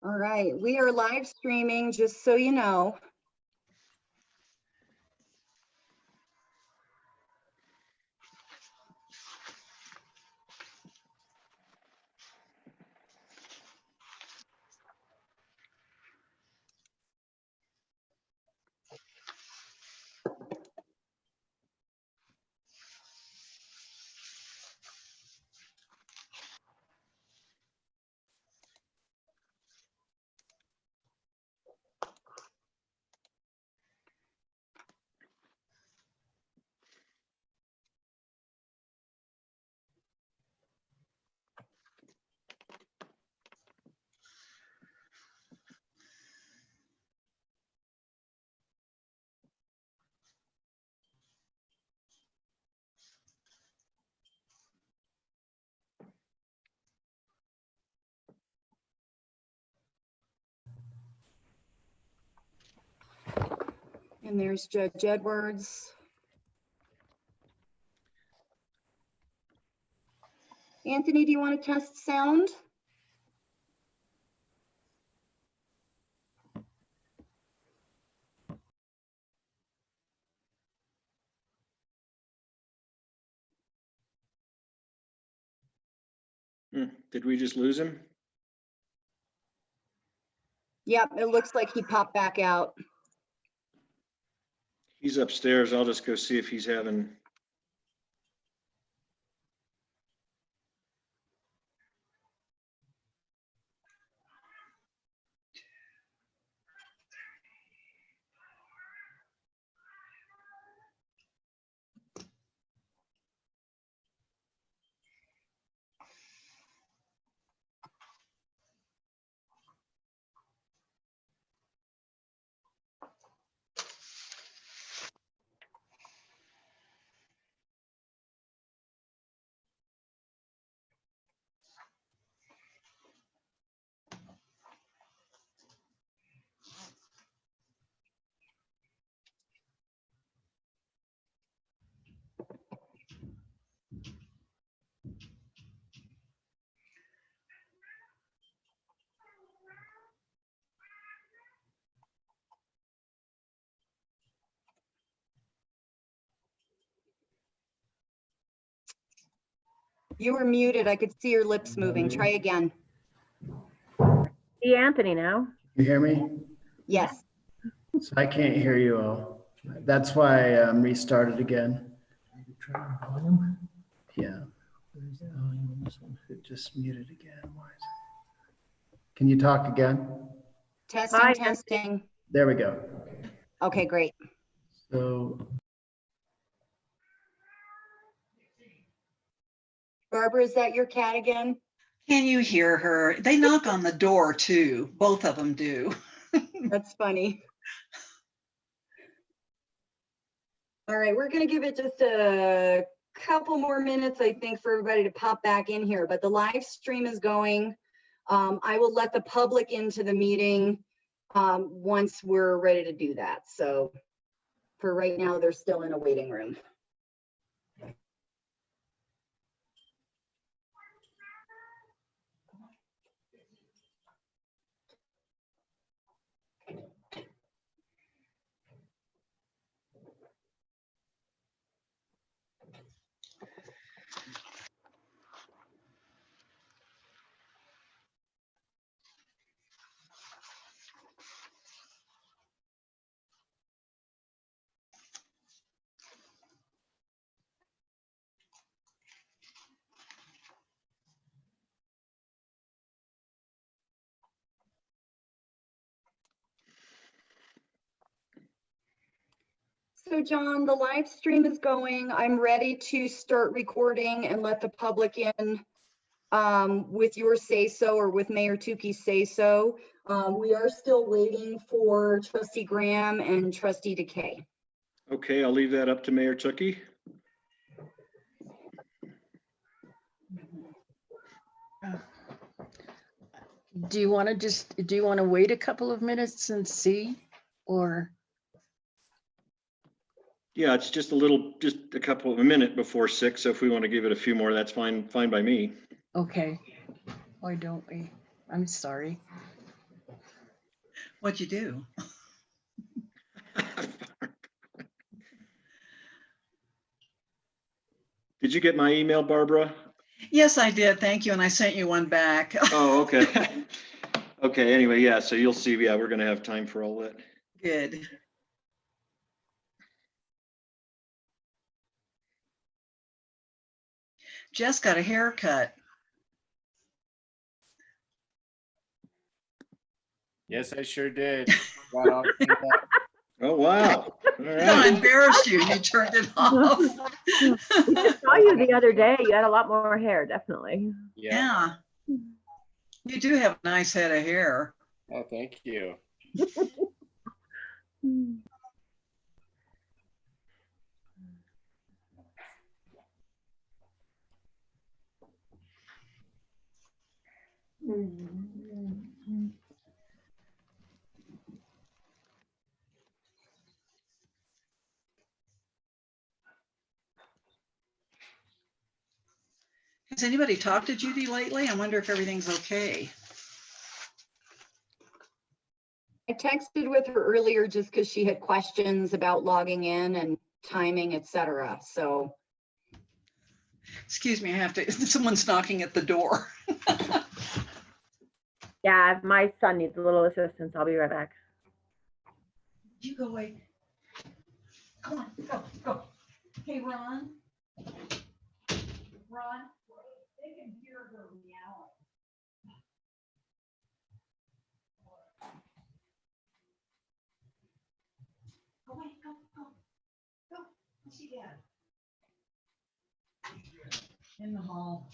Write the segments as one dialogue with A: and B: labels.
A: All right, we are live streaming, just so you know. And there's Judge Edwards. Anthony, do you want to test sound?
B: Did we just lose him?
A: Yep, it looks like he popped back out.
B: He's upstairs. I'll just go see if he's having.
A: You were muted. I could see your lips moving. Try again.
C: See Anthony now.
D: You hear me?
A: Yes.
D: So I can't hear you all. That's why I restarted again. Yeah. It just muted again. Why is it? Can you talk again?
A: Testing,
C: Hi.
A: testing.
D: There we go.
A: Okay, great.
D: So
A: Barbara, is that your cat again?
E: Can you hear her? They knock on the door too. Both of them do.
A: That's funny. All right, we're going to give it just a couple more minutes, I think, for everybody to pop back in here, but the live stream is going. I will let the public into the meeting once we're ready to do that. So for right now, they're still in a waiting room. So John, the live stream is going. I'm ready to start recording and let the public in with your say-so or with Mayor Tukey's say-so. We are still waiting for Trustee Graham and Trustee Decay.
B: Okay, I'll leave that up to Mayor Tukey.
F: Do you want to wait a couple of minutes and see, or?
B: Yeah, it's just a couple of a minute before 6. So if we want to give it a few more, that's fine by me.
F: Okay, why don't we? I'm sorry.
E: What'd you do?
B: Did you get my email, Barbara?
E: Yes, I did. Thank you. And I sent you one back.
B: Oh, okay. Okay, anyway, yeah, so you'll see, yeah, we're gonna have time for all that.
E: Good. Jess got a haircut.
G: Yes, I sure did. Got all cleaned up.
B: Oh, wow. All
E: I
B: right.
E: embarrassed you. You turned it off.
C: We just saw you the other day. You had a lot more hair, definitely.
G: Yeah.
E: Yeah. You do have a nice head of hair.
G: Oh, thank you.
E: Has anybody talked to Judy lately? I wonder if everything's okay.
A: I texted with her earlier just because she had questions about logging in and timing, et cetera. So
E: Excuse me, I have to, someone's knocking at the door.
C: Yeah, my son needs a little assistance. I'll be right back.
E: You go away. Come on, go, go. Hey, Ron. Ron, they can hear her meowing. Go away, go, go, go. Go see Dad. In the hall.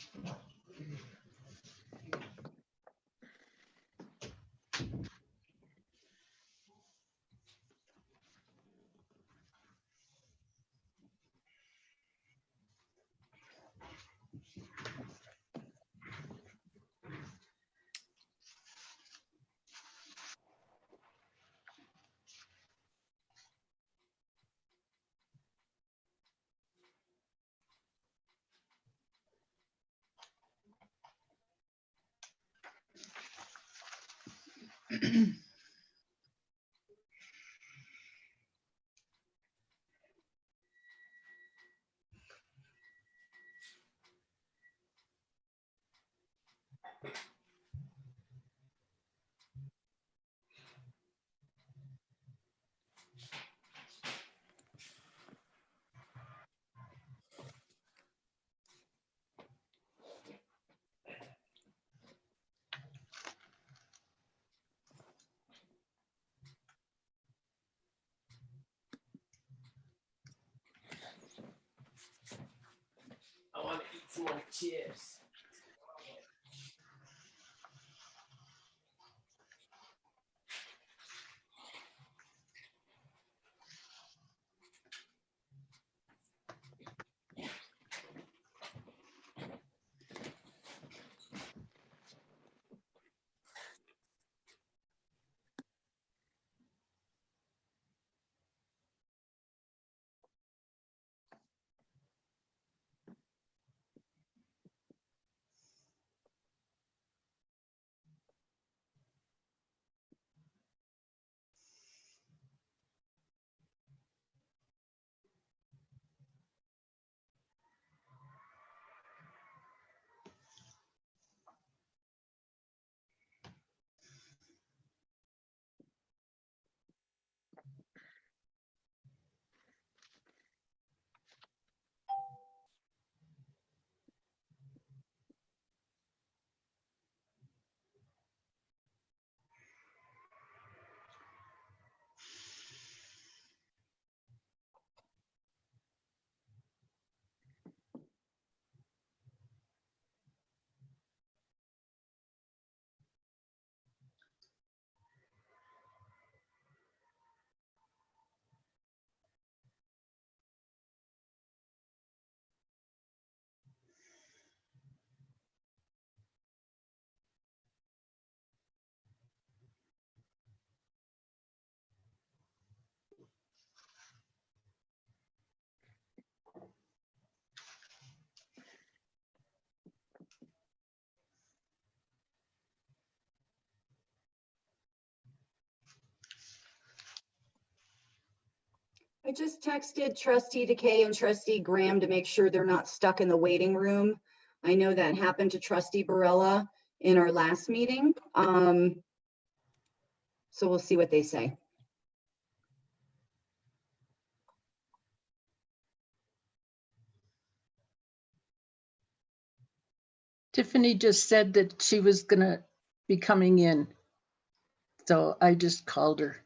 G: I want to eat some more chips.
A: I just texted Trustee Decay and Trustee Graham to make sure they're not stuck in the waiting room. I know that happened to Trustee Barella in our last meeting. So we'll see what they say.
F: Tiffany just said that she was gonna be coming in. So I just called her.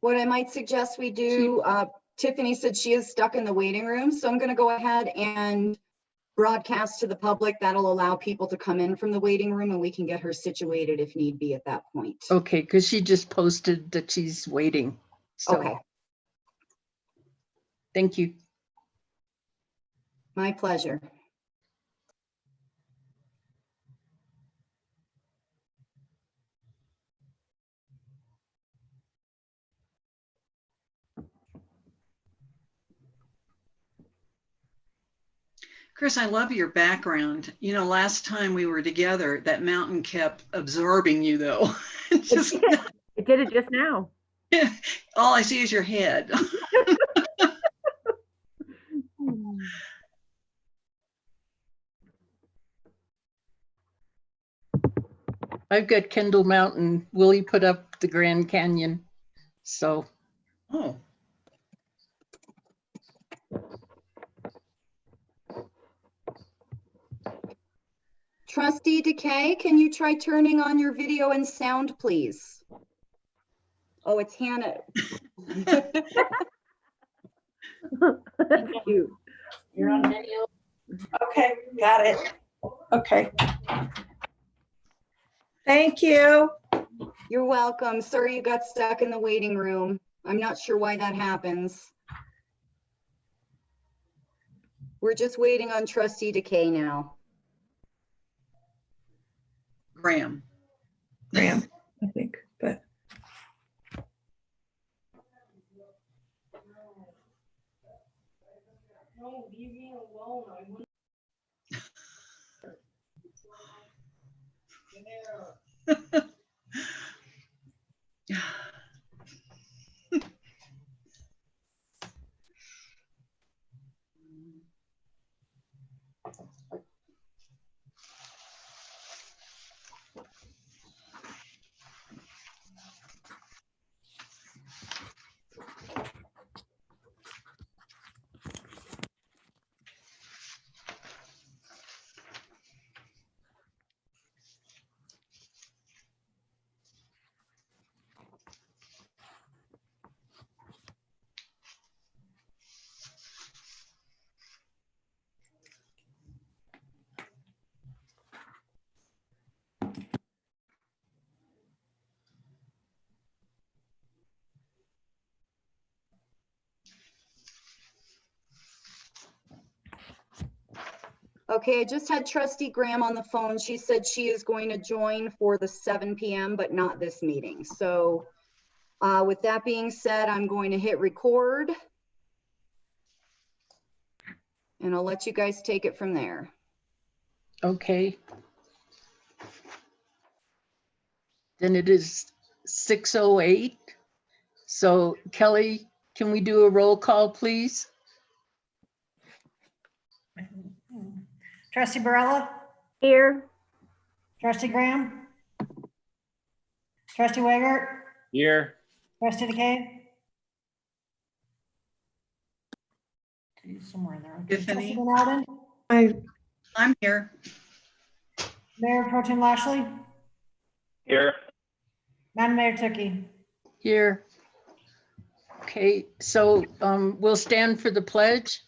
A: What I might suggest we do, Tiffany said she is stuck in the waiting room, so I'm gonna go ahead and broadcast to the public. That'll allow people to come in from the waiting room and we can get her situated if need be at that point.
F: Okay, because she just posted that she's waiting. So,
A: Okay,
F: thank you.
A: my pleasure.
H: Chris, I love your background. You know, last time we were together, that mountain kept absorbing you though. Just,
C: It did it just now.
H: all I see is your head.
F: I've got Kendall Mountain. Willie put up the Grand Canyon. So,
H: Oh,
A: Trustee Decay, can you try turning on your video and sound, please? Oh, it's Hannah.
C: That's cute.
E: You're on video. Okay, got it. Okay. Thank you.
A: You're welcome. Sorry you got stuck in the waiting room. I'm not sure why that happens. We're just waiting on Trustee Decay now.
H: Graham.
E: Graham, I think, but.
G: No, leave me alone. I wouldn't.
A: Okay, I just had Trustee Graham on the phone. She said she is going to join for the 7 p.m., but not this meeting. So with that being said, I'm going to hit record. And I'll let you guys take it from there.
F: okay. Then it is 6:08. So Kelly, can we do a roll call, please?
E: Trustee Barella,
C: Here.
E: Trustee Graham, Trustee Wager,
G: Here.
E: Trustee Decay. He's somewhere in there. Okay.
H: Tiffany.
E: Trustee Alden,
H: I'm here.
E: Mayor Pro Tem Lashley,
G: Here.
E: Madam Mayor Tukey.
F: Here. Okay, so we'll stand for the pledge.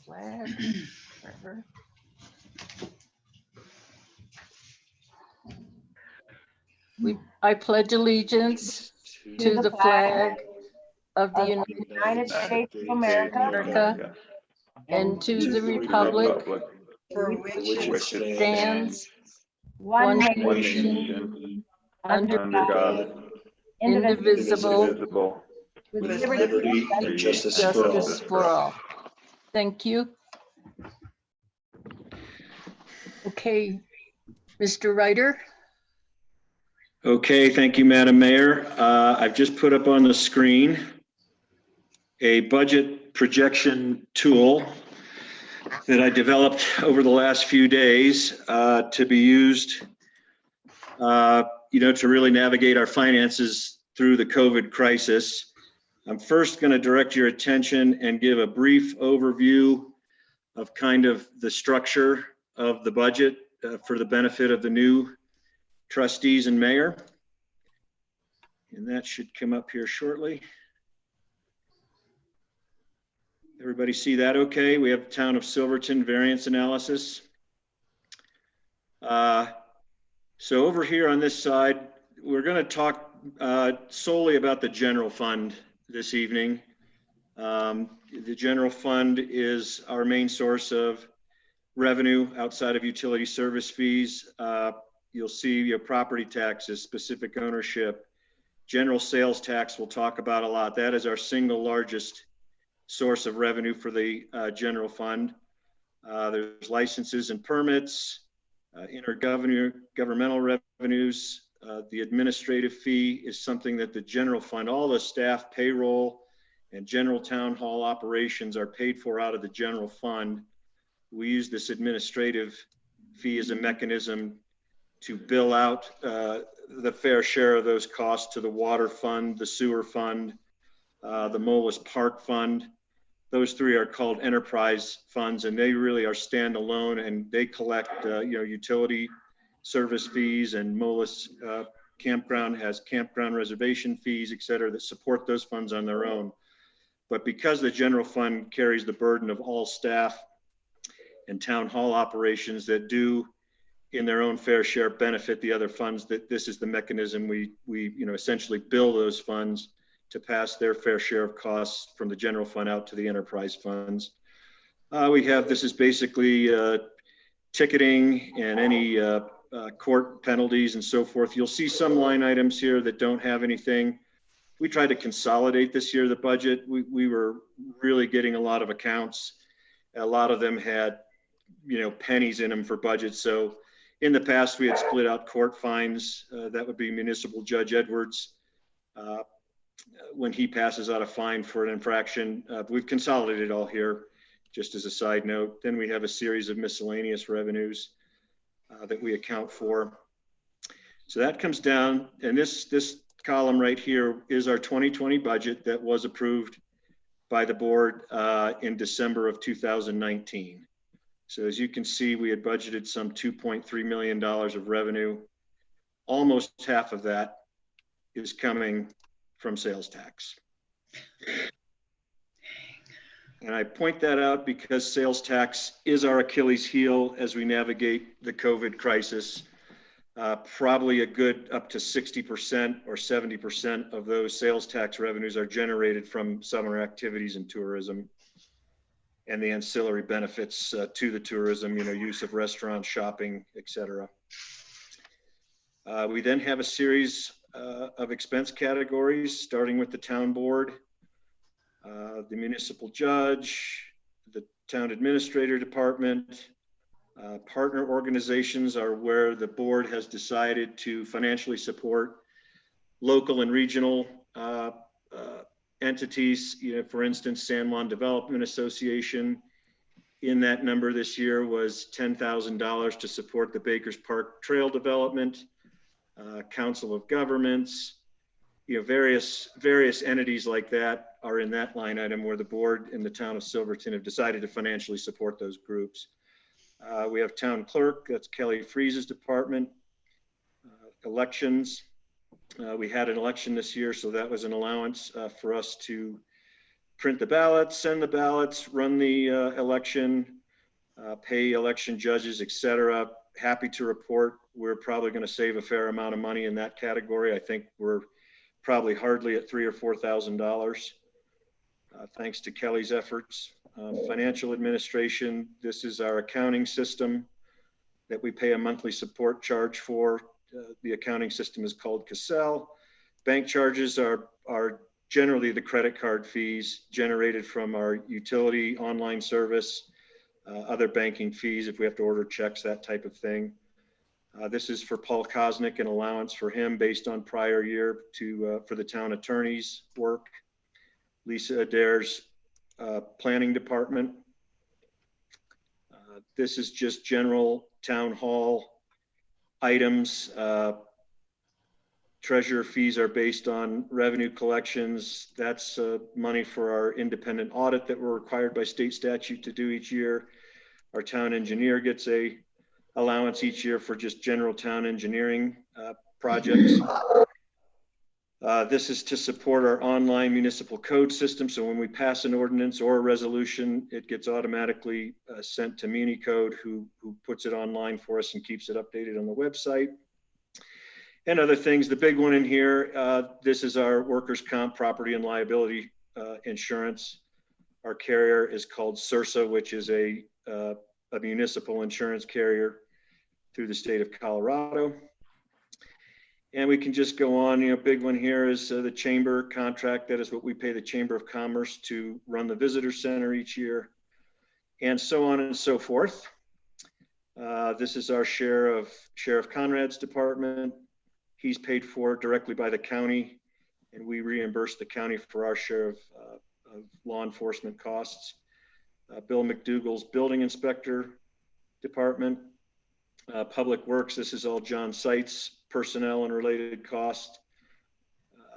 F: Flag, wherever. I pledge allegiance to the flag of the
C: United States of America
F: and to the republic
H: For
F: which
H: which
F: stands
C: one
F: one
C: nation
F: nation under
I: God,
F: indivisible,
I: indivisible,
F: with
E: with
F: liberty
E: liberty
F: and
B: justice for all.
F: justice for all. Thank you. Okay, Mr. Ryder.
B: Okay, thank you, Madam Mayor. I've just put up on the screen a budget projection tool that I developed over the last few days to be used, to really navigate our finances through the COVID crisis. I'm first going to direct your attention and give a brief overview of kind of the structure of the budget for the benefit of the new trustees and mayor. And that should come up here shortly. Everybody see that okay? We have the town of Silverton variance analysis. So over here on this side, we're going to talk solely about the general fund this evening. The general fund is our main source of revenue outside of utility service fees. You'll see your property taxes, specific ownership, general sales tax we'll talk about a lot. That is our single largest source of revenue for the general fund. There's licenses and permits, intergovernmental revenues. The administrative fee is something that the general fund, all the staff payroll and general town hall operations are paid for out of the general fund. We use this administrative fee as a mechanism to bill out the fair share of those costs to the water fund, the sewer fund, the Moelis Park Fund. Those three are called enterprise funds, and they really are standalone, and they collect utility service fees, and Moelis Campground has campground reservation fees, et cetera, that support those funds on their own. But because the general fund carries the burden of all staff and town hall operations that do in their own fair share benefit the other funds, that this is the mechanism we essentially bill those funds to pass their fair share of costs from the general fund out to the enterprise funds. This is basically ticketing and any court penalties and so forth. You'll see some line items here that don't have anything. We tried to consolidate this year the budget. We were really getting a lot of accounts. A lot of them had pennies in them for budgets. So in the past, we had split out court fines. That would be Municipal Judge Edwards. When he passes out a fine for an infraction, we've consolidated all here, just as a side note. Then we have a series of miscellaneous revenues that we account for. So that comes down, and this column right here is our 2020 budget that was approved by the board in December of 2019. So as you can see, we had budgeted some $2.3 million of revenue. Almost half of that is coming from sales tax. And I point that out because sales tax is our Achilles heel as we navigate the COVID crisis. Probably a good up to 60% or 70% of those sales tax revenues are generated from summer activities and tourism and the ancillary benefits to the tourism, use of restaurants, shopping, et cetera. We then have a series of expense categories, starting with the town board, the municipal judge, the town administrator department. Partner organizations are where the board has decided to financially support local and regional entities. For instance, San Juan Development Association, in that number this year was $10,000 to support the Bakers Park Trail development. Council of Governments, various entities like that are in that line item where the board in the town of Silverton have decided to financially support those groups. We have town clerk, that's Kelly Freese's department. Elections, we had an election this year, so that was an allowance for us to print the ballots, send the ballots, run the election, pay election judges, et cetera. Happy to report we're probably going to save a fair amount of money in that category. I think we're probably hardly at $3,000 or $4,000, thanks to Kelly's efforts. Financial administration, this is our accounting system that we pay a monthly support charge for the accounting system is called Cassell. Bank charges are generally the credit card fees generated from our utility online service, other banking fees if we have to order checks, that type of thing. This is for Paul Kosnick, an allowance for him based on prior year for the town attorney's work. Lisa Adair's planning department. This is just general town hall items. Treasurer fees are based on revenue collections. That's money for our independent audit that we're required by state statute to do each year. Our town engineer gets a allowance each year for just general town engineering projects. This is to support our online municipal code system. So when we pass an ordinance or a resolution, it gets automatically sent to MuniCode, who puts it online for us and keeps it updated on the website. And other things. The big one in here, this is our workers' comp property and liability insurance. Our carrier is called CIRSA, which is a municipal insurance carrier through the state of Colorado. And we can just go on. You know, big one here is the chamber contract. That is what we pay the Chamber of Commerce to run the visitor center each year, and so on and so forth. This is our share of Sheriff Conrad's department. He's paid for directly by the county, and we reimburse the county for our share of law enforcement costs. Bill McDougall's building inspector department. Public Works, this is all John Seitz personnel and related costs.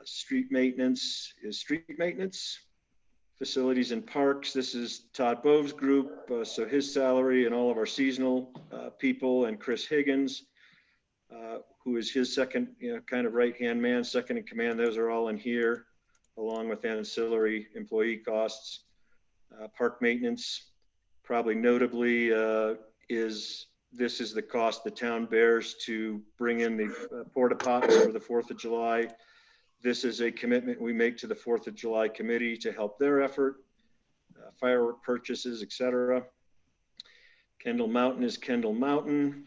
B: Street maintenance is street maintenance. Facilities and parks, this is Todd Bove's group, so his salary and all of our seasonal people, and Chris Higgins, who is his second, kind of right-hand man, second in command. Those are all in here, along with ancillary employee costs. Park maintenance, probably notably, this is the cost the town bears to bring in the porta pots for the 4th of July. This is a commitment we make to the 4th of July committee to help their effort, firework purchases, etc. Kendall Mountain is Kendall Mountain.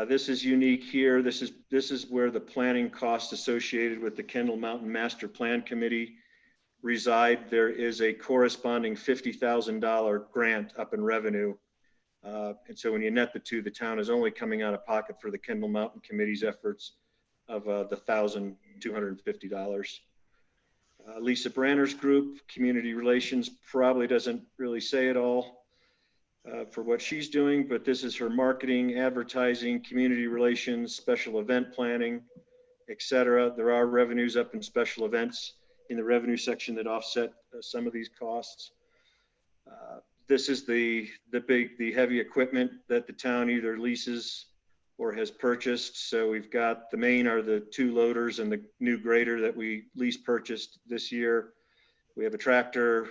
B: This is unique here. This is where the planning costs associated with the Kendall Mountain Master Plan Committee reside. There is a corresponding $50,000 grant up in revenue. And so when you net the two, the town is only coming out of pocket for the Kendall Mountain Committee's efforts of the $1,250. Lisa Branner's group, community relations, probably doesn't really say it all for what she's doing, but this is her marketing, advertising, community relations, special event planning, etc. There are revenues up in special events in the revenue section that offset some of these costs. This is the heavy equipment that the town either leases or has purchased. So we've got the main are the 2 loaders and the new grader that we lease purchased this year. We have a tractor,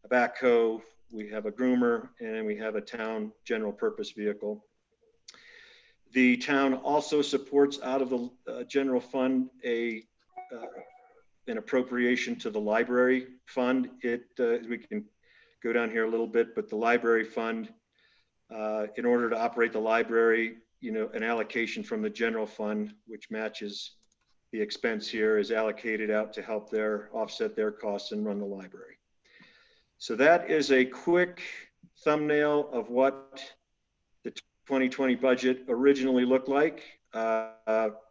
B: a backhoe, we have a groomer, and we have a town general purpose vehicle. The town also supports out of the general fund an appropriation to the library fund. We can go down here a little bit, but the library fund, in order to operate the library, an allocation from the general fund, which matches the expense here, is allocated out to help offset their costs and run the library. So that is a quick thumbnail of what the 2020 budget originally looked like.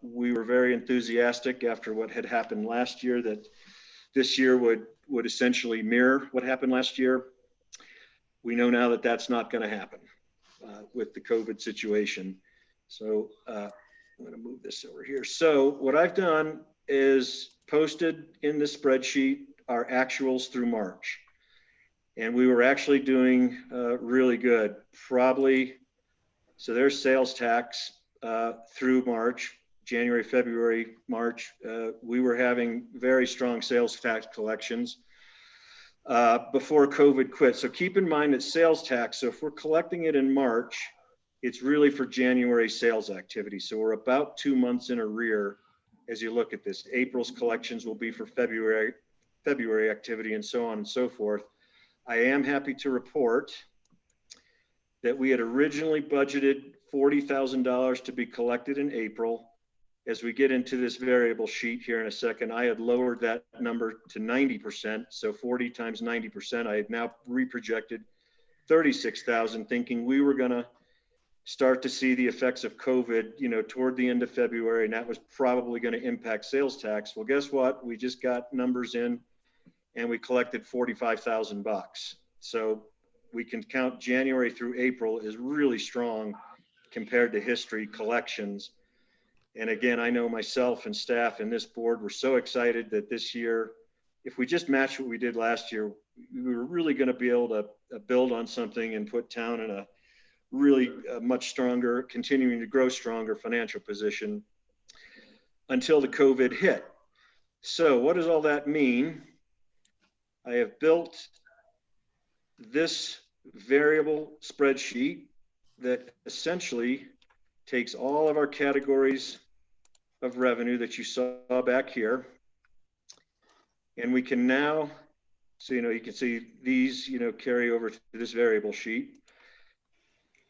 B: We were very enthusiastic after what had happened last year that this year would essentially mirror what happened last year. We know now that that's not going to happen with the COVID situation. So I'm going to move this over here. So what I've done is posted in the spreadsheet our actuals through March. And we were actually doing really good, probably. So there's sales tax through March, January, February, March. We were having very strong sales tax collections before COVID quit. So keep in mind that sales tax, so if we're collecting it in March, it's really for January sales activity. So we're about 2 months in arrear as you look at this. April's collections will be for February activity, and so on and so forth. I am happy to report that we had originally budgeted $40,000 to be collected in April. as we get into this variable sheet here in a second, I had lowered that number to 90%. So 40 times 90%, I had now reprojected 36,000, thinking we were going to start to see the effects of COVID, you know, toward the end of February, and that was probably going to impact sales tax. Well, guess what? We just got numbers in and we collected 45,000 bucks. So we can count January through April is really strong compared to history collections. And again, I know myself and staff and this board were so excited that this year, if we just match what we did last year, we were really going to be able to build on something and put town in a really much stronger, continuing to grow stronger financial position until the COVID hit. So what does all that mean? I have built this variable spreadsheet that essentially takes all of our categories of revenue that you saw back here. And we can now, so, you know, you can see these, you know, carry over to this variable sheet.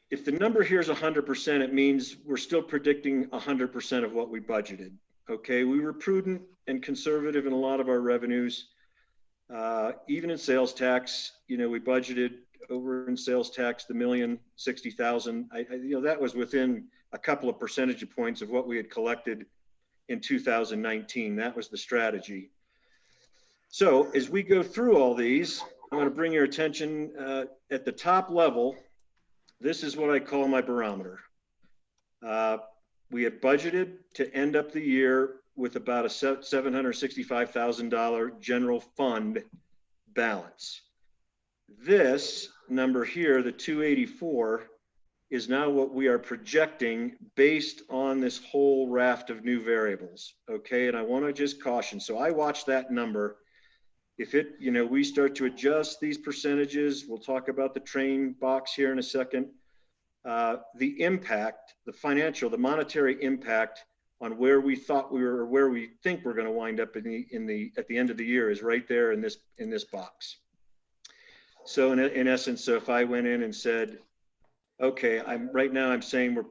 B: If the number here is 100%, it means we're still predicting 100% of what we budgeted. Okay, we were prudent and conservative in a lot of our revenues. Even in sales tax, you know, we budgeted over in sales tax, the $1,060,000. You know, that was within a couple of percentage points of what we had collected in 2019. That was the strategy. So as we go through all these, I want to bring your attention at the top level. This is what I call my barometer. We had budgeted to end up the year with about a $765,000 general fund balance. This number here, the 284, is now what we are projecting based on this whole raft of new variables. Okay, and I want to just caution. So I watch that number. If it, you know, we start to adjust these percentages, we'll talk about the train box here in a second. The impact, the financial, the monetary impact on where we thought we were, or where we think we're going to wind up at the end of the year is right there in this box. So in essence, so if I went in and said, okay, right now I'm saying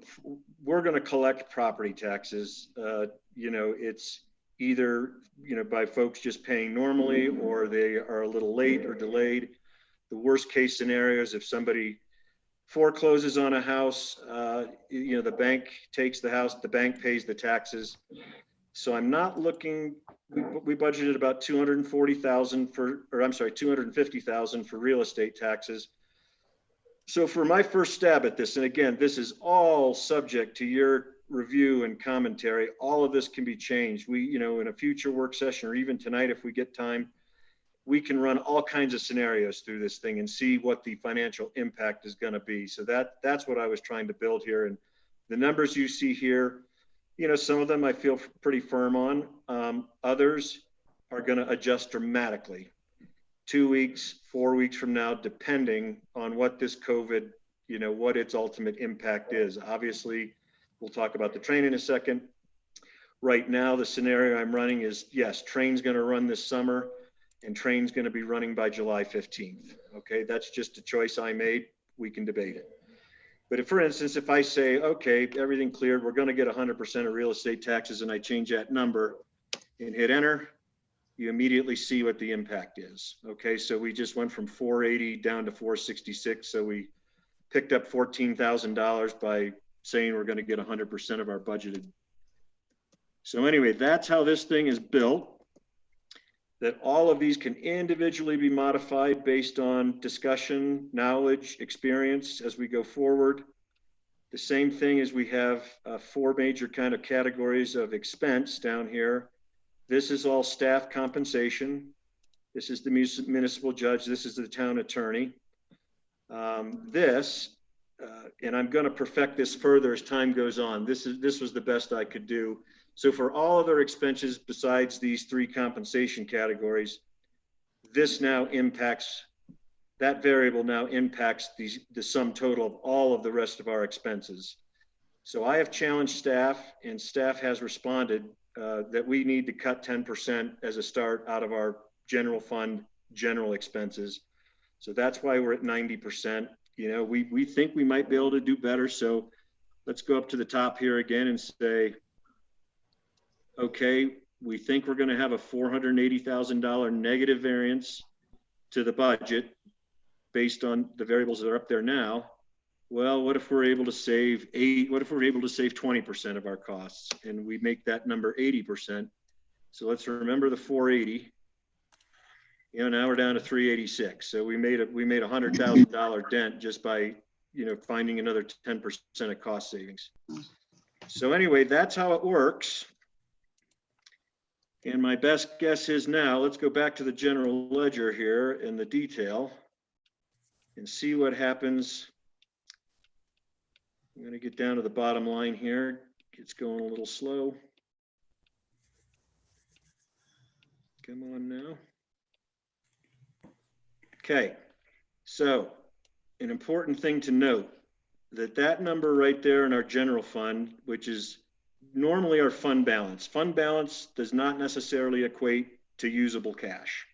B: we're going to collect property taxes. You know, it's either, you know, by folks just paying normally, or they are a little late or delayed. The worst case scenario is if somebody forecloses on a house, you know, the bank takes the house, the bank pays the taxes. So I'm not looking, we budgeted about 240,000 250,000 for real estate taxes. So for my first stab at this, and again, this is all subject to your review and commentary, all of this can be changed. We, you know, in a future work session, or even tonight, if we get time, we can run all kinds of scenarios through this thing and see what the financial impact is going to be. So that's what I was trying to build here. And the numbers you see here, you know, some of them I feel pretty firm on. Others are going to adjust dramatically 2 weeks, 4 weeks from now, depending on what this COVID, you know, what its ultimate impact is. Obviously, we'll talk about the train in a second. Right now, the scenario I'm running is, yes, train's going to run this summer, and train's going to be running by July 15th. Okay, that's just a choice I made. We can debate it. But if, for instance, if I say, okay, everything cleared, we're going to get 100% of real estate taxes, and I change that number and hit enter, you immediately see what the impact is. Okay, so we just went from 480 down to 466. So we picked up $14,000 by saying we're going to get 100% of our budgeted. So anyway, that's how this thing is built. That all of these can individually be modified based on discussion, knowledge, experience as we go forward. The same thing as we have 4 major kind of categories of expense down here. This is all staff compensation. This is the municipal judge. This is the town attorney. And I'm going to perfect this further as time goes on. This was the best I could do. So for all other expenses besides these 3 compensation categories, this now impacts, that variable now impacts the sum total of all of the rest of our expenses. So I have challenged staff, and staff has responded that we need to cut 10% as a start out of our general fund, general expenses. So that's why we're at 90%. You know, we think we might be able to do better. So let's go up to the top here again and say, okay, we think we're going to have a $480,000 negative variance to the budget based on the variables that are up there now. Well, what if we're able to save 20% of our costs and we make that number 80%? So let's remember the 480. You know, now we're down to 386. So we made a $100,000 dent just by, you know, finding another 10% of cost savings. So anyway, that's how it works. And my best guess is now, let's go back to the general ledger here in the detail and see what happens. I'm going to get down to the bottom line here. It's going a little slow. Come on now. Okay, so an important thing to note, that number right there in our general fund, which is normally our fund balance. Fund balance does not necessarily equate to usable cash.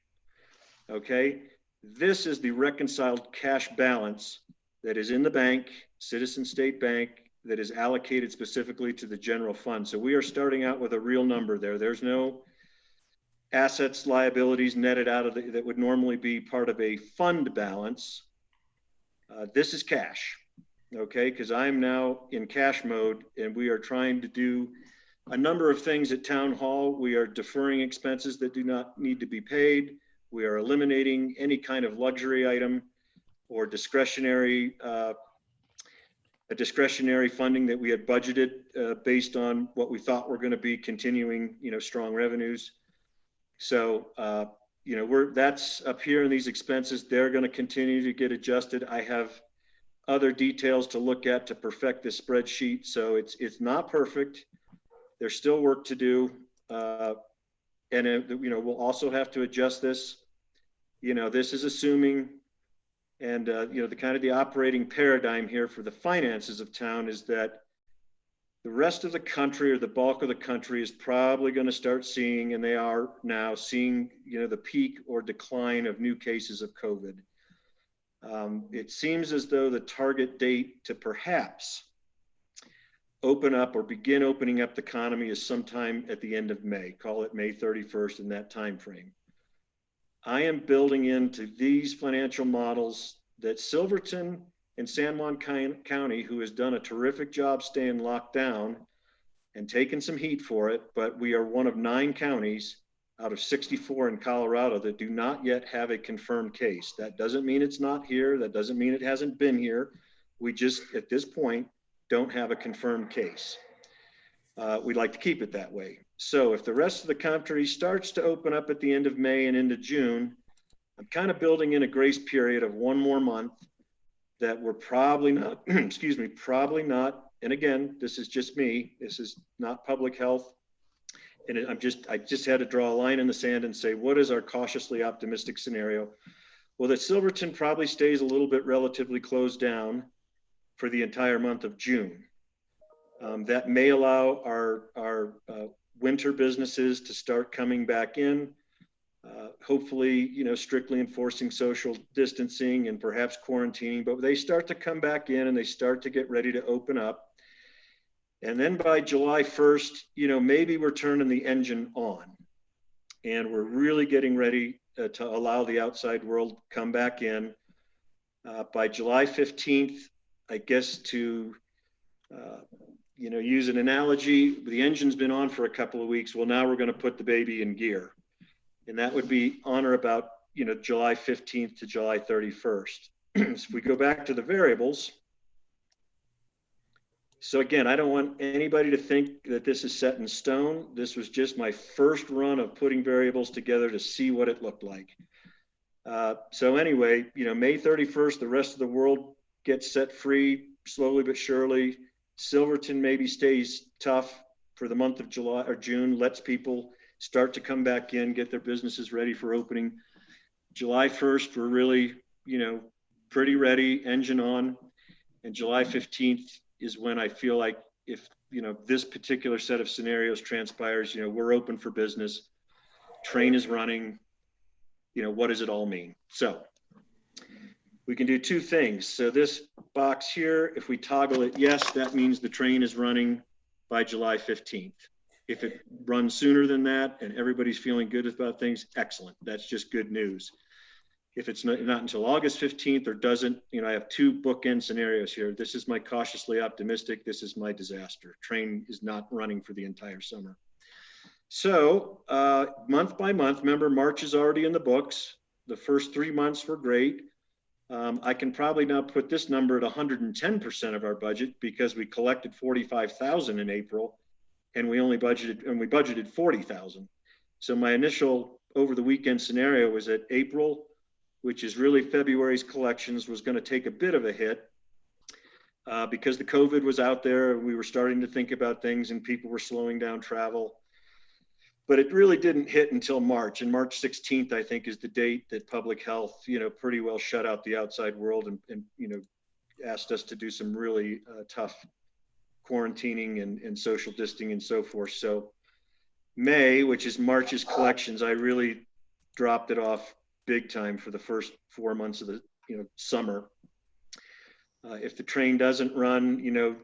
B: Okay, this is the reconciled cash balance that is in the bank, Citizen State Bank, that is allocated specifically to the general fund. So we are starting out with a real number there. There's no assets, liabilities netted out of that would normally be part of a fund balance. This is cash, okay? Because I'm now in cash mode and we are trying to do a number of things at Town Hall. We are deferring expenses that do not need to be paid. We are eliminating any kind of luxury item or discretionary funding that we had budgeted based on what we thought were going to be continuing, you know, strong revenues. So, you know, that's up here in these expenses. They're going to continue to get adjusted. I have other details to look at to perfect this spreadsheet. So it's not perfect. There's still work to do. And, you know, we'll also have to adjust this. You know, this is assuming, and, you know, the operating paradigm here for the finances of town is that the rest of the country, or the bulk of the country, is probably going to start seeing, and they are now seeing, you know, the peak or decline of new cases of COVID. It seems as though the target date to perhaps open up or begin opening up the economy is sometime at the end of May. Call it May 31st in that time frame. I am building into these financial models that Silverton and San Juan County, who has done a terrific job staying locked down and taking some heat for it, but we are one of 9 counties out of 64 in Colorado that do not yet have a confirmed case. That doesn't mean it's not here. That doesn't mean it hasn't been here. We just, at this point, don't have a confirmed case. We'd like to keep it that way. So if the rest of the country starts to open up at the end of May and into June, I'm kind of building in a grace period of 1 more month that we're probably not, excuse me, probably not. And again, this is just me. This is not public health. And I just had to draw a line in the sand and say, what is our cautiously optimistic scenario? Well, that Silverton probably stays a little bit relatively closed down for the entire month of June. That may allow our winter businesses to start coming back in. Hopefully, you know, strictly enforcing social distancing and perhaps quarantining, but they start to come back in and they start to get ready to open up. And then by July 1st, you know, maybe we're turning the engine on and we're really getting ready to allow the outside world to come back in. By July 15th, I guess to, you know, use an analogy, the engine's been on for a couple of weeks. Well, now we're going to put the baby in gear. And that would be on or about, you know, July 15th to July 31st. So if we go back to the variables. So again, I don't want anybody to think that this is set in stone. This was just my first run of putting variables together to see what it looked like. So anyway, you know, May 31st, the rest of the world gets set free slowly but surely. Silverton maybe stays tough for the month of July or June, lets people start to come back in, get their businesses ready for opening. July 1st, we're really, you know, pretty ready, engine on. And July 15th is when I feel like if, you know, this particular set of scenarios transpires, you know, we're open for business, train is running, you know, what does it all mean? So we can do 2 things. So this box here, if we toggle it yes, that means the train is running by July 15th. If it runs sooner than that and everybody's feeling good about things, excellent. That's just good news. If it's not until August 15th or doesn't, you know, I have two bookend scenarios here. This is my cautiously optimistic. This is my disaster. Train is not running for the entire summer. So month by month, remember March is already in the books. The first 3 months were great. I can probably now put this number at 110% of our budget because we collected 45,000 in April and we budgeted 40,000. So my initial over the weekend scenario was that April, which is really February's collections, was going to take a bit of a hit because the COVID was out there. We were starting to think about things and people were slowing down travel. But it really didn't hit until March. And March 16th, I think, is the date that public health, you know, pretty well shut out the outside world and you know, asked us to do some really tough quarantining and social distancing and so forth. So May, which is March's collections, I really dropped it off big time for the first 4 months of the, you know, summer. If the train doesn't run, you know,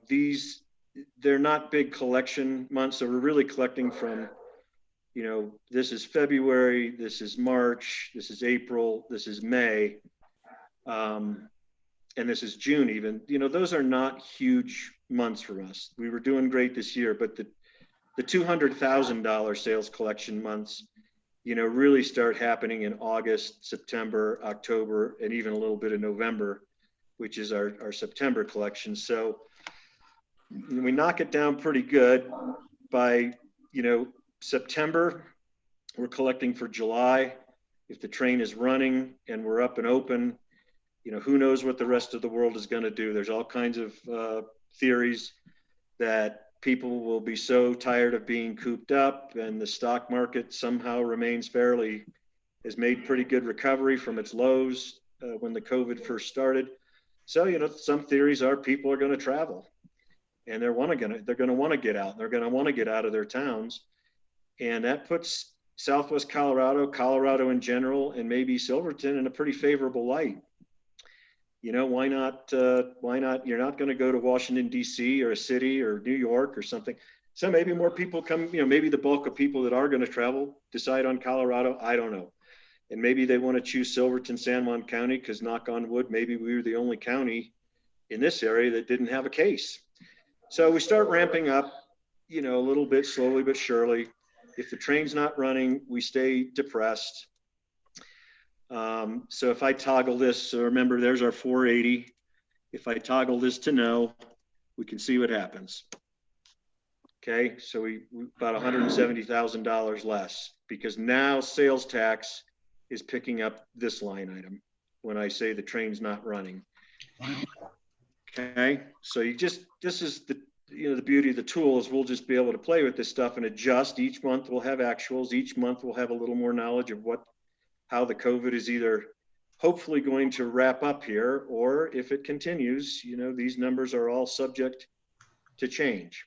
B: they're not big collection months. So we're really collecting from, you know, this is February, this is March, this is April, this is May, and this is June even. You know, those are not huge months for us. We were doing great this year, but the $200,000 sales collection months, you know, really start happening in August, September, October, and even a little bit of November, which is our September collection. So we knock it down pretty good by, you know, September. We're collecting for July. If the train is running and we're up and open, you know, who knows what the rest of the world is going to do. There's all kinds of theories that people will be so tired of being cooped up, and the stock market somehow has made pretty good recovery from its lows when the COVID first started. So, you know, some theories are people are going to travel and they're going to want to get out, and they're going to want to get out of their towns. And that puts Southwest Colorado in general, and maybe Silverton in a pretty favorable light. You know, why not? You're not going to go to Washington, D.C. or a city or New York or something. So maybe more people come, you know, maybe the bulk of people that are going to travel decide on Colorado. I don't know. And maybe they want to choose Silverton, San Juan County, because knock on wood, maybe we were the only county in this area that didn't have a case. So we start ramping up, you know, a little bit slowly but surely. If the train's not running, we stay depressed. So if I toggle this, so remember there's our 480. If I toggle this to no, we can see what happens. Okay, so we about $170,000 less, because now sales tax is picking up this line item when I say the train's not running. Okay, so this is the, you know, the beauty of the tool is we'll just be able to play with this stuff and adjust. Each month we'll have actuals. Each month we'll have a little more knowledge of how the COVID is either hopefully going to wrap up here, or if it continues, you know, these numbers are all subject to change.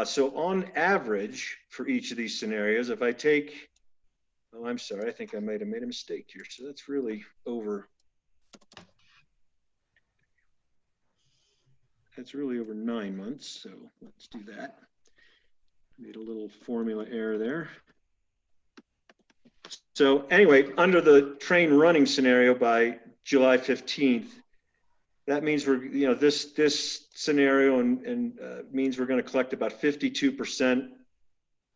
B: So on average for each of these scenarios, if I take, oh, I'm sorry, I think I might have made a mistake here. So that's really over. That's really over 9 months. So let's do that. Made a little formula error there. So anyway, under the train running scenario by July 15th, that means we're, you know, this scenario means we're going to collect about 52%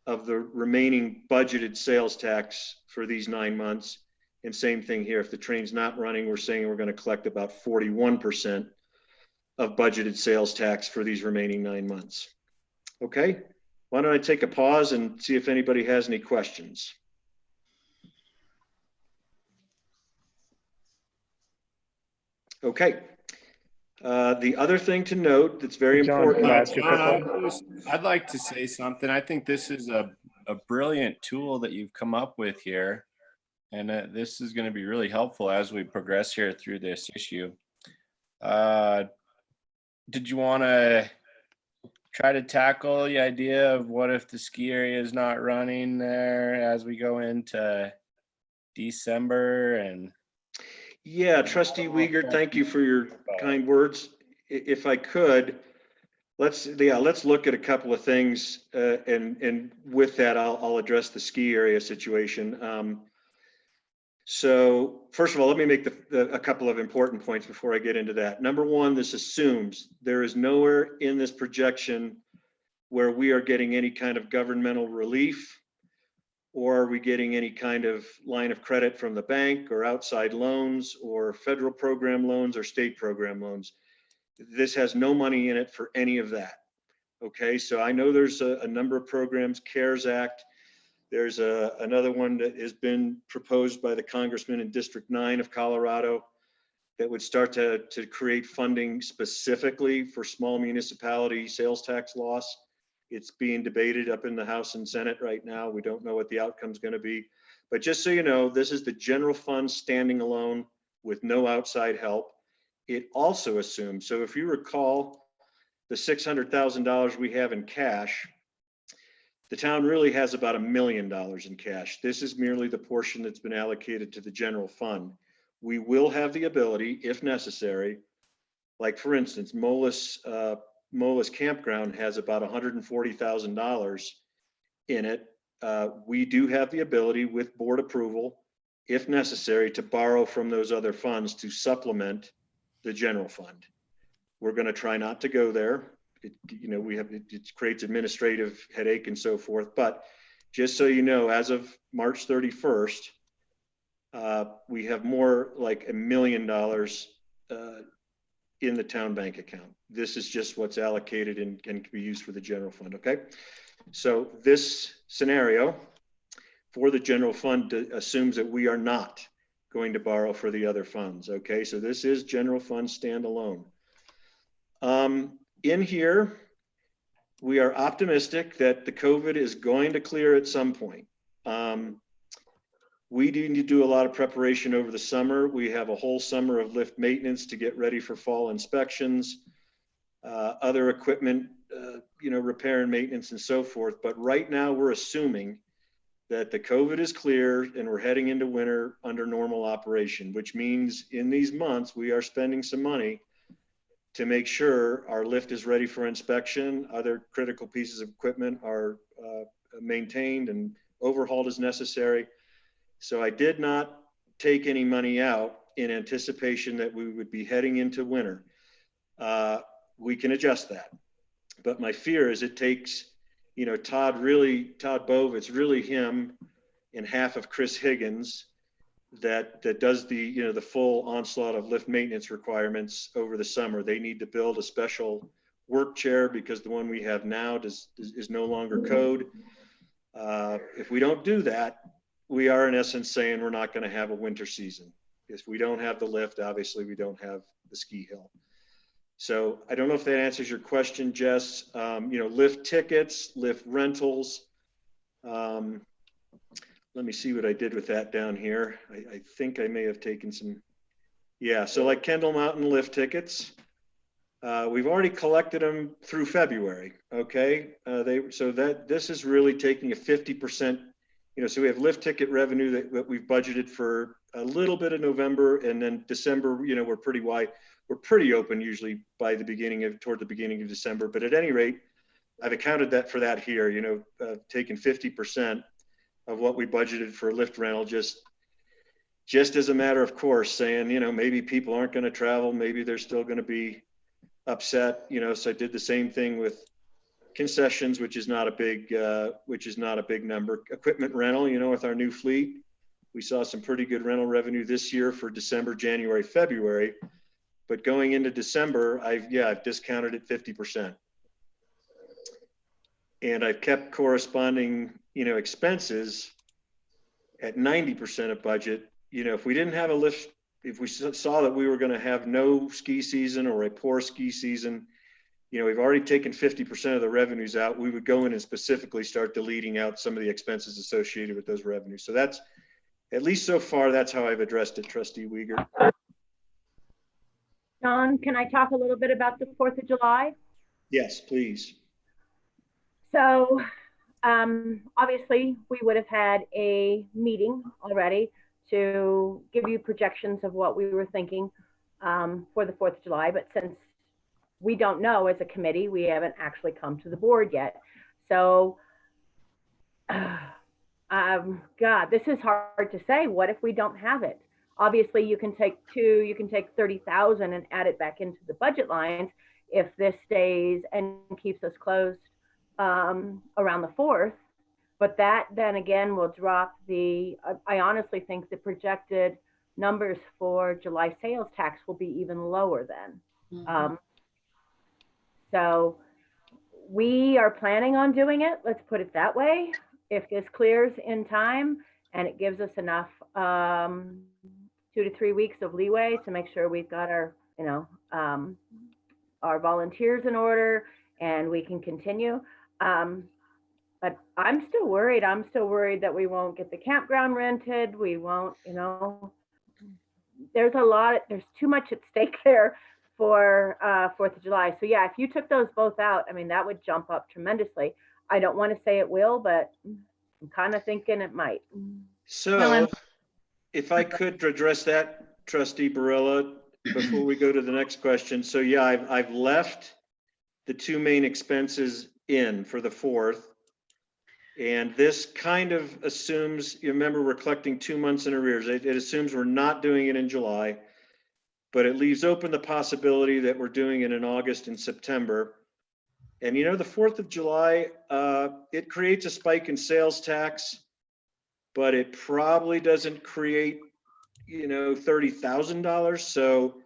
B: of the remaining budgeted sales tax for these 9 months. And same thing here. If the train's not running, we're saying we're going to collect about 41% of budgeted sales tax for these remaining 9 months. Okay, why don't I take a pause and see if anybody has any questions? Okay. The other thing to note that's very important.
G: I'd like to say something. I think this is a brilliant tool that you've come up with here. And this is going to be really helpful as we progress here through this issue. Did you want to try to tackle the idea of what if the ski area is not running there as we go into December? And
B: yeah, Trustee Uyghur, thank you for your kind words. If I could, let's look at a couple of things, and with that, I'll address the ski area situation. So first of all, let me make a couple of important points before I get into that. Number one, this assumes there is nowhere in this projection where we are getting any kind of governmental relief, or are we getting any kind of line of credit from the bank or outside loans or federal program loans or state program loans. This has no money in it for any of that. Okay, so I know there's a number of programs, CARES Act. There's another one that has been proposed by the congressman in District 9 of Colorado that would start to create funding specifically for small municipality sales tax loss. It's being debated up in the House and Senate right now. We don't know what the outcome's going to be. But just so you know, this is the general fund standing alone with no outside help. It also assumes, so if you recall, the $600,000 we have in cash, the town really has about $1 million in cash. This is merely the portion that's been allocated to the general fund. We will have the ability, if necessary, like for instance, Molis Campground has about $140,000 in it. We do have the ability with board approval, if necessary, to borrow from those other funds to supplement the general fund. We're going to try not to go there. It creates administrative headache and so forth. But just so you know, as of March 31st, we have more like $1 million in the town bank account. This is just what's allocated and can be used for the general fund. Okay. So this scenario for the general fund assumes that we are not going to borrow for the other funds. Okay. So this is general fund standalone. In here, we are optimistic that the COVID is going to clear at some point. We do need to do a lot of preparation over the summer. We have a whole summer of lift maintenance to get ready for fall inspections, other equipment, repair and maintenance and so forth. But right now we're assuming that the COVID is clear and we're heading into winter under normal operation, which means in these months, we are spending some money to make sure our lift is ready for inspection. Other critical pieces of equipment are maintained and overhauled as necessary. So I did not take any money out in anticipation that we would be heading into winter. We can adjust that. But my fear is it takes, Todd Bove, it's really him and half of Chris Higgins that does the full onslaught of lift maintenance requirements over the summer. They need to build a special work chair because the one we have now is no longer code. If we don't do that, we are in essence saying we're not going to have a winter season. If we don't have the lift, obviously we don't have the ski hill. So I don't know if that answers your question, Jess. Lift tickets, lift rentals. Let me see what I did with that down here. I think I may have taken some. Yeah, so like Kendall Mountain lift tickets, we've already collected them through February. Okay, this is really taking a 50%. So we have lift ticket revenue that we've budgeted for a little bit of November, and then December. We're pretty wide. We're pretty open usually toward the beginning of December. But at any rate, I've accounted for that here. Taking 50% of what we budgeted for lift rental, just as a matter of course, saying, maybe people aren't going to travel, maybe they're still going to be upset, so I did the same thing with concessions, which is not a big number. Equipment rental, with our new fleet, we saw some pretty good rental revenue this year for December, January, February, but going into December, I've discounted it 50%. And I've kept corresponding, expenses at 90% of budget. If we didn't have a lift, if we saw that we were going to have no ski season or a poor ski season, we've already taken 50% of the revenues out. We would go in and specifically start deleting out some of the expenses associated with those revenues. So that's, at least so far, that's how I've addressed it, Trustee Uyghur.
C: John, can I talk a little bit about the 4th of July?
B: Yes, please.
C: So obviously we would have had a meeting already to give you projections of what we were thinking for the 4th of July. But since we don't know as a committee. We haven't actually come to the board yet. So, God, this is hard to say. What if we don't have it? Obviously, you can take 30,000 and add it back into the budget lines if this stays and keeps us closed around the 4th. But that then again will drop I honestly think the projected numbers for July sales tax will be even lower then. So we are planning on doing it. Let's put it that way. If this clears in time and it gives us enough 2 to 3 weeks of leeway to make sure we've got our, our volunteers in order and we can continue. But I'm still worried. I'm still worried that we won't get the campground rented. We won't, there's too much at stake there for 4th of July. So yeah, if you took those both out, I mean, that would jump up tremendously. I don't want to say it will, but I'm kind of thinking it might.
B: So if I could address that, Trustee Barilla, before we go to the next question. So yeah, I've left the 2 main expenses in for the 4th. And this kind of assumes, you remember, we're collecting 2 months in arrears. It assumes we're not doing it in July, but it leaves open the possibility that we're doing it in August and September. And the 4th of July, it creates a spike in sales tax, but it probably doesn't create, $30,000. So,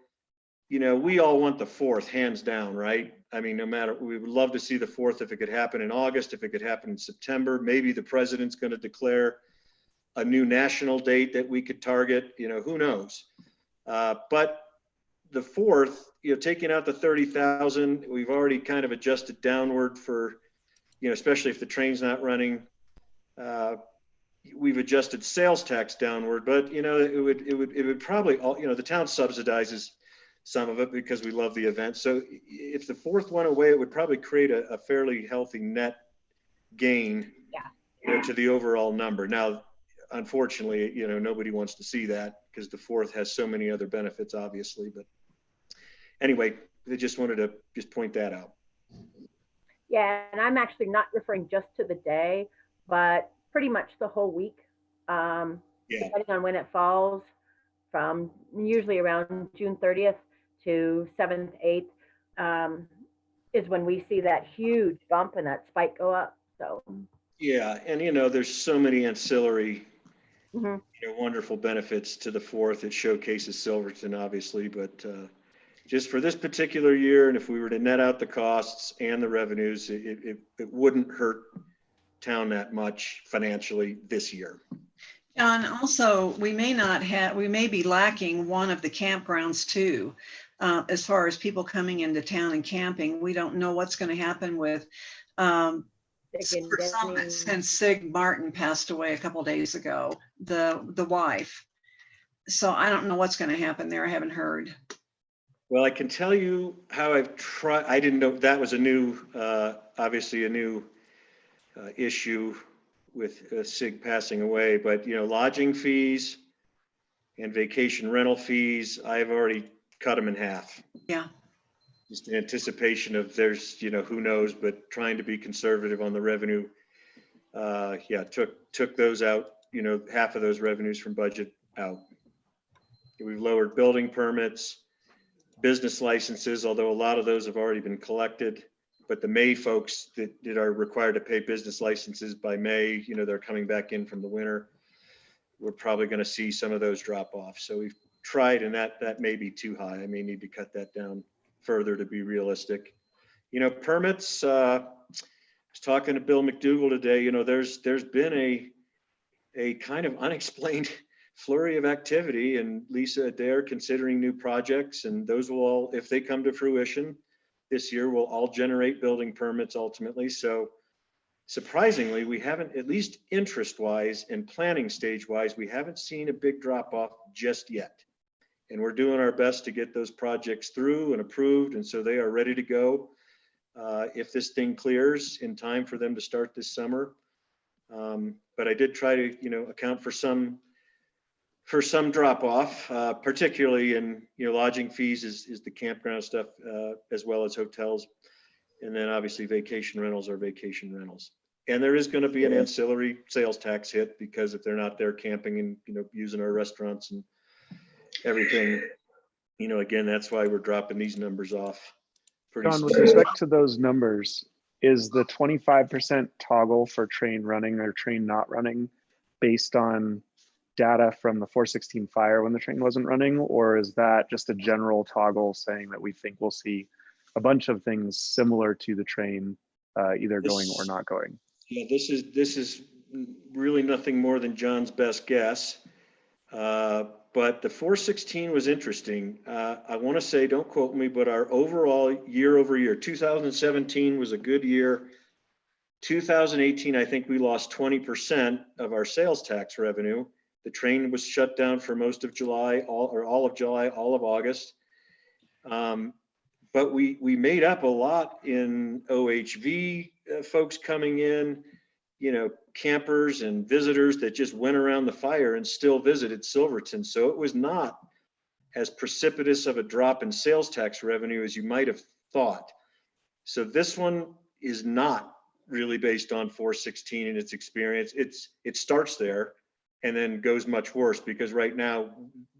B: we all want the 4th, hands down, right? I mean, no matter, we would love to see the 4th if it could happen in August, if it could happen in September. Maybe the president's going to declare a new national date that we could target, who knows? But the 4th, taking out the 30,000, we've already kind of adjusted downward for, especially if the train's not running. We've adjusted sales tax downward, but it would probably all, the town subsidizes some of it because we love the event. So if the 4th went away, it would probably create a fairly healthy net gain to the overall number. Now, unfortunately, nobody wants to see that because the 4th has so many other benefits, obviously. But anyway, I just wanted to point that out.
C: Yeah, and I'm actually not referring just to the day, but pretty much the whole week, depending on when it falls, from usually around June 30th to 7th, 8th, is when we see that huge bump and that spike go up. So
B: yeah, and there's so many ancillary wonderful benefits to the 4th. It showcases Silverton, obviously, but just for this particular year, and if we were to net out the costs and the revenues, it wouldn't hurt town that much financially this year.
H: And also, we may be lacking one of the campgrounds too. As far as people coming into town and camping, we don't know what's going to happen with since Sig Martin passed away a couple days ago, the wife. So I don't know what's going to happen there. I haven't heard.
B: Well, I can tell you how I've tried. I didn't know that was a new, obviously a new issue with Sig passing away, but lodging fees and vacation rental fees, I've already cut them in half. Yeah. Just in anticipation of there's, who knows, but trying to be conservative on the revenue. Took those out, half of those revenues from budget out. We've lowered building permits, business licenses, although a lot of those have already been collected. But the May folks that are required to pay business licenses by May, they're coming back in from the winter. We're probably going to see some of those drop off. So we've tried, and that may be too high. I may need to cut that down further to be realistic. Permits, I was talking to Bill McDougall today, there's been a kind of unexplained flurry of activity, and Lisa Adair considering new projects, and those will all, if they come to fruition this year, will all generate building permits ultimately. So surprisingly, we haven't, at least interest wise and planning stage wise, we haven't seen a big drop off just yet. And we're doing our best to get those projects through and approved, and so they are ready to go if this thing clears in time for them to start this summer. But I did try to account for some for some drop off, particularly in, lodging fees is the campground stuff, as well as hotels. And then obviously vacation rentals are vacation rentals. And there is going to be an ancillary sales tax hit because if they're not there camping and, using our restaurants and everything, again, that's why we're dropping these numbers off.
I: John, with respect to those numbers, is the 25% toggle for train running or train not running based on data from the 416 fire when the train wasn't running, or is that just a general toggle saying that we think we'll see a bunch of things similar to the train either going or not going?
B: Yeah, this is really nothing more than John's best guess. But the 416 was interesting. I want to say, don't quote me, but our overall year over year, 2017 was a good year. 2018, I think we lost 20% of our sales tax revenue. The train was shut down for most of July, all of July, all of August. But we made up a lot in OHV folks coming in, campers and visitors that just went around the fire and still visited Silverton. So it was not as precipitous of a drop in sales tax revenue as you might have thought. So this one is not really based on 416 and its experience. It starts there and then goes much worse because right now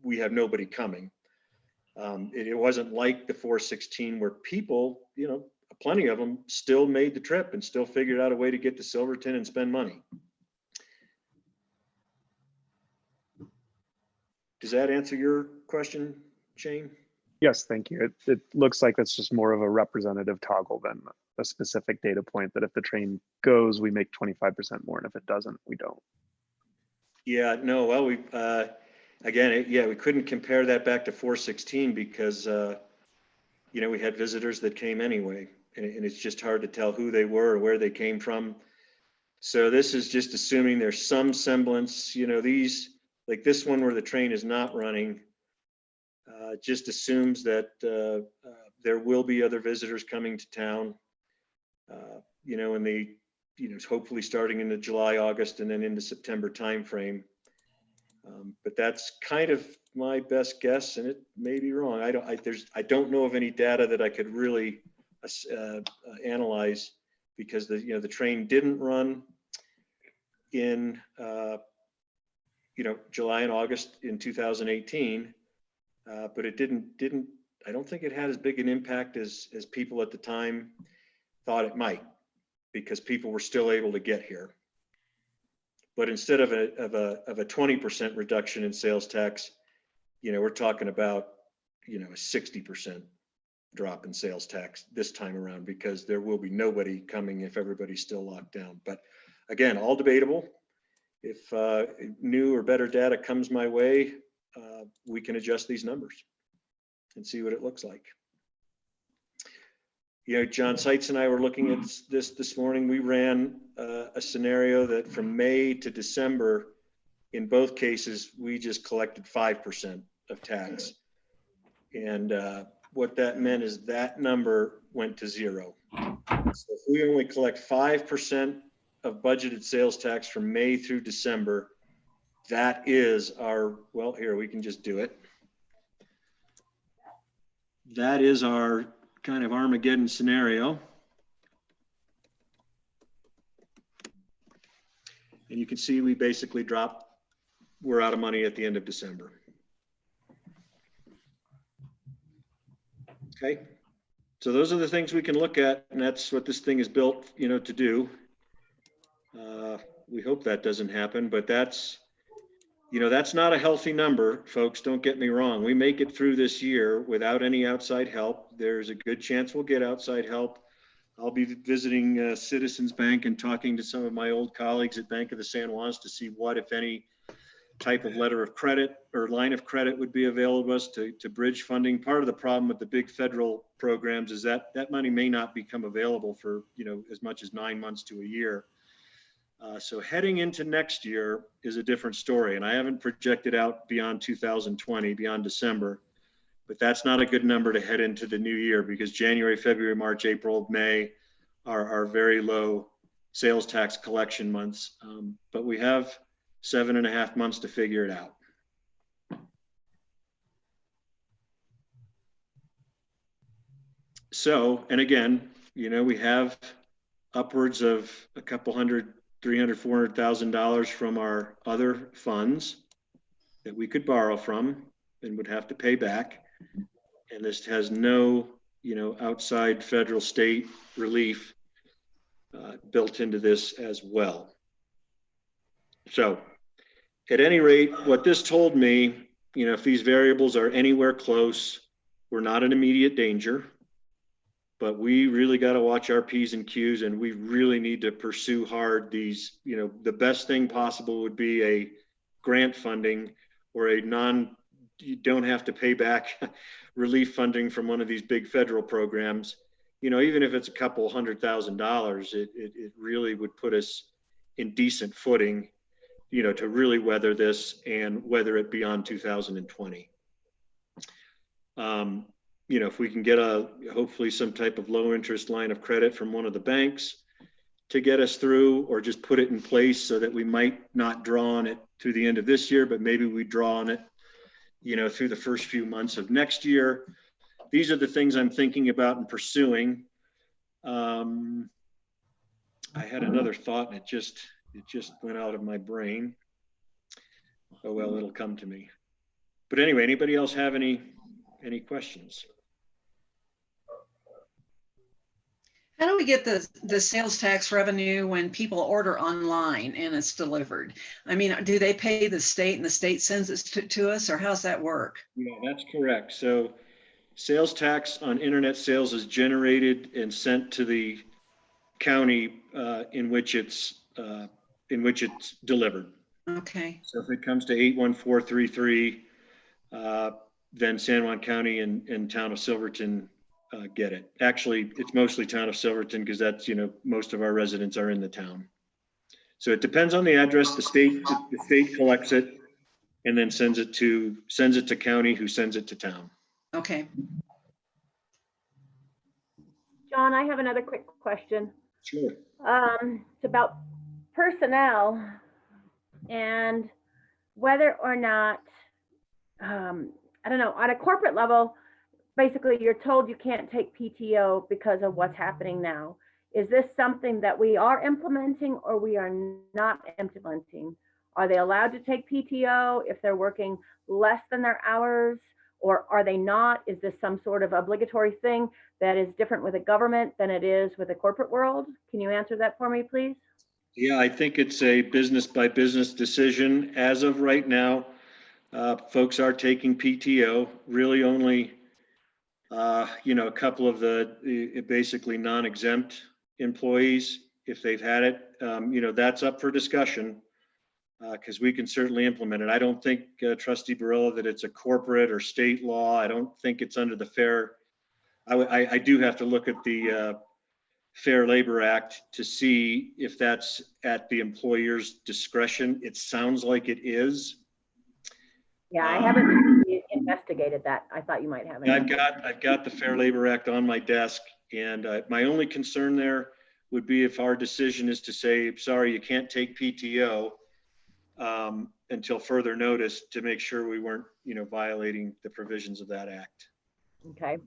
B: we have nobody coming. It wasn't like the 416 where people, plenty of them still made the trip and still figured out a way to get to Silverton and spend money. Does that answer your question, Shane?
I: Yes, thank you. It looks like that's just more of a representative toggle than a specific data point that if the train goes, we make 25% more, and if it doesn't, we don't.
B: Yeah, no, well, we couldn't compare that back to 416 because, we had visitors that came anyway, and it's just hard to tell who they were or where they came from. So this is just assuming there's some semblance, these, like this one where the train is not running, just assumes that there will be other visitors coming to town, in the, hopefully starting in the July, August, and then into September timeframe. But that's kind of my best guess, and it may be wrong. I don't know of any data that I could really analyze because the train didn't run in July and August in 2018, but it didn't. I don't think it had as big an impact as people at the time thought it might, because people were still able to get here. But instead of a 20% reduction in sales tax, we're talking about a 60% drop in sales tax this time around because there will be nobody coming if everybody's still locked down. But again, all debatable. If new or better data comes my way, we can adjust these numbers and see what it looks like. John Seitz and I were looking at this morning. We ran a scenario that from May to December, in both cases, we just collected 5% of tax. And what that meant is that number went to zero. So if we only collect 5% of budgeted sales tax from May through December, that is our, well, here, we can just do it. That is our kind of Armageddon scenario. And you can see we basically we're out of money at the end of December. Okay, so those are the things we can look at, and that's what this thing is built, to do. We hope that doesn't happen, but that's not a healthy number, folks. Don't get me wrong. We make it through this year without any outside help. There's a good chance we'll get outside help. I'll be visiting Citizens Bank and talking to some of my old colleagues at Bank of the San Juans to see what, if any, type of letter of credit or line of credit would be available to us to bridge funding. Part of the problem with the big federal programs is that that money may not become available for as much as 9 months to a year. So heading into next year is a different story, and I haven't projected out beyond 2020, beyond December, but that's not a good number to head into the new year because January, February, March, April, May are very low sales tax collection months, but we have 7.5 months to figure it out. So, and again, we have upwards of a couple hundred, $300,000, $400,000 from our other funds that we could borrow from and would have to pay back. And this has no, outside federal, state relief built into this as well. So at any rate, what this told me, if these variables are anywhere close, we're not in immediate danger, but we really got to watch our P's and Q's, and we really need to pursue hard these, the best thing possible would be a grant funding or a you don't have to pay back relief funding from one of these big federal programs. Even if it's a couple $100,000, it really would put us in decent footing, to really weather this and weather it beyond 2020. If we can get hopefully some type of low interest line of credit from one of the banks to get us through, or just put it in place so that we might not draw on it through the end of this year, but maybe we draw on it, through the first few months of next year. These are the things I'm thinking about and pursuing. I had another thought and it just went out of my brain. Oh, well, it'll come to me. But anyway, anybody else have any questions?
H: How do we get the sales tax revenue when people order online and it's delivered? I mean, do they pay the state and the state sends it to us, or how's that work?
B: Yeah, that's correct. So sales tax on internet sales is generated and sent to the county in which it's delivered.
H: Okay.
B: So if it comes to 81433, then San Juan County and town of Silverton get it. Actually, it's mostly town of Silverton because that's, most of our residents are in the town. So it depends on the address. The state collects it and then sends it to county, who sends it to town.
H: Okay.
C: John, I have another quick question.
B: Sure.
C: It's about personnel and whether or not, I don't know, on a corporate level, basically you're told you can't take PTO because of what's happening now. Is this something that we are implementing or we are not implementing? Are they allowed to take PTO if they're working less than their hours, or are they not? Is this some sort of obligatory thing that is different with the government than it is with the corporate world? Can you answer that for me, please?
B: Yeah, I think it's a business by business decision. As of right now, folks are taking PTO, really only, a couple of the basically non-exempt employees, if they've had it, that's up for discussion because we can certainly implement it. I don't think, Trustee Barilla, that it's a corporate or state law. I don't think it's under the fair. I do have to look at the Fair Labor Act to see if that's at the employer's discretion. It sounds like it is.
C: Yeah, I haven't investigated that. I thought you might have.
B: I've got the Fair Labor Act on my desk, and my only concern there would be if our decision is to say, sorry, you can't take PTO until further notice, to make sure we weren't, violating the provisions of that act.
C: Okay,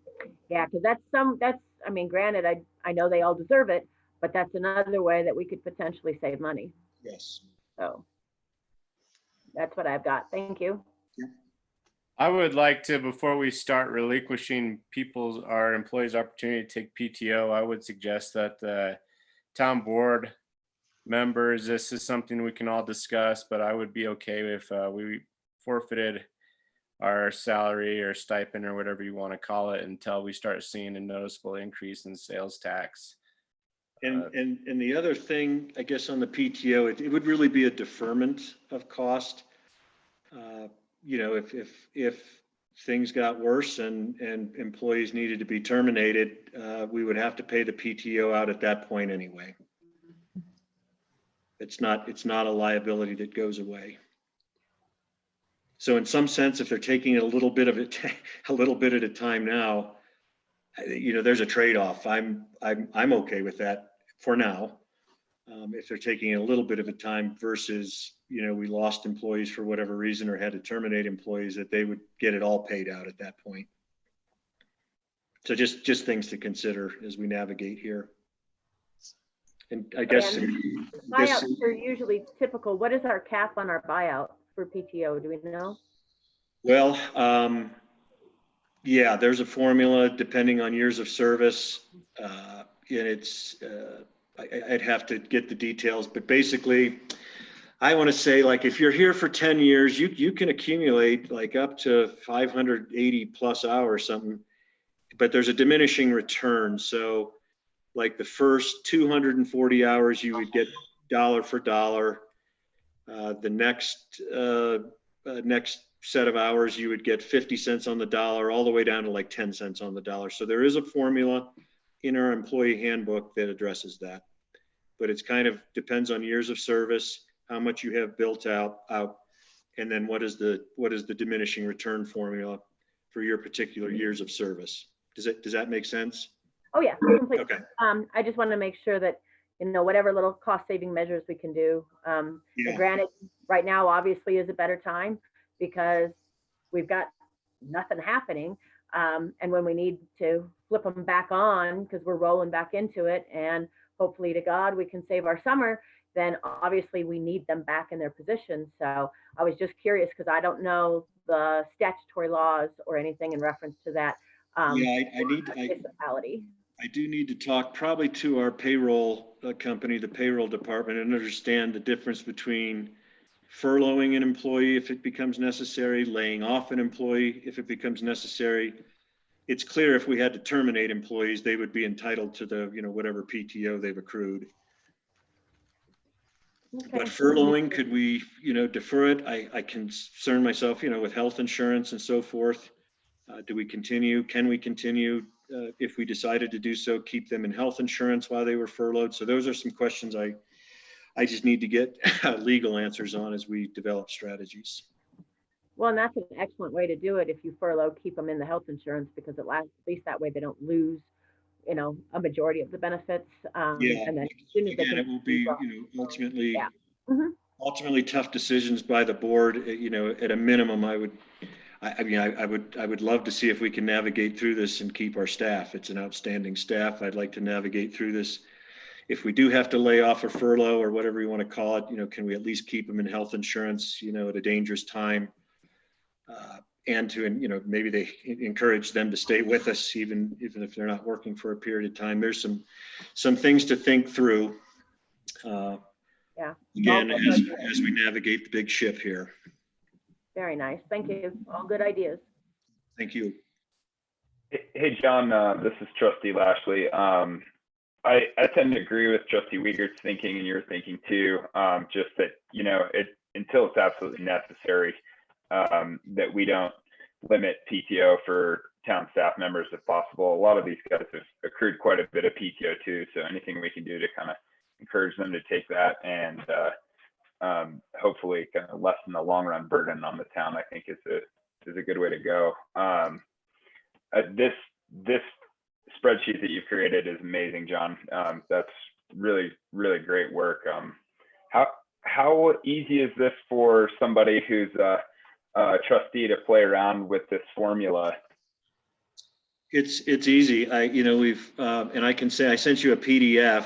C: yeah, because I mean, granted, I know they all deserve it, but that's another way that we could potentially save money.
B: Yes.
C: So that's what I've got. Thank you.
G: I would like to, before we start relinquishing our employees' opportunity to take PTO, I would suggest that the town board members, this is something we can all discuss, but I would be okay if we forfeited our salary or stipend or whatever you want to call it until we start seeing a noticeable increase in sales tax.
B: And the other thing, I guess, on the PTO, it would really be a deferment of cost. If things got worse and employees needed to be terminated, we would have to pay the PTO out at that point anyway. It's not a liability that goes away. So in some sense, if they're taking a little bit at a time now, there's a trade-off. I'm okay with that for now. If they're taking a little bit of a time versus, we lost employees for whatever reason or had to terminate employees, that they would get it all paid out at that point. So just things to consider as we navigate here. And I guess
C: And buyouts are usually typical. What is our cap on our buyout for PTO? Do we know?
B: well, yeah, there's a formula depending on years of service. And it's, I'd have to get the details, but basically, I want to say, like, if you're here for 10 years, you can accumulate like up to 580 plus hours, something, but there's a diminishing return. So like the first 240 hours, you would get dollar for dollar. The next set of hours, you would get 50 cents on the dollar, all the way down to like 10 cents on the dollar. So there is a formula in our employee handbook that addresses that, but it's kind of depends on years of service, how much you have built out, and then what is the diminishing return formula for your particular years of service. Does that make sense?
C: Oh yeah, completely.
B: Okay.
C: I just want to make sure that, you know, whatever little cost saving measures we can do.
B: Yeah.
C: Granted, right now obviously is a better time because we've got nothing happening. And when we need to flip them back on because we're rolling back into it, and hopefully to God we can save our summer, then obviously we need them back in their positions. So I was just curious because I don't know the statutory laws or anything in reference to that.
B: Yeah, I do need to talk probably to our payroll company, the payroll department, and understand the difference between furloughing an employee if it becomes necessary, laying off an employee if it becomes necessary. It's clear if we had to terminate employees, they would be entitled to the, you know, whatever PTO they've accrued.
C: Okay.
B: But furloughing, could we, you know, defer it? I concern myself, you know, with health insurance and so forth. Do we continue? Can we continue? If we decided to do so, keep them in health insurance while they were furloughed? So those are some questions I just need to get legal answers on as we develop strategies.
C: Well, and that's an excellent way to do it. If you furlough, keep them in the health insurance because at least that way they don't lose, you know, a majority of the benefits.
B: Yeah,
C: and then as soon as
B: again, it will be, you know, ultimately,
C: yeah. Mm-hmm.
B: ultimately tough decisions by the board. You know, at a minimum, I would love to see if we can navigate through this and keep our staff. It's an outstanding staff. I'd like to navigate through this. If we do have to lay off or furlough or whatever you want to call it, you know, can we at least keep them in health insurance, you know, at a dangerous time? And to, you know, maybe they encourage them to stay with us, even if they're not working for a period of time. There's some things to think through.
C: Yeah.
B: Again, as we navigate the big ship here.
C: Very nice. Thank you. All good ideas.
B: Thank you.
J: Hey, John, this is Trustee Lashley. I tend to agree with Trustee Wiegert's thinking and your thinking too. Just that, you know, until it's absolutely necessary, that we don't limit PTO for town staff members if possible. A lot of these guys have accrued quite a bit of PTO too. So anything we can do to kind of encourage them to take that and hopefully kind of lessen the long run burden on the town, I think is a good way to go. This spreadsheet that you've created is amazing, John. That's really, really great work. How easy is this for somebody who's a trustee to play around with this formula?
B: It's easy. We've and I can say I sent you a PDF,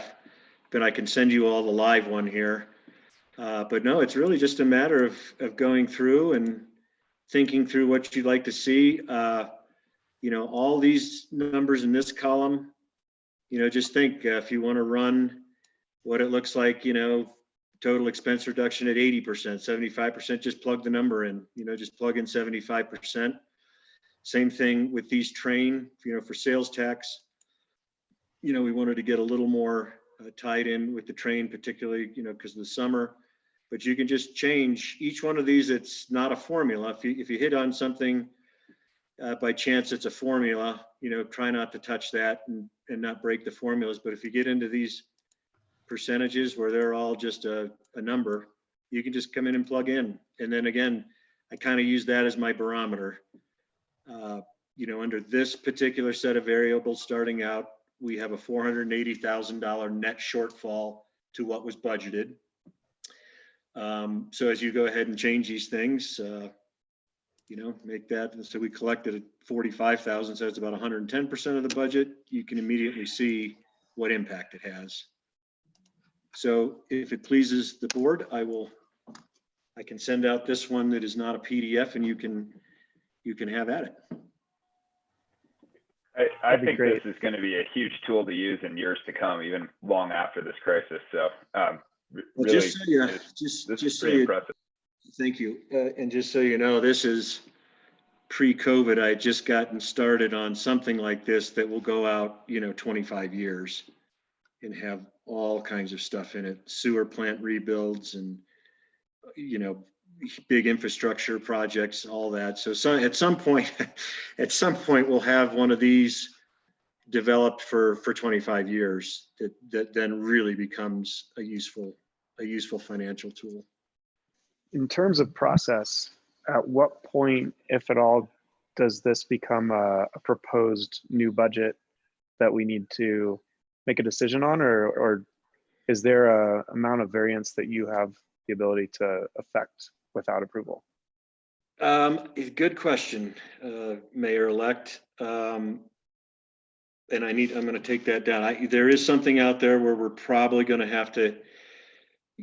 B: but I can send you all the live one here. But no, it's really just a matter of going through and thinking through what you'd like to see. You know, all these numbers in this column, you know, just think if you want to run what it looks like, you know, total expense reduction at 80%, 75%, just plug the number in, you know, just plug in 75%. Same thing with these train, you know, for sales tax, you know, we wanted to get a little more tied in with the train, particularly, you know, because of the summer, but you can just change each one of these. It's not a formula. If you hit on something by chance, it's a formula, you know, try not to touch that and not break the formulas. But if you get into these percentages where they're all just a number, you can just come in and plug in. And then again, I kind of use that as my barometer. You know, under this particular set of variables starting out, we have a $480,000 net shortfall to what was budgeted. So as you go ahead and change these things, make that. And so we collected at 45,000, so it's about 110% of the budget. You can immediately see what impact it has. So if it pleases the board, I can send out this one that is not a PDF, and you can have at it.
J: I
I: That'd be
J: think
I: great.
J: this is going to be a huge tool to use in years to come, even long after this crisis. So really,
B: Just so you,
J: this is
B: just so
J: pretty
B: you,
J: impressive.
B: thank you. And just so you know, this is pre-COVID. I had just gotten started on something like this that will go out, 25 years and have all kinds of stuff in it, sewer plant rebuilds and, big infrastructure projects, all that. So at some point, we'll have one of these developed for 25 years that then really becomes a useful financial tool.
I: In terms of process, at what point, if at all, does this become a proposed new budget that we need to make a decision on, or is there a amount of variance that you have the ability to affect without approval?
B: Good question, Mayor-elect. And I'm going to take that down. There is something out there where we're probably going to have to,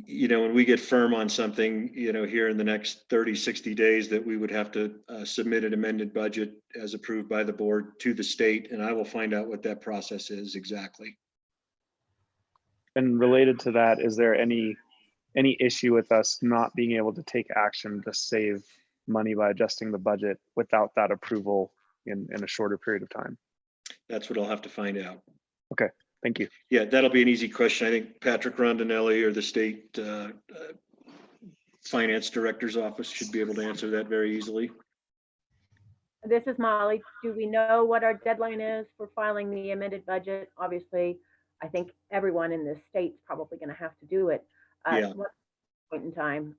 B: when we get firm on something, here in the next 30, 60 days, that we would have to submit an amended budget as approved by the board to the state. And I will find out what that process is exactly.
I: And related to that, is there any issue with us not being able to take action to save money by adjusting the budget without that approval in a shorter period of time?
B: That's what I'll have to find out.
I: Okay, thank you.
B: Yeah, that'll be an easy question. I think Patrick Rondinelli or the state finance director's office should be able to answer that very easily.
C: This is Molly. Do we know what our deadline is for filing the amended budget? Obviously, I think everyone in this state's probably going to have to do it at what point in time.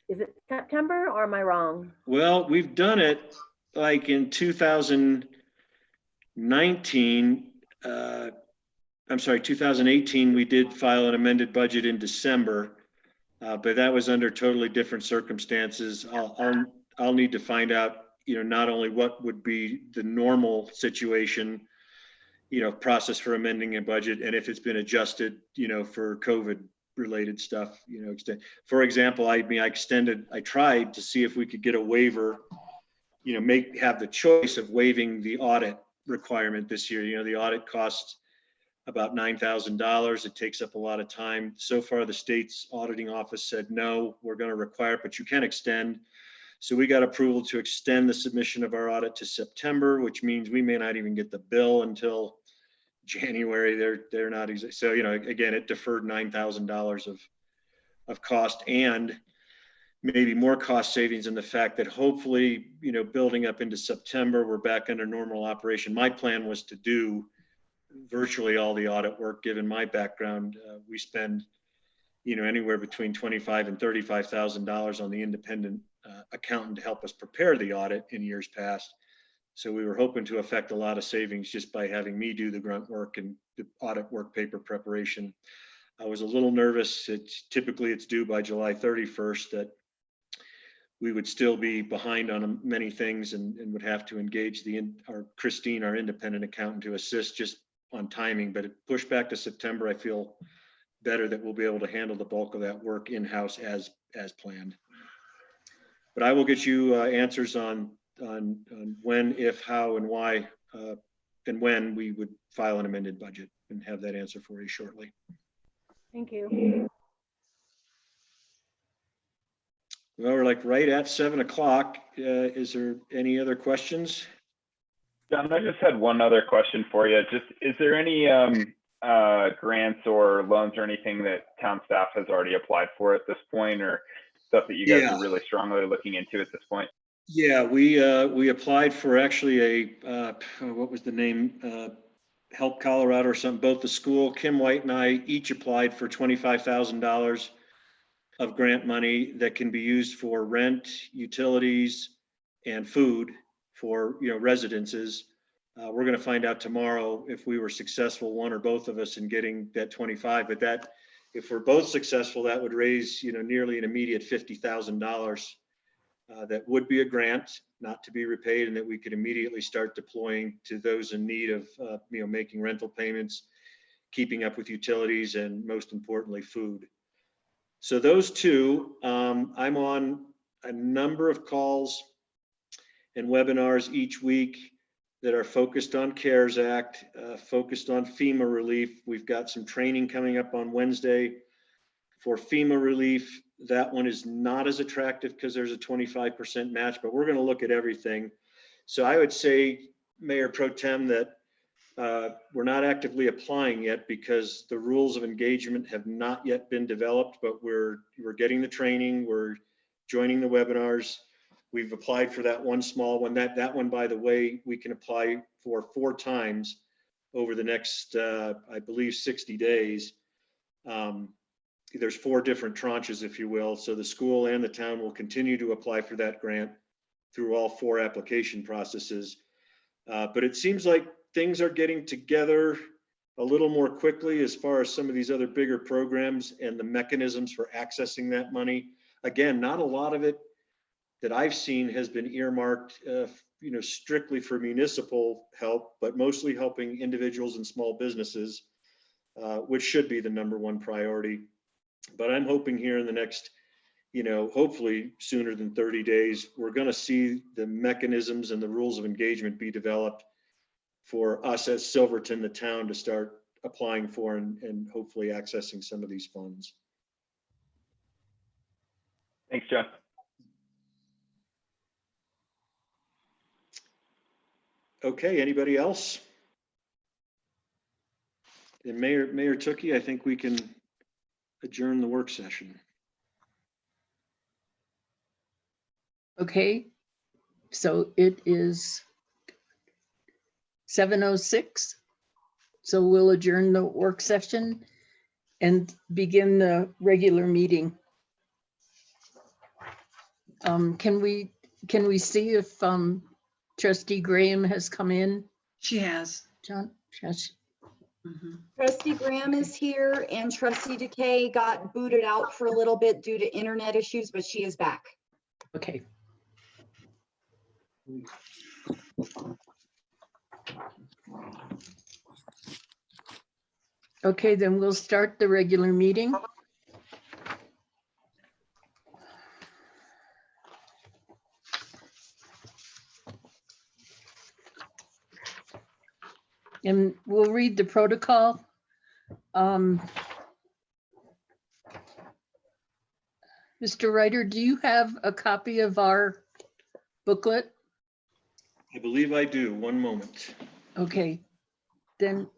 C: Is it September, or am I wrong?
B: Well, we've done it like in 2019. 2018, we did file an amended budget in December, but that was under totally different circumstances. I'll need to find out, not only what would be the normal situation, process for amending a budget, and if it's been adjusted, for COVID related stuff, for example, I tried to see if we could get a waiver, have the choice of waiving the audit requirement this year. The audit costs about $9,000. It takes up a lot of time. So far, the state's auditing office said, no, we're going to require it, but you can extend. So we got approval to extend the submission of our audit to September, which means we may not even get the bill until January. They're not exactly. So, again, it deferred $9,000 of cost, and maybe more cost savings in the fact that hopefully, building up into September, we're back under normal operation. My plan was to do virtually all the audit work. Given my background, we spend, anywhere between $25,000 and $35,000 on the independent accountant to help us prepare the audit in years past. So we were hoping to affect a lot of savings just by having me do the grunt work and the audit work paper preparation. I was a little nervous. Typically it's due by July 31st, that we would still be behind on many things and would have to engage Christine, our independent accountant, to assist just on timing. But it pushed back to September. I feel better that we'll be able to handle the bulk of that work in-house as planned. But I will get you answers on when, if, how, and why, and when we would file an amended budget, and have that answer for you shortly.
C: Thank you.
B: Well, we're like right at 7 o'clock. Is there any other questions?
J: John, I just had one other question for you. Is there any grants or loans or anything that town staff has already applied for at this point, or stuff that you guys are really strongly looking into at this point?
B: Yeah, we applied for actually what was the name? Help Colorado or something. Both the school, Kim White and I each applied for $25,000 of grant money that can be used for rent, utilities, and food for residences. We're going to find out tomorrow if we were successful, one or both of us, in getting that 25. But that, if we're both successful, that would raise nearly an immediate $50,000 that would be a grant, not to be repaid, and that we could immediately start deploying to those in need of, making rental payments, keeping up with utilities, and most importantly, food. So those two, I'm on a number of calls and webinars each week that are focused on CARES Act, focused on FEMA relief. We've got some training coming up on Wednesday for FEMA relief. That one is not as attractive because there's a 25% match, but we're going to look at everything. So I would say, Mayor Pro Tem, that we're not actively applying yet because the rules of engagement have not yet been developed, but we're getting the training, we're joining the webinars. We've applied for that one small one. That one, by the way, we can apply for 4 times over the next, I believe, 60 days. There's 4 different tranches, if you will. So the school and the town will continue to apply for that grant through all 4 application processes. But it seems like things are getting together a little more quickly as far as some of these other bigger programs and the mechanisms for accessing that money. Again, not a lot of it that I've seen has been earmarked, strictly for municipal help, but mostly helping individuals and small businesses, which should be the #1 priority. But I'm hoping here in the next, hopefully sooner than 30 days, we're going to see the mechanisms and the rules of engagement be developed for us as Silverton, the town, to start applying for and hopefully accessing some of these funds.
J: Thanks, John.
B: Okay, anybody else? And Mayor Tookie, I think we can adjourn the work session.
F: Okay, so it is 7:06. So we'll adjourn the work session and begin the regular meeting. Can we see if Trustee Graham has come in?
H: She has.
F: John, yes.
A: Trustee Graham is here and Trustee Decay got booted out for a little bit due to internet issues, but she is back.
F: Okay. Okay, then we'll start the regular meeting. And we'll read the protocol. Mr. Ryder, do you have a copy of our booklet?
B: I believe I do. One moment.
F: Okay, then.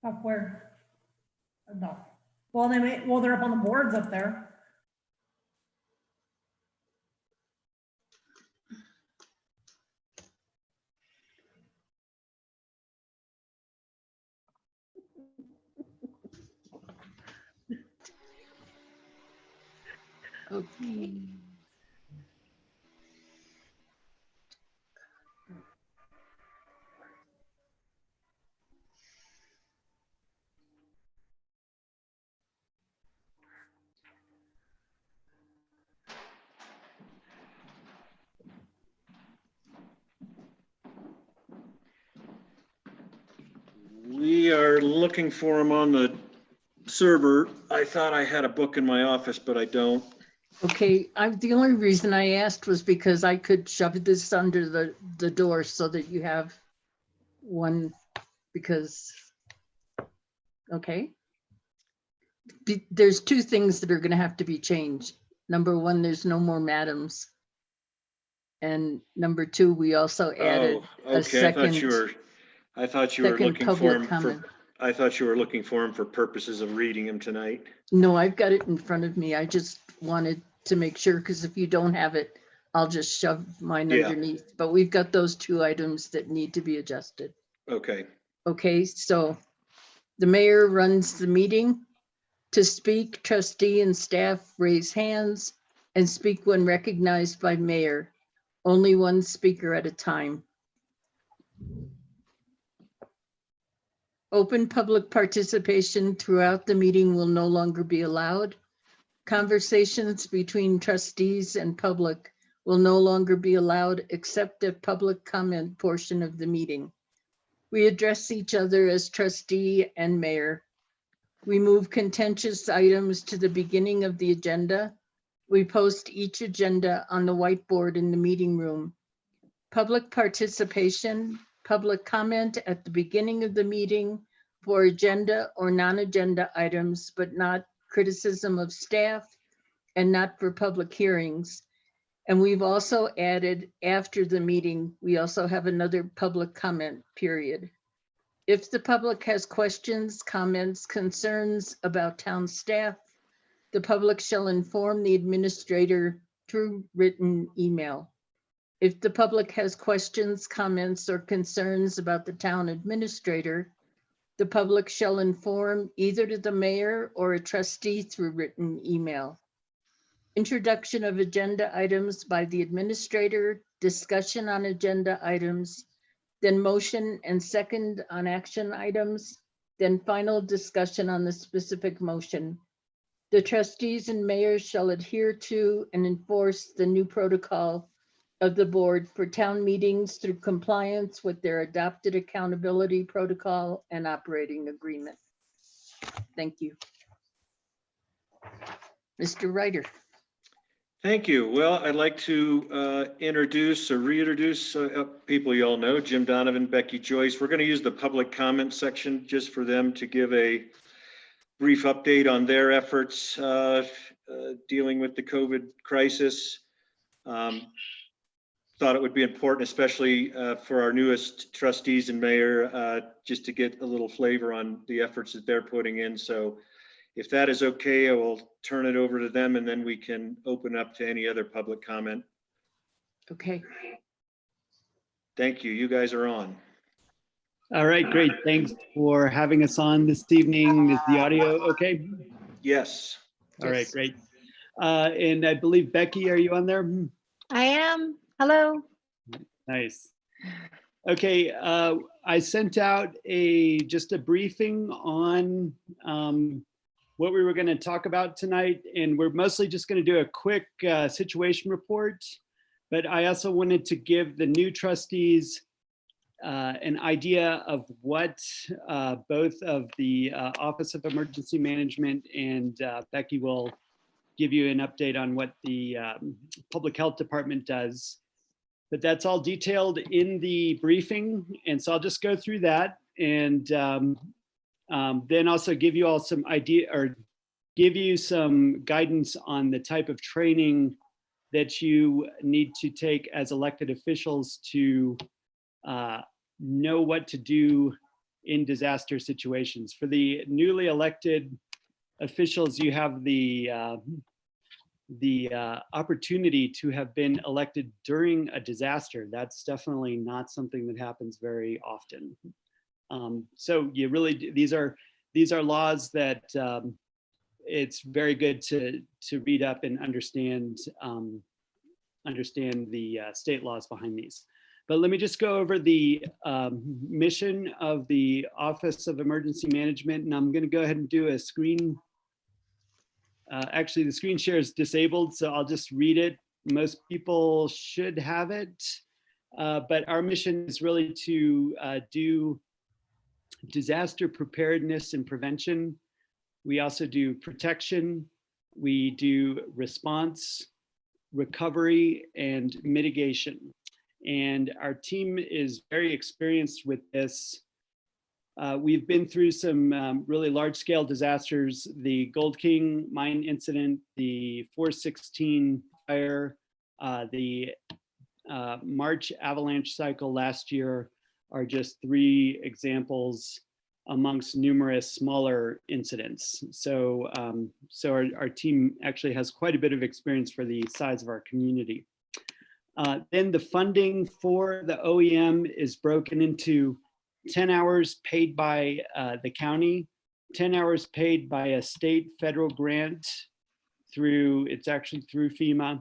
E: Up where? No. Well, they're up on the boards up there.
F: Okay.
B: We are looking for him on the server. I thought I had a book in my office, but I don't.
F: Okay, the only reason I asked was because I could shove this under the door so that you have one, because, okay. There's 2 things that are gonna have to be changed. Number 1, there's no more madams. And number 2, we also added a second.
B: I thought you were
F: Second
B: looking for
F: public
B: him for,
F: comment.
B: I thought you were looking for him for purposes of reading him tonight.
F: No, I've got it in front of me. I just wanted to make sure, because if you don't have it, I'll just shove mine
B: Yeah.
F: underneath. But we've got those two items that need to be adjusted.
B: Okay.
F: Okay, so the mayor runs the meeting. To speak, trustee and staff raise hands and speak when recognized by mayor. Only one speaker at a time. Open public participation throughout the meeting will no longer be allowed. Conversations between trustees and public will no longer be allowed except at public comment portion of the meeting. We address each other as trustee and mayor. We move contentious items to the beginning of the agenda. We post each agenda on the whiteboard in the meeting room. Public participation, public comment at the beginning of the meeting for agenda or non-agenda items, but not criticism of staff and not for public hearings. And we've also added after the meeting, we also have another public comment period. If the public has questions, comments, concerns about town staff, the public shall inform the administrator through written email. If the public has questions, comments, or concerns about the town administrator, the public shall inform either to the mayor or a trustee through written email. Introduction of agenda items by the administrator, discussion on agenda items, then motion and second on action items, then final discussion on the specific motion. The trustees and mayors shall adhere to and enforce the new protocol of the board for town meetings through compliance with their adopted accountability protocol and operating agreement. Thank you. Mr. Ryder.
B: Thank you. Well, I'd like to introduce or reintroduce people you all know, Jim Donovan, Becky Joyce. We're going to use the public comment section just for them to give a brief update on their efforts dealing with the COVID crisis. Thought it would be important, especially for our newest trustees and mayor, just to get a little flavor on the efforts that they're putting in. So if that is okay, I will turn it over to them and then we can open up to any other public comment.
F: Okay.
B: Thank you. You guys are on.
K: All right, great. Thanks for having us on this evening. Is the audio okay?
B: Yes.
K: All right, great. And I believe, Becky, are you on there?
L: I am. Hello.
K: Nice. Okay, I sent out just a briefing on what we were going to talk about tonight, and we're mostly just going to do a quick situation report, but I also wanted to give the new trustees an idea of what both of the Office of Emergency Management and Becky will give you an update on what the Public Health Department does. But that's all detailed in the briefing, and so I'll just go through that and then also give you all some idea or give you some guidance on the type of training that you need to take as elected officials to know what to do in disaster situations. For the newly elected officials, you have the opportunity to have been elected during a disaster. That's definitely not something that happens very often. So you really, these are laws that it's very good to read up and understand the state laws behind these. But let me just go over the mission of the Office of Emergency Management, and I'm going to go ahead and do a screen. Actually, the screen share is disabled, so I'll just read it. Most people should have it, but our mission is really to do disaster preparedness and prevention. We also do protection. We do response, recovery, and mitigation. And our team is very experienced with this. We've been through some really large-scale disasters, the Gold King mine incident, the 416 fire, the March avalanche cycle last year. are just 3 examples amongst numerous smaller incidents. So, so our team actually has quite a bit of experience for the size of our community. Then the funding for the OEM is broken into 10 hours paid by the county, 10 hours paid by a state federal grant through, it's actually through FEMA,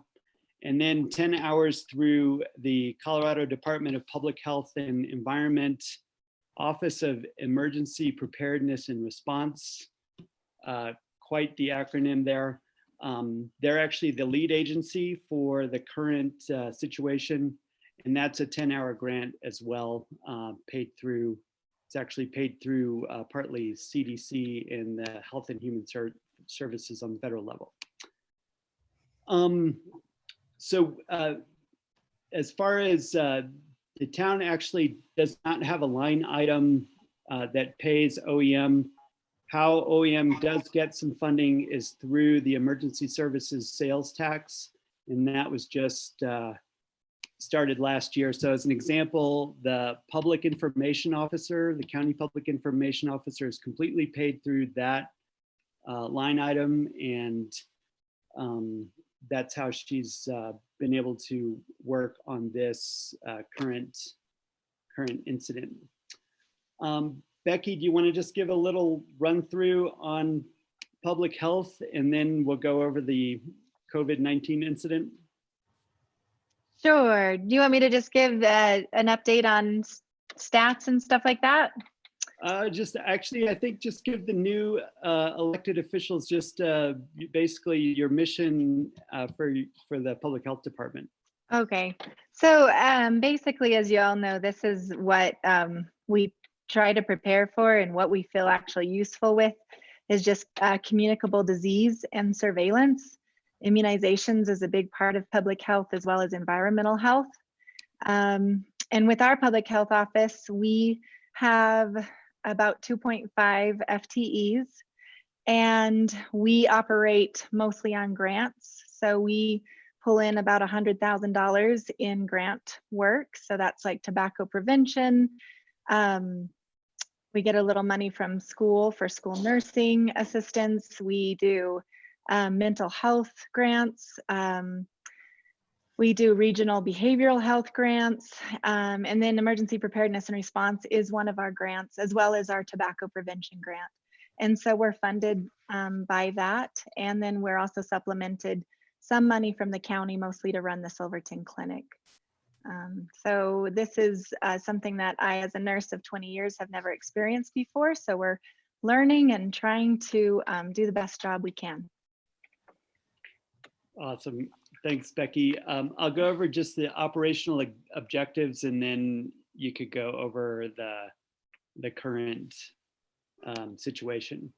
K: and then 10 hours through the Colorado Department of Public Health and Environment, Office of Emergency Preparedness and Response, quite the acronym there. They're actually the lead agency for the current situation, and that's a 10-hour grant as well, paid through, it's actually paid through partly CDC and the Health and Human Services on the federal level. So as far as the town actually does not have a line item that pays OEM. How OEM does get some funding is through the emergency services sales tax. And that was just started last year. So as an example, the public information officer, the county public information officer is completely paid through that line item. And that's how she's been able to work on this current incident. Becky, do you want to just give a little run through on public health, and then we'll go over the COVID-19 incident?
L: Sure. Do you want me to just give an update on stats and stuff like that?
K: Just actually, I think just give the new elected officials just basically your mission for the public health department.
L: Okay. So basically, as you all know, this is what we try to prepare for, and what we feel actually useful with is just communicable disease and surveillance. Immunizations is a big part of public health as well as environmental health. And with our public health office, we have about 2.5 FTEs, and we operate mostly on grants. So we pull in about $100,000 in grant work. So that's like tobacco prevention. We get a little money from school for school nursing assistance. We do mental health grants. We do regional behavioral health grants, and then emergency preparedness and response is one of our grants, as well as our tobacco prevention grant. And so we're funded by that. And then we're also supplemented some money from the county, mostly to run the Silverton clinic. So this is something that I, as a nurse of 20 years, have never experienced before. So we're learning and trying to do the best job we can.
K: Awesome. Thanks, Becky. I'll go over just the operational objectives, and then you could go over the current situation.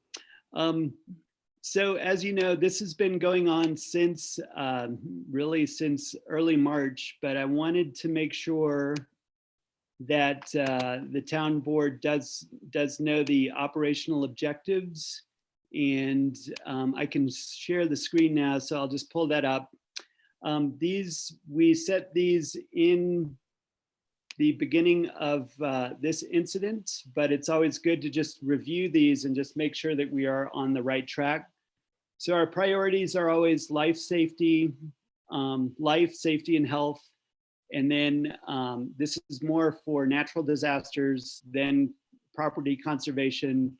K: So as you know, this has been going on since really since early March, but I wanted to make sure that the town board does know the operational objectives, and I can share the screen now, so I'll just pull that up. We set these in the beginning of this incident, but it's always good to just review these and just make sure that we are on the right track. So our priorities are always life, safety and health. And then this is more for natural disasters, then property conservation,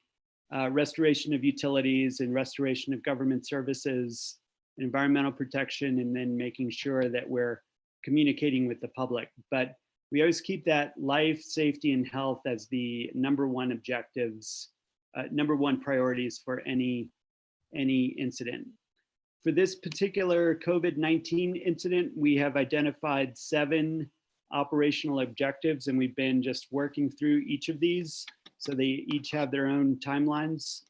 K: restoration of utilities and restoration of government services, environmental protection, and then making sure that we're communicating with the public. But we always keep that life, safety, and health as the #1 objectives, #1 priorities for any incident. For this particular COVID-19 incident, we have identified 7 operational objectives, and we've been just working through each of these. So they each have their own timelines.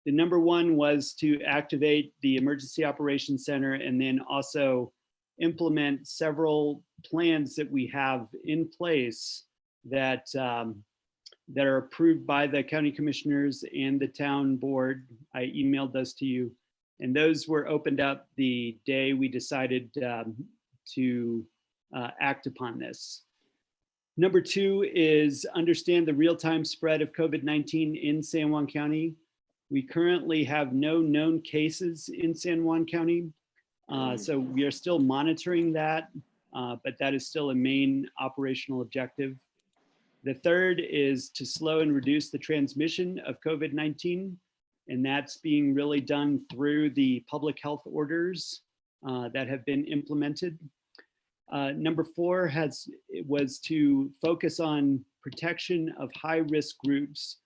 K: The #1 was to activate the Emergency Operations Center, and then also implement several plans that we have in place that that are approved by the county commissioners and the town board. I emailed those to you, and those were opened up the day we decided to act upon this. Number 2 is understand the real-time spread of COVID-19 in San Juan County. We currently have no known cases in San Juan County. So we are still monitoring that, but that is still a main operational objective. The third is to slow and reduce the transmission of COVID-19. And that's being really done through the public health orders that have been implemented. Number 4 was to focus on protection of high-risk groups.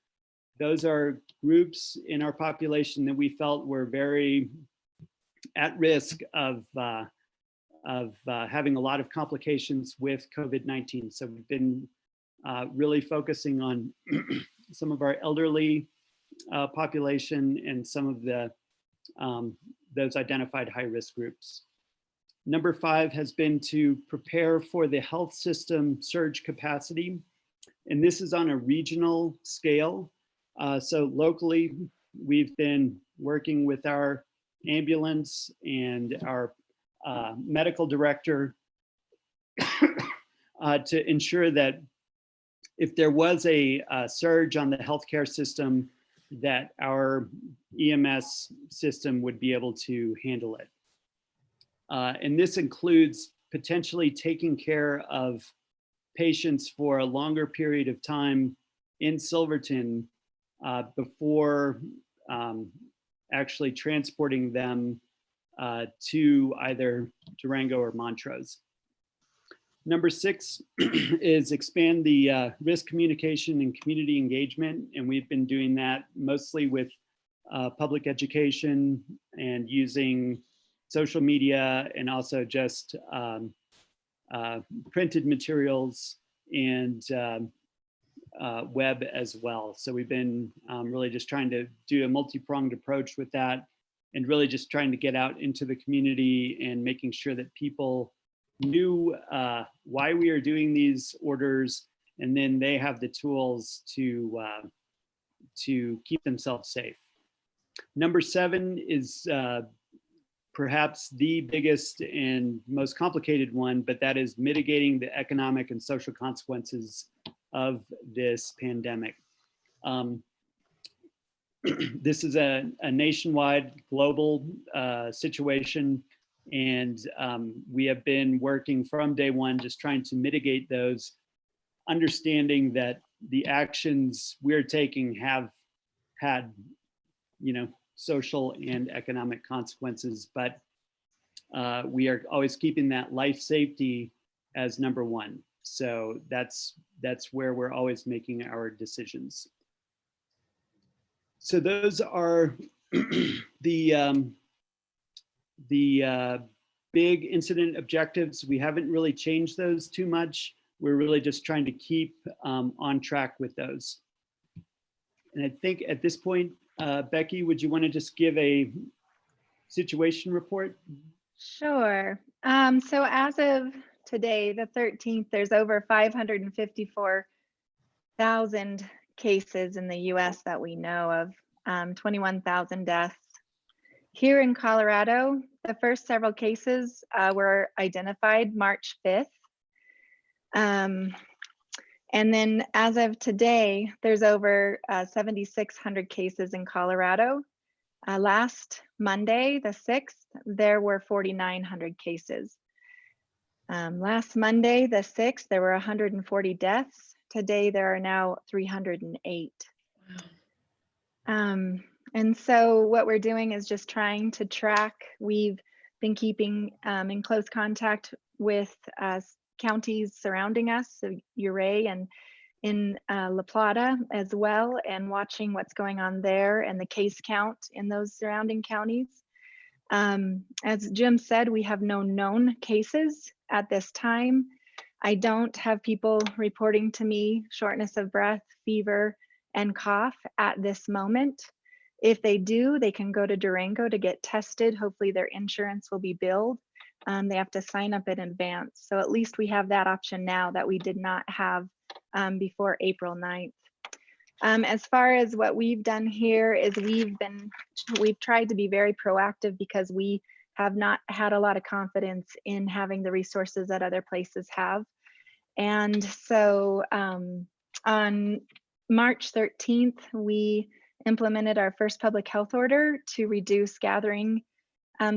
K: Those are groups in our population that we felt were very at risk of having a lot of complications with COVID-19. So we've been really focusing on some of our elderly population and some of the those identified high-risk groups. Number 5 has been to prepare for the health system surge capacity. And this is on a regional scale. So locally, we've been working with our ambulance and our medical director to ensure that if there was a surge on the healthcare system, that our EMS system would be able to handle it. And this includes potentially taking care of patients for a longer period of time in Silverton before actually transporting them to either Durango or Montrose. Number 6 is expand the risk communication and community engagement. And we've been doing that mostly with public education and using social media and also just printed materials and web as well. So we've been really just trying to do a multi-pronged approach with that and really just trying to get out into the community and making sure that people knew why we are doing these orders, and then they have the tools to keep themselves safe. Number 7 is perhaps the biggest and most complicated one, but that is mitigating the economic and social consequences of this pandemic. This is a nationwide global situation, and we have been working from day one just trying to mitigate those, understanding that the actions we're taking have had, social and economic consequences, but we are always keeping that life safety as number 1. So that's where we're always making our decisions. So those are the big incident objectives. We haven't really changed those too much. We're really just trying to keep on track with those. And I think at this point, Becky, would you want to just give a situation report?
L: Sure. So as of today, the 13th, there's over 554,000 cases in the US that we know of, 21,000 deaths. Here in Colorado, the first several cases were identified March 5th. And then as of today, there's over 7,600 cases in Colorado. Last Monday, the 6th, there were 4,900 cases. Last Monday, the 6th, there were 140 deaths. Today, there are now 308. And so what we're doing is just trying to track. We've been keeping in close contact with counties surrounding us, so Ouray and in La Plata as well, and watching what's going on there and the case count in those surrounding counties. As Jim said, we have no known cases at this time. I don't have people reporting to me shortness of breath, fever, and cough at this moment. If they do, they can go to Durango to get tested. Hopefully their insurance will be billed. They have to sign up in advance. So at least we have that option now that we did not have before April 9th. As far as what we've done here is we've tried to be very proactive because we have not had a lot of confidence in having the resources that other places have. And so on March 13th, we implemented our first public health order to reduce gathering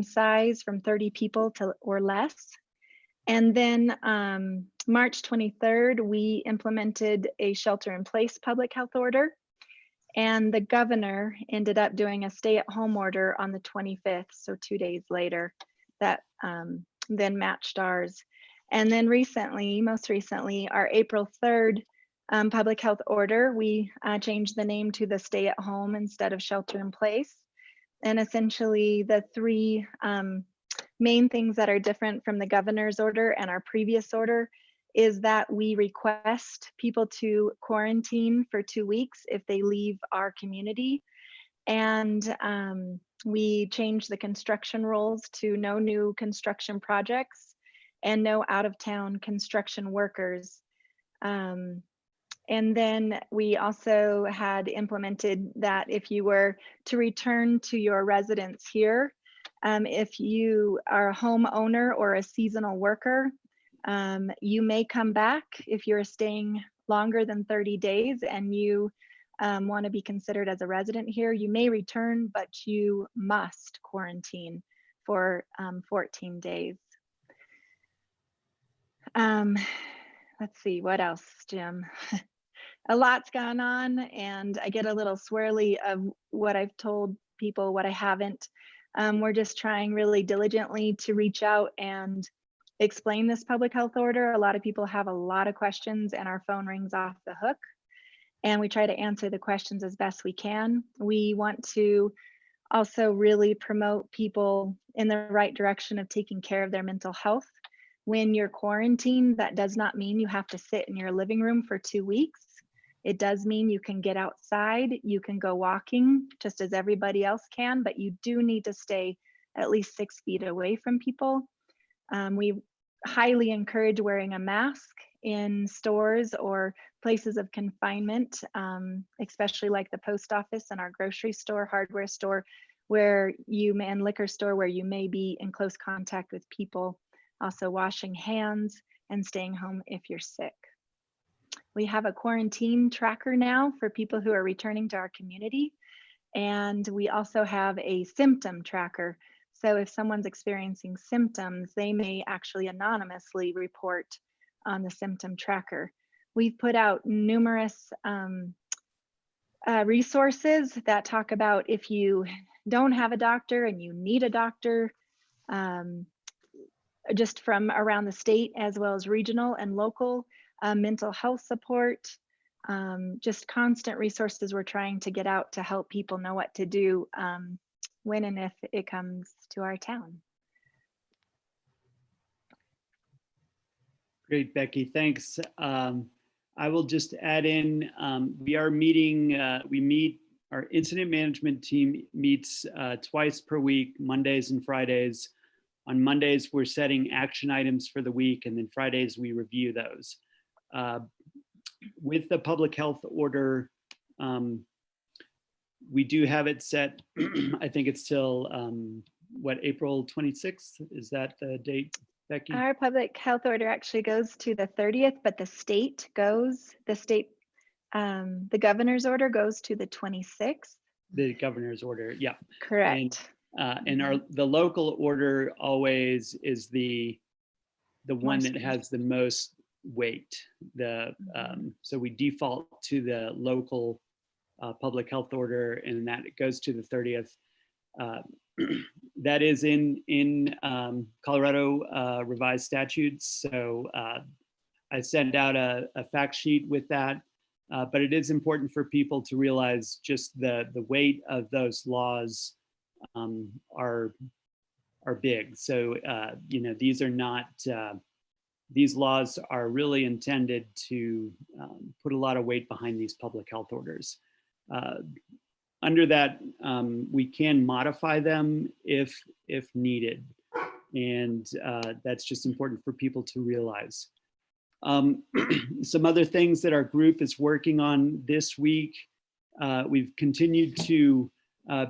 L: size from 30 people to or less. And then March 23rd, we implemented a shelter-in-place public health order. And the governor ended up doing a stay-at-home order on the 25th, so 2 days later, that then matched ours. And then recently, most recently, our April 3rd public health order, we changed the name to the stay-at-home instead of shelter-in-place. And essentially, the three main things that are different from the governor's order and our previous order is that we request people to quarantine for 2 weeks if they leave our community. And we changed the construction rules to no new construction projects and no out-of-town construction workers. And then we also had implemented that if you were to return to your residence here, if you are a homeowner or a seasonal worker, you may come back if you're staying longer than 30 days and you want to be considered as a resident here. You may return, but you must quarantine for 14 days. Let's see, what else, Jim? A lot's gone on, and I get a little swirly of what I've told people, what I haven't. We're just trying really diligently to reach out and explain this public health order. A lot of people have a lot of questions and our phone rings off the hook, and we try to answer the questions as best we can. We want to also really promote people in the right direction of taking care of their mental health. When you're quarantined, that does not mean you have to sit in your living room for 2 weeks. It does mean you can get outside, you can go walking just as everybody else can, but you do need to stay at least 6 feet away from people. We highly encourage wearing a mask in stores or places of confinement, especially like the post office and our grocery store, hardware store, where you may, and liquor store, where you may be in close contact with people. Also washing hands and staying home if you're sick. We have a quarantine tracker now for people who are returning to our community. And we also have a symptom tracker. So if someone's experiencing symptoms, they may actually anonymously report on the symptom tracker. We've put out numerous resources that talk about if you don't have a doctor and you need a doctor, just from around the state as well as regional and local, mental health support, just constant resources we're trying to get out to help people know what to do when and if it comes to our town.
K: Great, Becky, thanks. I will just add in, we are meeting, our incident management team meets twice per week, Mondays and Fridays. On Mondays, we're setting action items for the week, and then Fridays, we review those. With the public health order, we do have it set, I think it's till, what, April 26th? Is that the date, Becky?
L: Our public health order actually goes to the 30th, but the governor's order goes to the 26th.
K: The governor's order, yeah.
L: Correct.
K: And the local order always is the one that has the most weight. So we default to the local public health order, and that it goes to the 30th. That is in Colorado revised statutes. So I sent out a fact sheet with that, but it is important for people to realize just the weight of those laws are big. So, these are not, these laws are really intended to put a lot of weight behind these public health orders. Under that, we can modify them if needed. And that's just important for people to realize. Some other things that our group is working on this week, we've continued to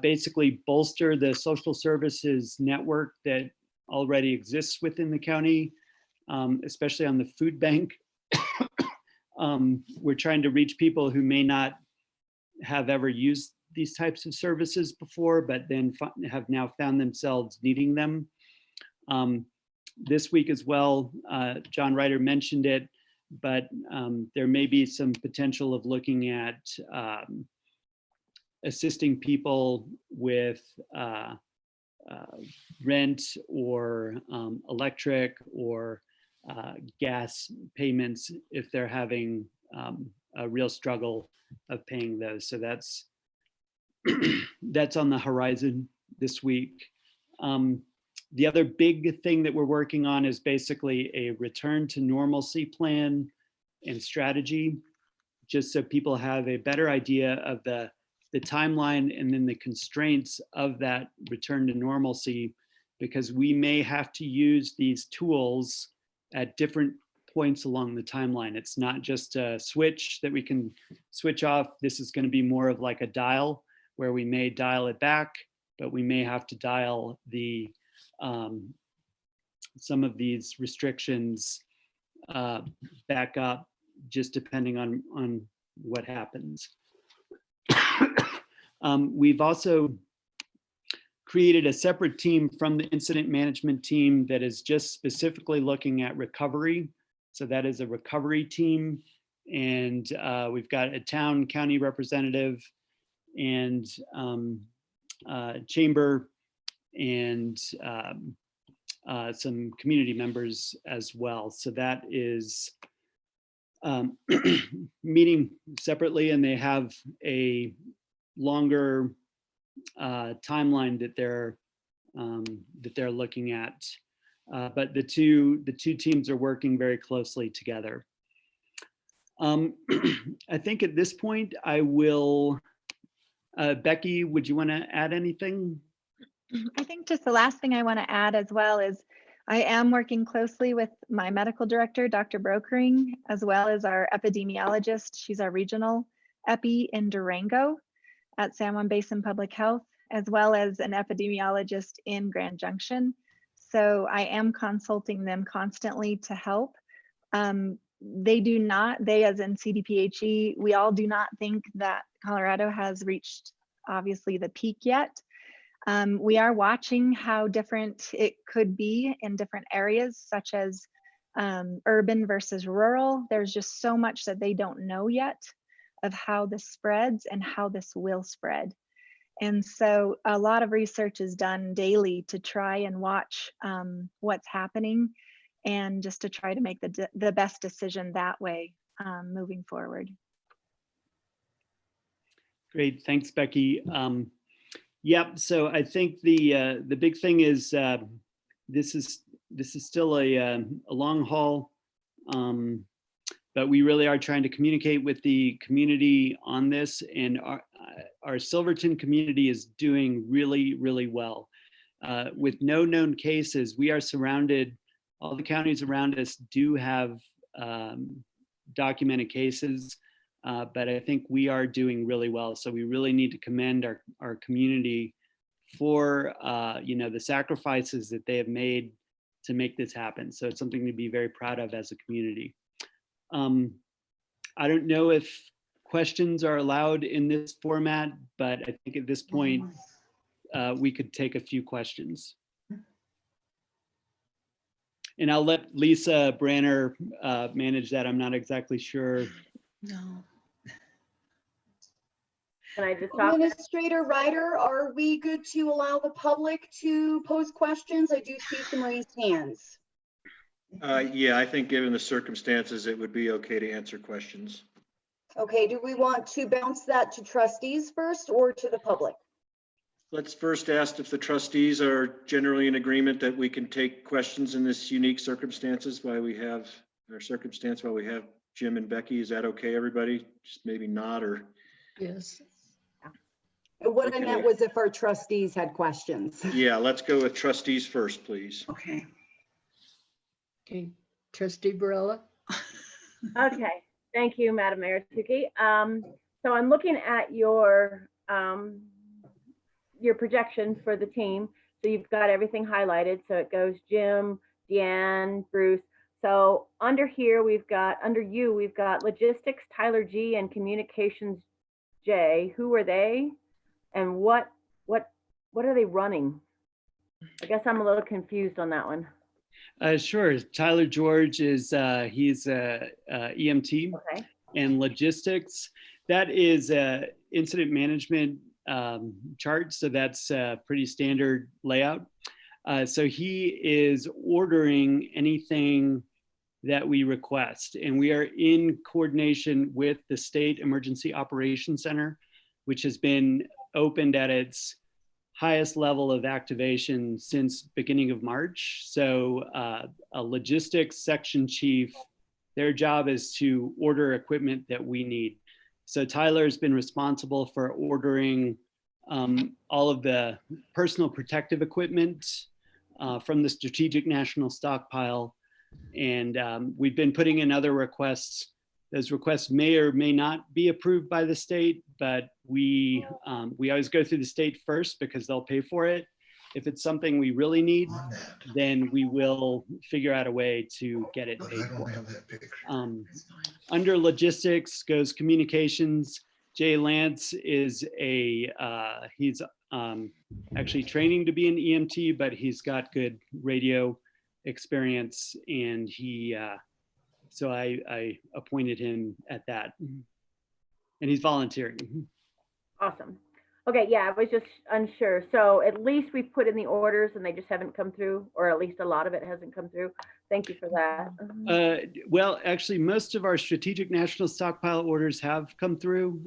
K: basically bolster the social services network that already exists within the county, especially on the food bank we're trying to reach people who may not have ever used these types of services before, but then have now found themselves needing them. This week as well, John Ryder mentioned it, but there may be some potential of looking at assisting people with rent or electric or gas payments if they're having a real struggle of paying those. So that's that's on the horizon this week. The other big thing that we're working on is basically a return to normalcy plan and strategy, just so people have a better idea of the timeline and then the constraints of that return to normalcy, because we may have to use these tools at different points along the timeline. It's not just a switch that we can switch off. This is going to be more of like a dial where we may dial it back, but we may have to dial the some of these restrictions back up, just depending on what happens. We've also created a separate team from the incident management team that is just specifically looking at recovery. So that is a recovery team. And we've got a town, county representative and chamber and some community members as well. So that is meeting separately, and they have a longer timeline that they're looking at. But the two teams are working very closely together. I think at this point I will, Becky, would you want to add anything?
L: I think just the last thing I want to add as well is I am working closely with my medical director, Dr. Brokering, as well as our epidemiologist. She's our regional epi in Durango at San Juan Basin Public Health, as well as an epidemiologist in Grand Junction. So I am consulting them constantly to help. They do not, they as in CDPHE, we all do not think that Colorado has reached obviously the peak yet. We are watching how different it could be in different areas, such as urban versus rural. There's just so much that they don't know yet of how this spreads and how this will spread. And so a lot of research is done daily to try and watch what's happening and just to try to make the best decision that way moving forward.
K: Great, thanks, Becky. Yep. So I think the big thing is this is still a long haul, but we really are trying to communicate with the community on this, and our Silverton community is doing really, really well. With no known cases, we are surrounded. All the counties around us do have documented cases. But I think we are doing really well. So we really need to commend our community for the sacrifices that they have made to make this happen. So it's something to be very proud of as a community. I don't know if questions are allowed in this format, but I think at this point we could take a few questions. And I'll let Lisa Branner manage that. I'm not exactly sure.
E: No.
C: Can I just talk?
A: Administrator Ryder, are we good to allow the public to pose questions? I do see some raised hands.
B: Yeah, I think given the circumstances, it would be okay to answer questions.
A: Okay, do we want to bounce that to trustees first or to the public?
B: Let's first ask if the trustees are generally in agreement that we can take questions in this unique circumstances while we have Jim and Becky. Is that okay, everybody? Just maybe nod or.
F: Yes.
A: What
B: Okay.
A: I meant was if our trustees had questions.
B: Yeah, let's go with trustees first, please.
E: Okay.
F: Okay, Trustee Barella.
C: Okay, thank you, Madam Mayor Tukey. So I'm looking at your projections for the team. So you've got everything highlighted. So it goes Jim, Deanne, Bruce. So under here, under you, we've got logistics, Tyler G, and communications J. Who are they? And what are they running? I guess I'm a little confused on that one.
K: Sure. Tyler George is he's a EMT.
C: Okay.
K: And logistics. That is a incident management chart. So that's a pretty standard layout. So he is ordering anything that we request. And we are in coordination with the State Emergency Operations Center, which has been opened at its highest level of activation since beginning of March. So a logistics section chief, their job is to order equipment that we need. So Tyler's been responsible for ordering all of the personal protective equipment from the Strategic National Stockpile. And we've been putting in other requests. Those requests may or may not be approved by the state, but we always go through the state first because they'll pay for it. If it's something we really need, then we will figure out a way to get it paid for. Under logistics goes communications. Jay Lance is he's actually training to be an EMT, but he's got good radio experience, and so I appointed him at that, and he's volunteering.
C: Awesome. Okay, yeah, I was just unsure. So at least we put in the orders and they just haven't come through, or at least a lot of it hasn't come through. Thank you for that.
K: Well, actually, most of our Strategic National Stockpile orders have come through,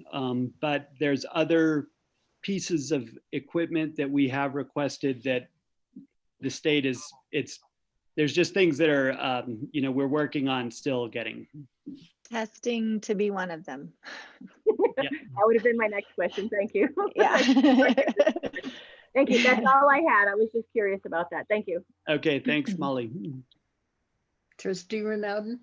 K: but there's other pieces of equipment that we have requested that the state there's just things that are, we're working on still getting.
L: Testing to be one of them.
C: Yeah. That would have been my next question. Thank you.
L: Yeah.
C: Thank you. That's all I had. I was just curious about that. Thank you.
K: Okay. Thanks, Molly.
F: Trustee Renowden?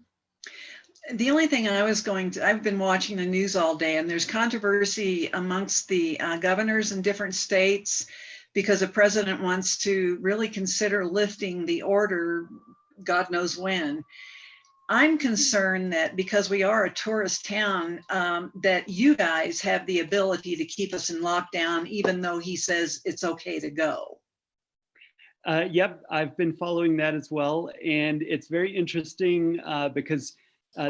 H: The only thing I've been watching the news all day, and there's controversy amongst the governors in different states because the president wants to really consider lifting the order, God knows when. I'm concerned that because we are a tourist town, that you guys have the ability to keep us in lockdown, even though he says it's okay to go.
K: Yep, I've been following that as well. And it's very interesting because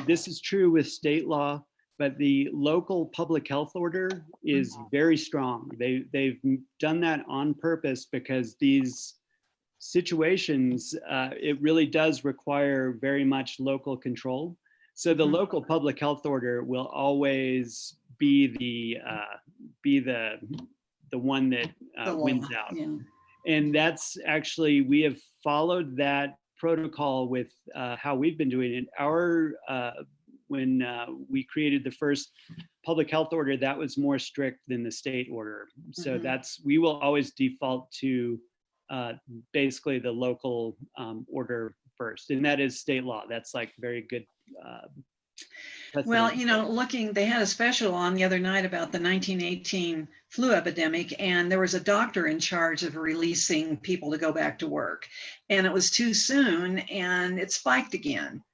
K: this is true with state law, but the local public health order is very strong. They've done that on purpose because these situations, it really does require very much local control. So the local public health order will always be the one that wins out. Yeah. And that's actually, we have followed that protocol with how we've been doing it. When we created the first public health order, that was more strict than the state order. So we will always default to basically the local order first, and that is state law. That's like very good.
H: Well, they had a special on the other night about the 1918 flu epidemic, and there was a doctor in charge of releasing people to go back to work, and it was too soon, and it spiked again.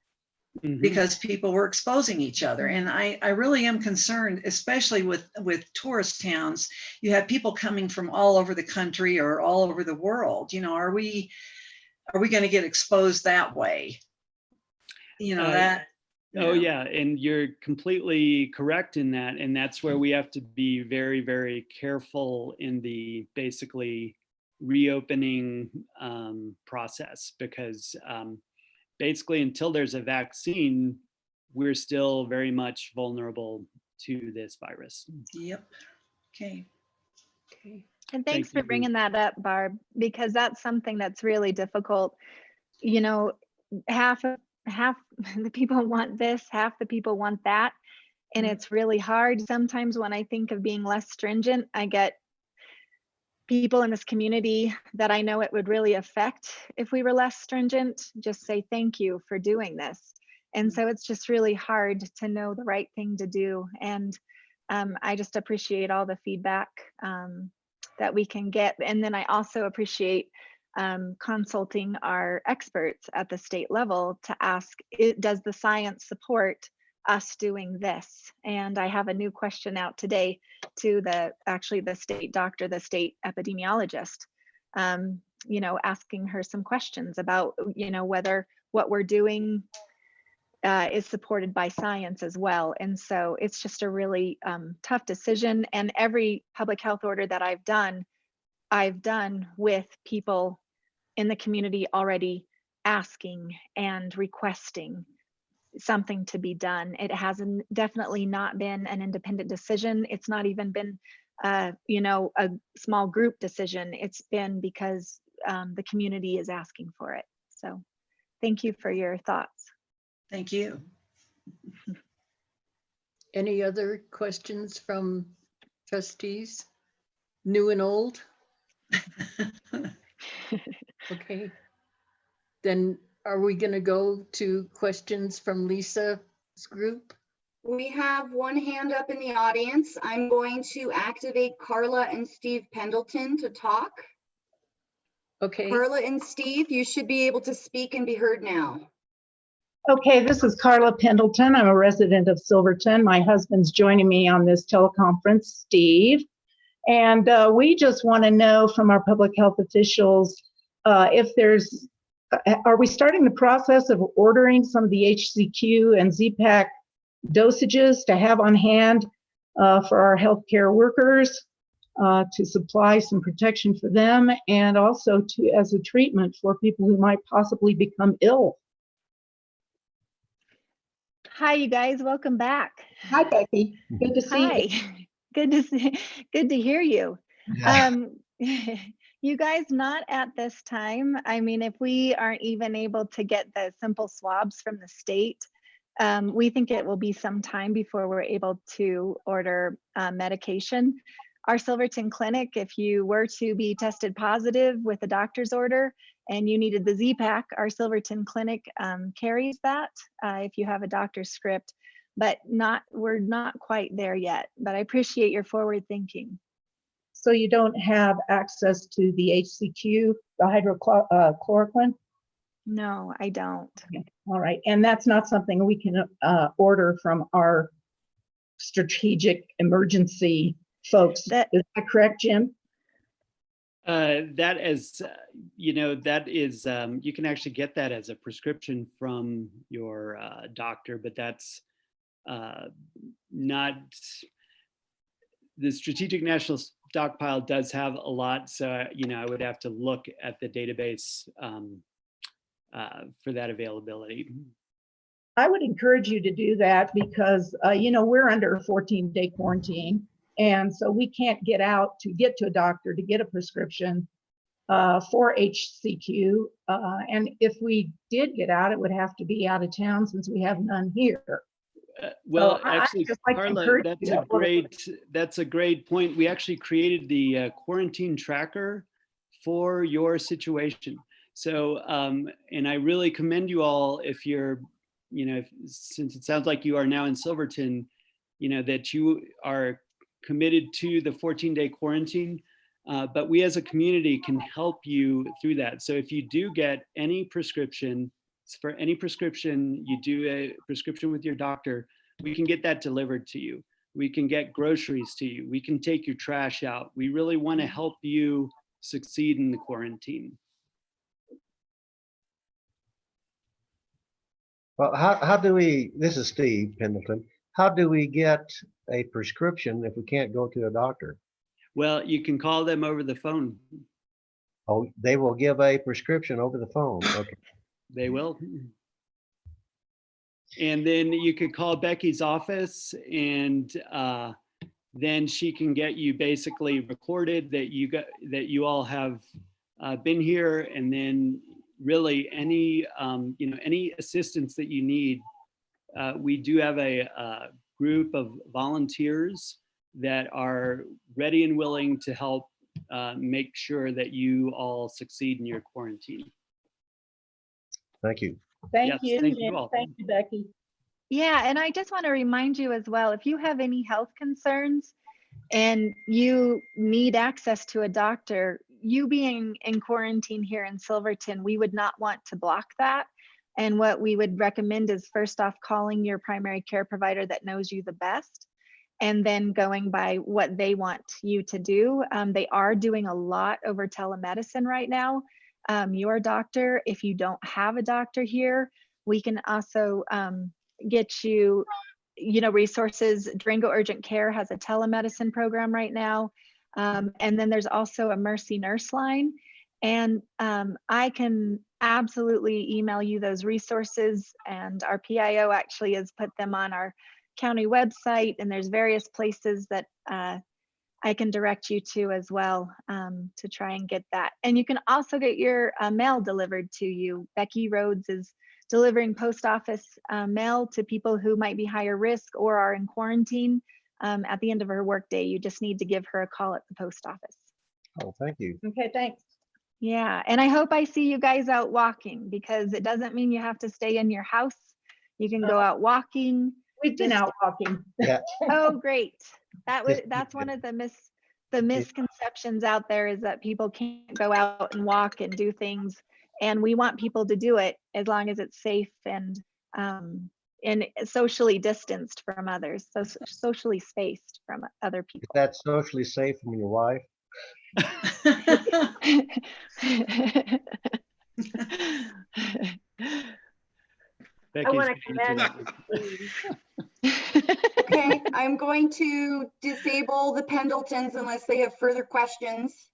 H: Because people were exposing each other. And I really am concerned, especially with tourist towns. You have people coming from all over the country or all over the world. Are we going to get exposed that way?
K: Oh yeah, and you're completely correct in that. And that's where we have to be very, very careful in the basically reopening process, because basically, until there's a vaccine, we're still very much vulnerable to this virus.
H: Yep. Okay.
L: And thanks for bringing that up, Barb, because that's something that's really difficult. Half the people want this, half the people want that. And it's really hard. Sometimes when I think of being less stringent, I get people in this community that I know it would really affect if we were less stringent, just say thank you for doing this. And so it's just really hard to know the right thing to do. And I just appreciate all the feedback that we can get. And then I also appreciate consulting our experts at the state level to ask, does the science support us doing this? And I have a new question out today to the state doctor, the state epidemiologist, you know, asking her some questions about, you know, whether what we're doing is supported by science as well. And so it's just a really tough decision. And every public health order that I've done with people in the community already asking and requesting something to be done. It hasn't definitely not been an independent decision. It's not even been, you know, a small group decision. It's been because the community is asking for it. So thank you for your thoughts.
H: Thank you.
F: Any other questions from trustees, new and old? Okay, then are we going to go to questions from Lisa's group?
A: We have one hand up in the audience. I'm going to activate Carla and Steve Pendleton to talk.
F: Okay.
A: Carla and Steve, you should be able to speak and be heard now.
M: Okay, this is Carla Pendleton. I'm a resident of Silverton. My husband's joining me on this teleconference, Steve. And we just want to know from our public health officials if there's, are we starting the process of ordering some of the HCQ and Z-Pak dosages to have on hand for our healthcare workers to supply some protection for them, and also to as a treatment for people who might possibly become ill?
L: Hi, you guys. Welcome back.
M: Hi, Becky. Good to see you.
L: Hi. Good to hear you. You guys, not at this time. I mean, if we aren't even able to get the simple swabs from the state, we think it will be some time before we're able to order medication. Our Silverton clinic, if you were to be tested positive with a doctor's order and you needed the Z-Pak, our Silverton clinic carries that if you have a doctor's script, but we're not quite there yet. But I appreciate your forward thinking.
M: So you don't have access to the HCQ, the hydrochloroquine?
L: No, I don't.
M: Okay. All right, and that's not something we can order from our strategic emergency folks. Is that correct, Jim?
K: That is, you know, that is, you can actually get that as a prescription from your doctor, but that's not, the Strategic National Stockpile does have a lot. So, you know, I would have to look at the database for that availability.
M: I would encourage you to do that because, you know, we're under a 14-day quarantine. And so we can't get out to get to a doctor to get a prescription for HCQ. And if we did get out, it would have to be out of town since we have none here.
K: Well,
M: so
K: actually,
M: like
K: Carla, that's a great point. We actually created the quarantine tracker for your situation. So, and I really commend you all if you're, you know, since it sounds like you are now in Silverton, you know, that you are committed to the 14-day quarantine, but we as a community can help you through that. So if you do get any prescription, for any prescription, you do a prescription with your doctor, we can get that delivered to you. We can get groceries to you. We can take your trash out. We really want to help you succeed in the quarantine.
N: Well, how do we, this is Steve Pendleton, how do we get a prescription if we can't go to a doctor?
K: Well, you can call them over the phone.
N: Oh, they will give a prescription over the phone. Okay.
K: They will. And then you could call Becky's office, and then she can get you basically recorded that you all have been here, and then really any you know, any assistance that you need. We do have a group of volunteers that are ready and willing to help make sure that you all succeed in your quarantine.
N: Thank you.
M: Thank you.
K: Thank you all.
M: Thank you, Becky.
L: Yeah, and I just want to remind you as well, if you have any health concerns and you need access to a doctor, you being in quarantine here in Silverton, we would not want to block that. And what we would recommend is first off calling your primary care provider that knows you the best, and then going by what they want you to do. They are doing a lot over telemedicine right now. Your doctor, if you don't have a doctor here, we can also get you, resources. Durango Urgent Care has a telemedicine program right now. And then there's also a Mercy Nurse line. And I can absolutely email you those resources. And our PIO actually has put them on our county website. And there's various places that I can direct you to as well to try and get that. And you can also get your mail delivered to you. Becky Rhodes is delivering post office mail to people who might be higher risk or are in quarantine at the end of her workday. You just need to give her a call at the post office.
N: Oh, thank you.
M: Okay, thanks.
L: Yeah, and I hope I see you guys out walking, because it doesn't mean you have to stay in your house. You can go out walking.
M: We've been out walking.
N: Yeah.
L: Oh, great. That's one of the misconceptions out there, is that people can't go out and walk and do things. And we want people to do it as long as it's safe and socially distanced from others, so socially spaced from other people.
N: Is that socially safe from your wife?
C: I want to
K: Becky's
C: commend.
A: Okay, I'm going to disable the Pendletons unless they have further questions.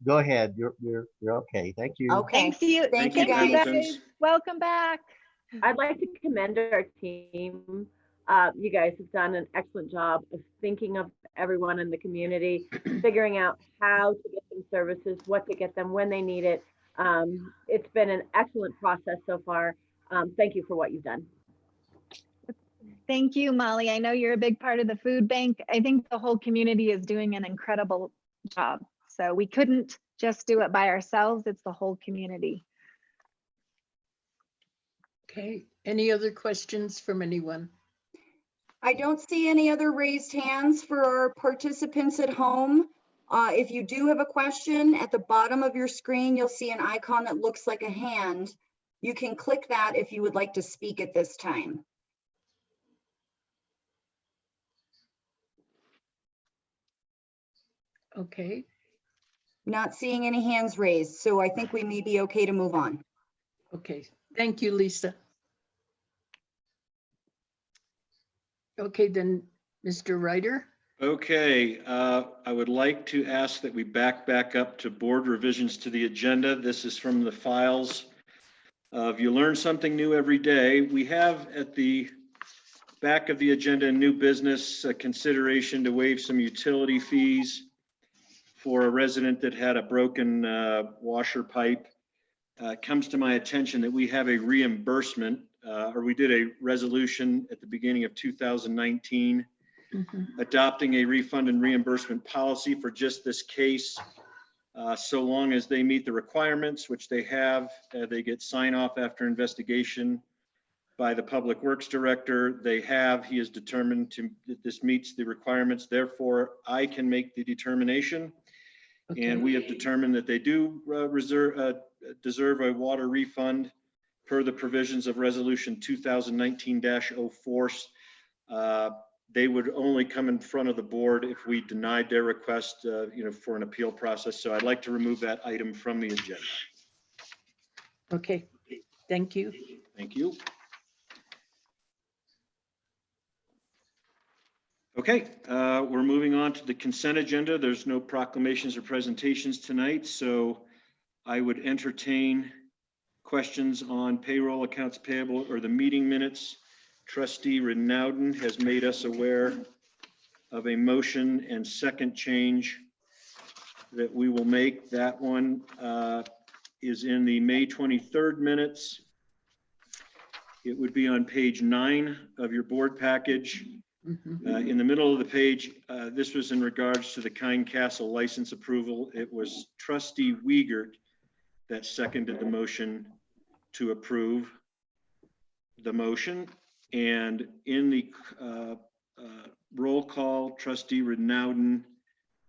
N: Go ahead. You're okay. Thank you.
A: Okay.
L: Thanks to you.
A: Thank you,
L: Thank
A: guys.
L: Welcome back.
C: I'd like to commend our team. You guys have done an excellent job of thinking of everyone in the community, figuring out how to get them services, what to get them when they need it. It's been an excellent process so far. Thank you for what you've done.
L: Thank you, Molly. I know you're a big part of the food bank. I think the whole community is doing an incredible job. So we couldn't just do it by ourselves. It's the whole community.
F: Okay, any other questions from anyone?
A: I don't see any other raised hands for our participants at home. If you do have a question, at the bottom of your screen, you'll see an icon that looks like a hand. You can click that if you would like to speak at this time.
F: Okay,
A: Not seeing any hands raised, so I think we may be okay to move on.
F: okay. Thank you, Lisa. Okay, then, Mr. Ryder.
B: Okay, I would like to ask that we back up to board revisions to the agenda. This is from the files of You Learn Something New Every Day. We have at the back of the agenda new business, a consideration to waive some utility fees for a resident that had a broken washer pipe. It comes to my attention that we have a reimbursement, or we did a resolution at the beginning of 2019 adopting a refund and reimbursement policy for just this case. So long as they meet the requirements, which they have, they get sign off after investigation by the Public Works Director. They have, he is determined that this meets the requirements. Therefore, I can make the determination. Okay. And we have determined that they do deserve a water refund per the provisions of resolution 2019-04. They would only come in front of the board if we denied their request, for an appeal process. So I'd like to remove that item from the agenda.
F: Okay, thank you.
B: Thank you. Okay, we're moving on to the consent agenda. There's no proclamations or presentations tonight, so I would entertain questions on payroll, accounts payable, or the meeting minutes. Trustee Renowden has made us aware of a motion and second change that we will make. That one is in the May 23rd minutes. It would be on page 9 of your board package. In the middle of the page, this was in regards to the Kind Castle license approval. It was Trustee Wiegert that seconded the motion to approve the motion. And in the roll call, Trustee Renowden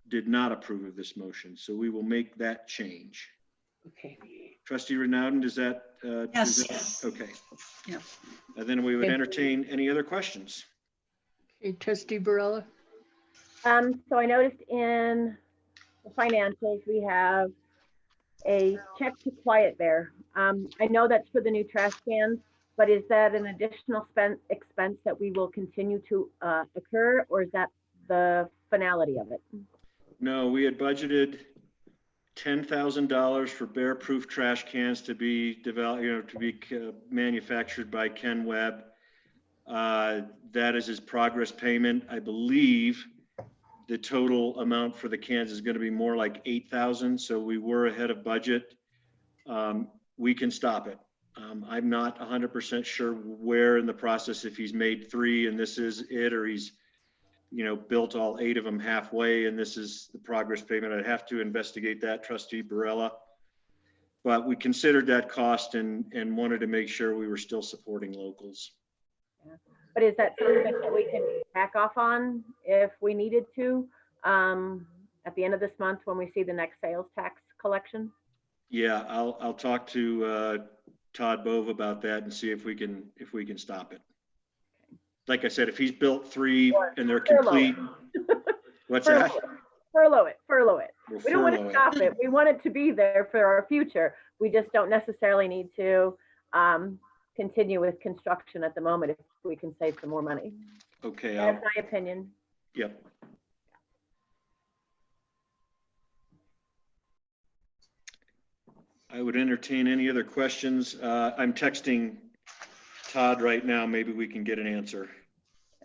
B: did not approve of this motion. So we will make that change.
F: Okay.
B: Trustee Renowden, does that?
H: Yes.
B: Okay.
H: Yep.
B: And then we would
F: Okay.
B: entertain any other questions.
F: Okay, Trustee Barella?
C: So I noticed in the financials, we have a check to Quiet Bear. I know that's for the new trash cans, but is that an additional expense that we will continue to occur, or is that the finality of it?
B: No, we had budgeted $10,000 for bear-proof trash cans to be developed, to be manufactured by Ken Webb. That is his progress payment. I believe the total amount for the cans is going to be more like 8,000. So we were ahead of budget. We can stop it. I'm not 100% sure where in the process, if he's made 3 and this is it, or he's, built all 8 of them halfway and this is the progress payment. I'd have to investigate that, Trustee Barella. But we considered that cost and wanted to make sure we were still supporting locals.
C: But is that something that we can back off on if we needed to at the end of this month when we see the next sales tax collection?
B: Yeah, I'll talk to Todd Bove about that and see if we can stop it. Like I said, if he's built 3 and they're complete, what's that?
C: Furlough it.
B: We'll
C: We don't want to
B: furlough
C: stop it. We want it to be there for our future. We just don't necessarily need to continue with construction at the moment if we can save some more money.
B: Okay.
C: That's my opinion.
B: Yep. I would entertain any other questions. I'm texting Todd right now. Maybe we can get an answer.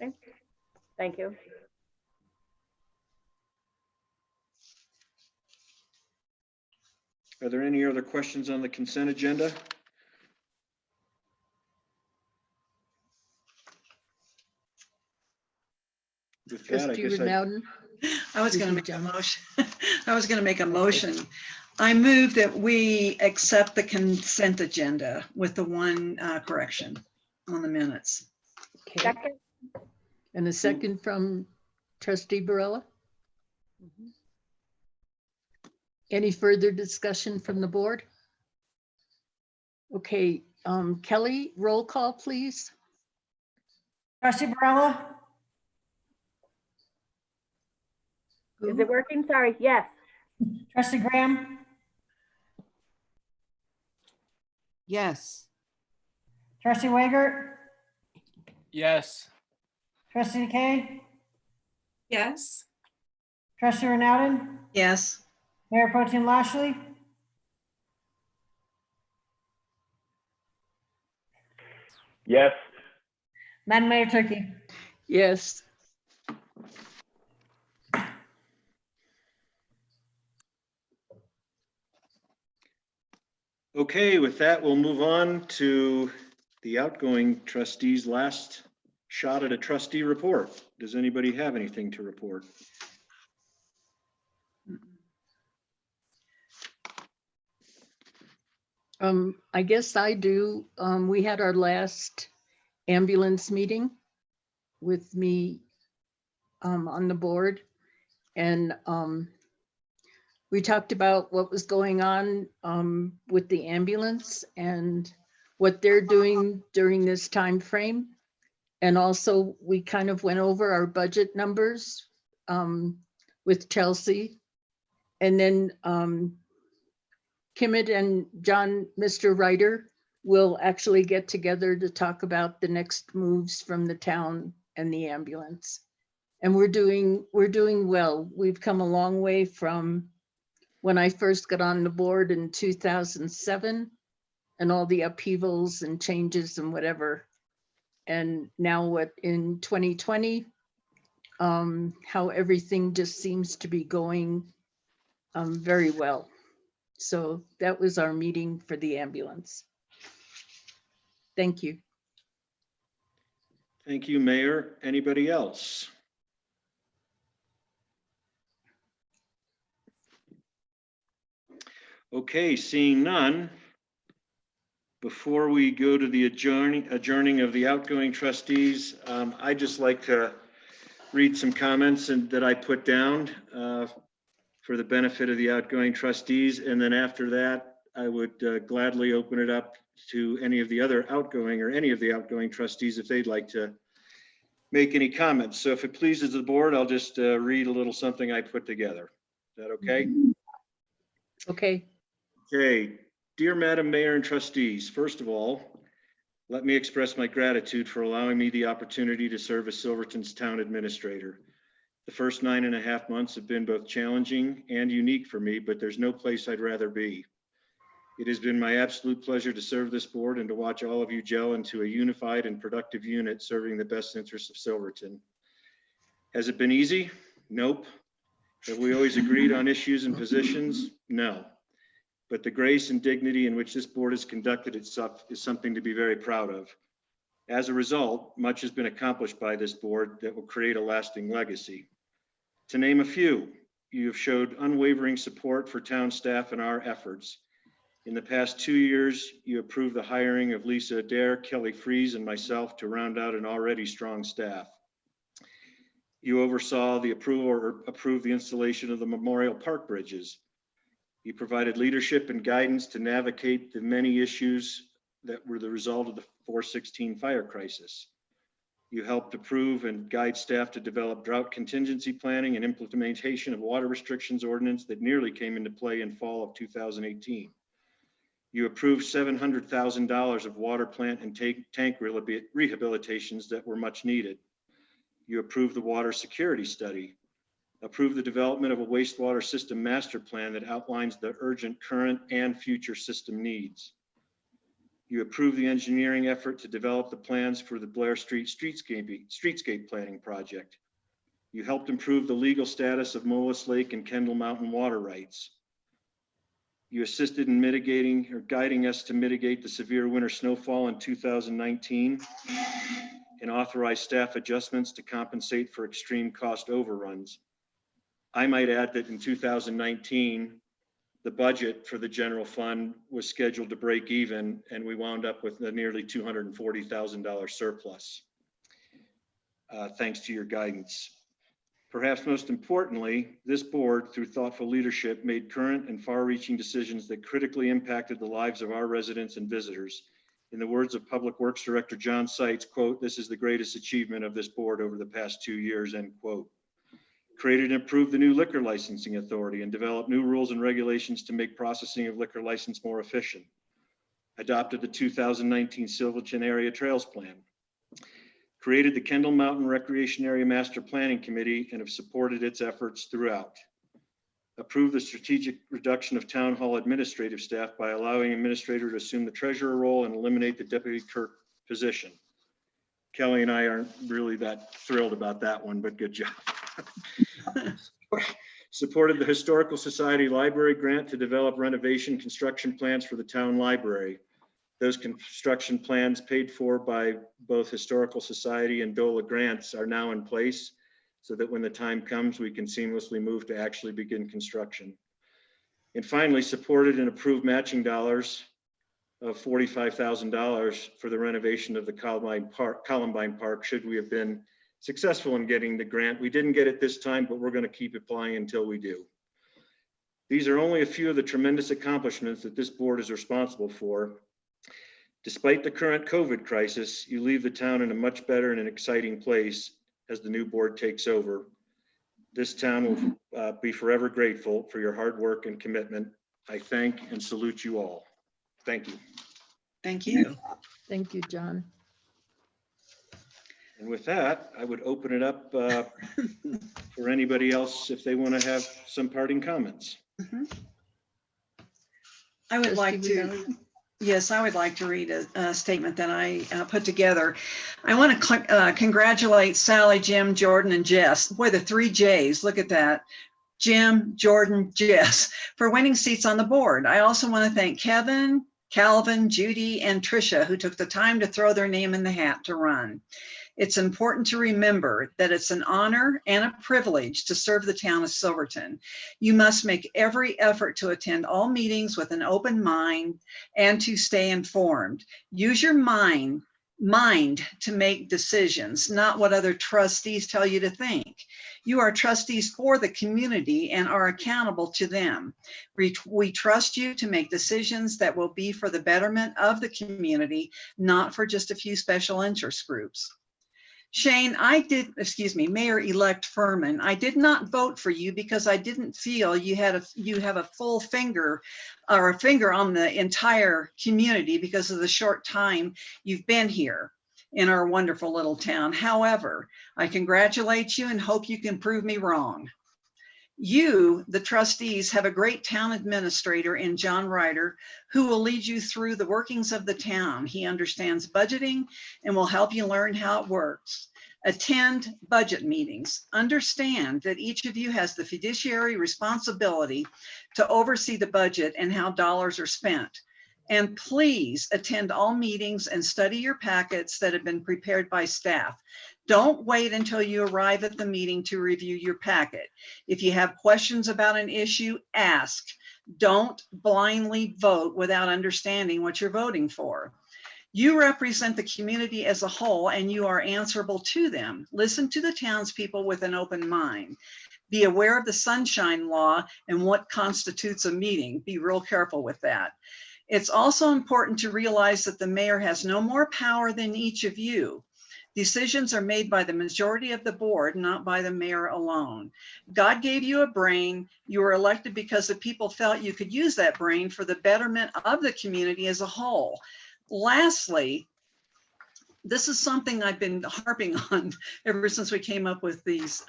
C: Okay. Thank you.
B: Are there any other questions on the consent agenda? With that, I
F: Trustee
B: guess
F: Renowden?
H: I was going to make a motion. I was going to make a motion. I move that we accept the consent agenda with the one correction on the minutes.
F: Okay.
C: Second.
F: And a second from Trustee Barella? Any further discussion from the board? Okay, Kelly, roll call, please.
E: Trustee Barella?
C: Is it working? Sorry. Yes.
E: Trustee Graham?
O: Yes.
E: Trustee Wager?
G: Yes.
E: Trustee Kay?
O: Yes.
E: Trustee Renowden?
H: Yes.
E: Mayor Pro Tem Lashley?
J: Yes.
E: Madam Mayor Turkey?
F: Yes.
B: Okay, with that, we'll move on to the outgoing trustee's last shot at a trustee report. Does anybody have anything to report?
F: I guess I do. We had our last ambulance meeting with me on the board, and we talked about what was going on with the ambulance and what they're doing during this time frame. And also we kind of went over our budget numbers with Chelsea. And then Kimmett and John, Mr. Ryder, will actually get together to talk about the next moves from the town and the ambulance. And we're doing well. We've come a long way from when I first got on the board in 2007 and all the upheavals and changes and whatever. And now what in 2020, how everything just seems to be going very well. So that was our meeting for the ambulance. Thank you.
B: Thank you, Mayor. Anybody else? Okay, seeing none. Before we go to the adjourning of the outgoing trustees, I'd just like to read some comments that I put down for the benefit of the outgoing trustees. And then after that, I would gladly open it up to any of the other outgoing or any of the outgoing trustees if they'd like to make any comments. So if it pleases the board, I'll just read a little something I put together. Is that okay?
F: Okay.
B: Okay. Dear Madam Mayor and trustees, first of all, let me express my gratitude for allowing me the opportunity to serve as Silverton's town administrator. The first 9.5 months have been both challenging and unique for me, but there's no place I'd rather be. It has been my absolute pleasure to serve this board and to watch all of you gel into a unified and productive unit serving the best interests of Silverton. Has it been easy? Nope. Have we always agreed on issues and positions? No. But the grace and dignity in which this board has conducted itself is something to be very proud of. As a result, much has been accomplished by this board that will create a lasting legacy. To name a few, you have showed unwavering support for town staff and our efforts. In the past 2 years, you approved the hiring of Lisa Adair, Kelly Fries, and myself to round out an already strong staff. You oversaw the approval or approved the installation of the Memorial Park bridges. You provided leadership and guidance to navigate the many issues that were the result of the 416 fire crisis. You helped approve and guide staff to develop drought contingency planning and implementation of water restrictions ordinance that nearly came into play in fall of 2018. You approved $700,000 of water plant and tank rehabilitations that were much needed. You approved the water security study, approved the development of a wastewater system master plan that outlines the urgent current and future system needs. You approved the engineering effort to develop the plans for the Blair Street streetscape planning project. You helped improve the legal status of Mullis Lake and Kendall Mountain water rights. You assisted in mitigating or guiding us to mitigate the severe winter snowfall in 2019 and authorized staff adjustments to compensate for extreme cost overruns. I might add that in 2019, the budget for the general fund was scheduled to break even, and we wound up with a nearly $240,000 surplus, thanks to your guidance. Perhaps most importantly, this board, through thoughtful leadership, made current and far-reaching decisions that critically impacted the lives of our residents and visitors. In the words of Public Works Director John Seitz, quote, "This is the greatest achievement of this board over the past 2 years," end quote. Created and approved the new liquor licensing authority and developed new rules and regulations to make processing of liquor license more efficient. Adopted the 2019 Silverton Area Trails Plan. Created the Kendall Mountain Recreation Area Master Planning Committee and have supported its efforts throughout. Approved the strategic reduction of town hall administrative staff by allowing administrator to assume the treasurer role and eliminate the deputy clerk position. Kelly and I aren't really that thrilled about that one, but good job. Supported the Historical Society Library grant to develop renovation construction plans for the town library. Those construction plans, paid for by both Historical Society and DOLA grants, are now in place so that when the time comes, we can seamlessly move to actually begin construction. And finally, supported and approved matching dollars of $45,000 for the renovation of the Columbine Park, should we have been successful in getting the grant. We didn't get it this time, but we're going to keep applying until we do. These are only a few of the tremendous accomplishments that this board is responsible for. Despite the current COVID crisis, you leave the town in a much better and an exciting place as the new board takes over. This town will be forever grateful for your hard work and commitment. I thank and salute you all. Thank you.
H: Thank you.
F: Thank you, John.
B: And with that, I would open it up for anybody else if they want to have some parting comments.
H: I would like to, yes, I would like to read a statement that I put together. I want to congratulate Sally, Jim, Jordan, and Jess. Boy, the 3 J's, look at that. Jim, Jordan, Jess, for winning seats on the board. I also want to thank Kevin, Calvin, Judy, and Tricia, who took the time to throw their name in the hat to run. It's important to remember that it's an honor and a privilege to serve the town of Silverton. You must make every effort to attend all meetings with an open mind and to stay informed. Use your mind mind to make decisions, not what other trustees tell you to think. You are trustees for the community and are accountable to them. We trust you to make decisions that will be for the betterment of the community, not for just a few special interest groups. Shane, Mayor-elect Furman, I did not vote for you because I didn't feel you have a full finger or a finger on the entire community because of the short time you've been here in our wonderful little town. However, I congratulate you and hope you can prove me wrong. You, the trustees, have a great town administrator in John Ryder who will lead you through the workings of the town. He understands budgeting and will help you learn how it works. Attend budget meetings. Understand that each of you has the fiduciary responsibility to oversee the budget and how dollars are spent. And please attend all meetings and study your packets that have been prepared by staff. Don't wait until you arrive at the meeting to review your packet. If you have questions about an issue, ask. Don't blindly vote without understanding what you're voting for. You represent the community as a whole and you are answerable to them. Listen to the townspeople with an open mind. Be aware of the sunshine law and what constitutes a meeting. Be real careful with that. It's also important to realize that the mayor has no more power than each of you. Decisions are made by the majority of the board, not by the mayor alone. God gave you a brain. You were elected because the people felt you could use that brain for the betterment of the community as a whole. Lastly, this is something I've been harping on ever since we came up with these,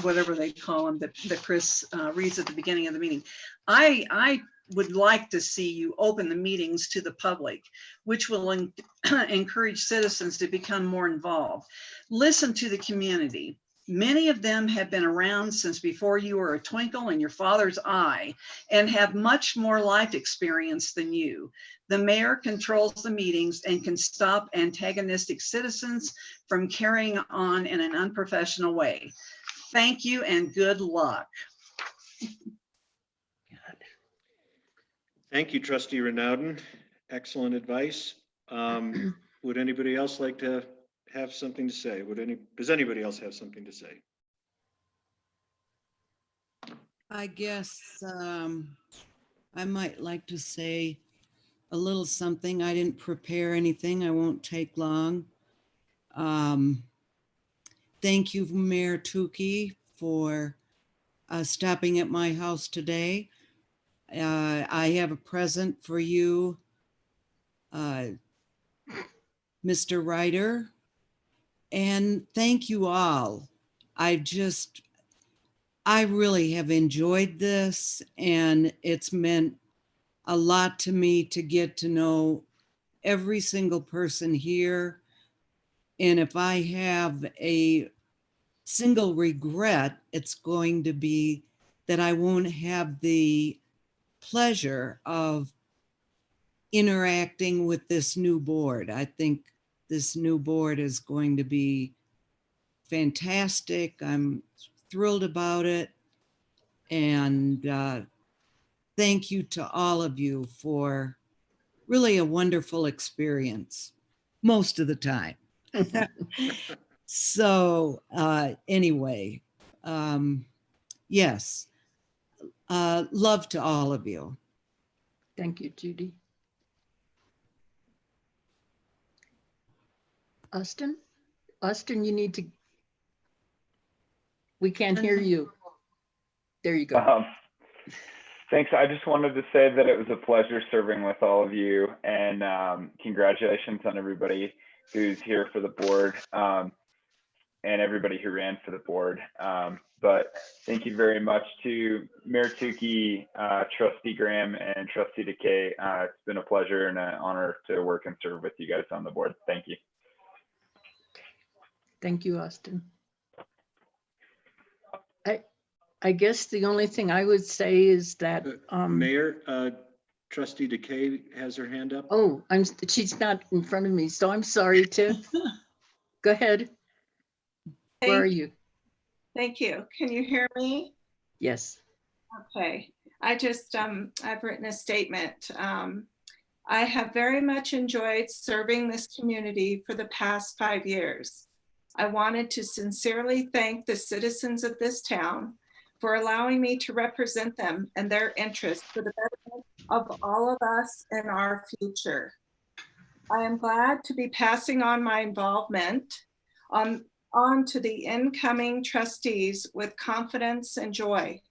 H: whatever they call them, that Chris reads at the beginning of the meeting. I would like to see you open the meetings to the public, which will encourage citizens to become more involved. Listen to the community. Many of them have been around since before you were a twinkle in your father's eye and have much more life experience than you. The mayor controls the meetings and can stop antagonistic citizens from carrying on in an unprofessional way. Thank you and good luck.
B: Thank you, Trustee Renaudin. Excellent advice. Would anybody else like to have something to say? Does anybody else have something to say?
O: I guess I might like to say a little something. I didn't prepare anything. I won't take long. Thank you, Mayor Tukey, for stopping at my house today. I have a present for you, Mr. Ryder, and thank you all. I really have enjoyed this, and it's meant a lot to me to get to know every single person here. And if I have a single regret, it's going to be that I won't have the pleasure of interacting with this new board. I think this new board is going to be fantastic. I'm thrilled about it. And thank you to all of you for really a wonderful experience most of the time. So anyway, yes, love to all of you.
F: Thank you, Judy. Austin, you need to, we can't hear you. There you go.
J: Thanks. I just wanted to say that it was a pleasure serving with all of you, and congratulations on everybody who's here for the board and everybody who ran for the board. But thank you very much to Mayor Tukey, Trustee Graham, and Trustee Decay. It's been a pleasure and an honor to work and serve with you guys on the board. Thank you.
F: Thank you, Austin. I guess the only thing I would say is that
B: Mayor, Trustee Decay has her hand up.
F: Oh, she's not in front of me, so I'm sorry, Tiff. Go ahead. Where are you?
P: Thank you. Can you hear me?
F: Yes.
P: Okay. I just I've written a statement I have very much enjoyed serving this community for the past 5 years. I wanted to sincerely thank the citizens of this town for allowing me to represent them and their interests for the betterment of all of us and our future. I am glad to be passing on my involvement on to the incoming trustees with confidence and joy.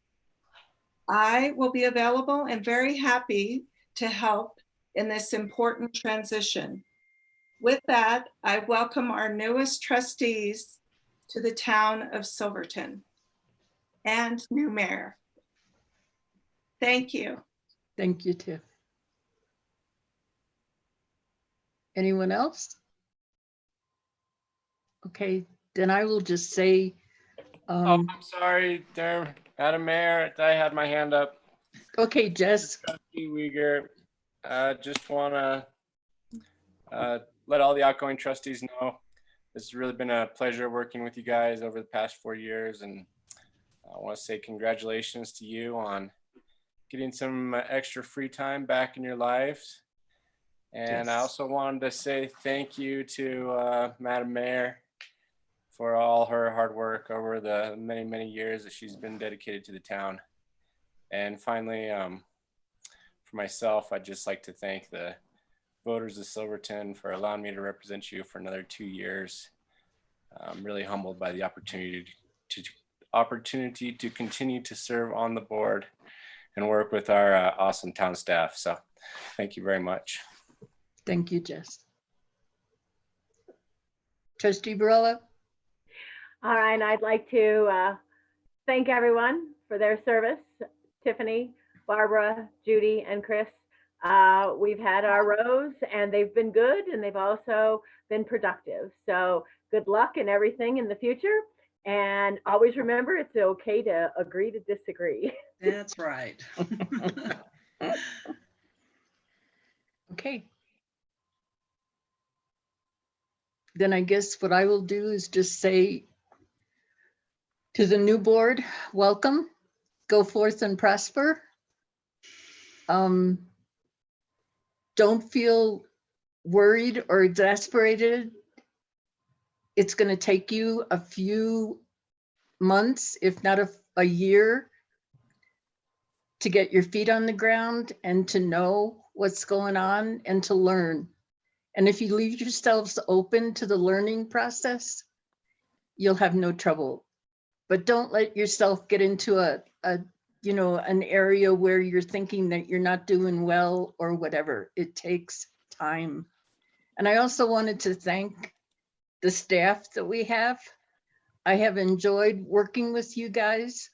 P: I will be available and very happy to help in this important transition. With that, I welcome our newest trustees to the town of Silverton and new mayor. Thank you.
F: Thank you, Tiff. Anyone else? Okay, then I will just say,
G: I'm sorry, there, Madam Mayor, I had my hand up.
F: Okay, Jess.
G: Trustee Uyghur, just want to let all the outgoing trustees know it's really been a pleasure working with you guys over the past 4 years, and I want to say congratulations to you on getting some extra free time back in your lives. And I also wanted to say thank you to Madam Mayor for all her hard work over the many, many years that she's been dedicated to the town. And finally, for myself, I'd just like to thank the voters of Silverton for allowing me to represent you for another 2 years. I'm really humbled by the opportunity to continue to serve on the board and work with our awesome town staff. So thank you very much.
F: Thank you, Jess. Trustee Barella.
C: All right, and I'd like to thank everyone for their service. Tiffany, Barbara, Judy, and Chris. We've had our rows and they've been good and they've also been productive. So good luck and everything in the future. And always remember, it's okay to agree to disagree.
H: That's right.
F: Okay. Then I guess what I will do is just say to the new board, welcome, go forth and prosper. Don't feel worried or exasperated. It's going to take you a few months, if not a year, to get your feet on the ground and to know what's going on and to learn. And if you leave yourselves open to the learning process, you'll have no trouble. But don't let yourself get into an area where you're thinking that you're not doing well or whatever. It takes time. And I also wanted to thank the staff that we have. I have enjoyed working with you guys.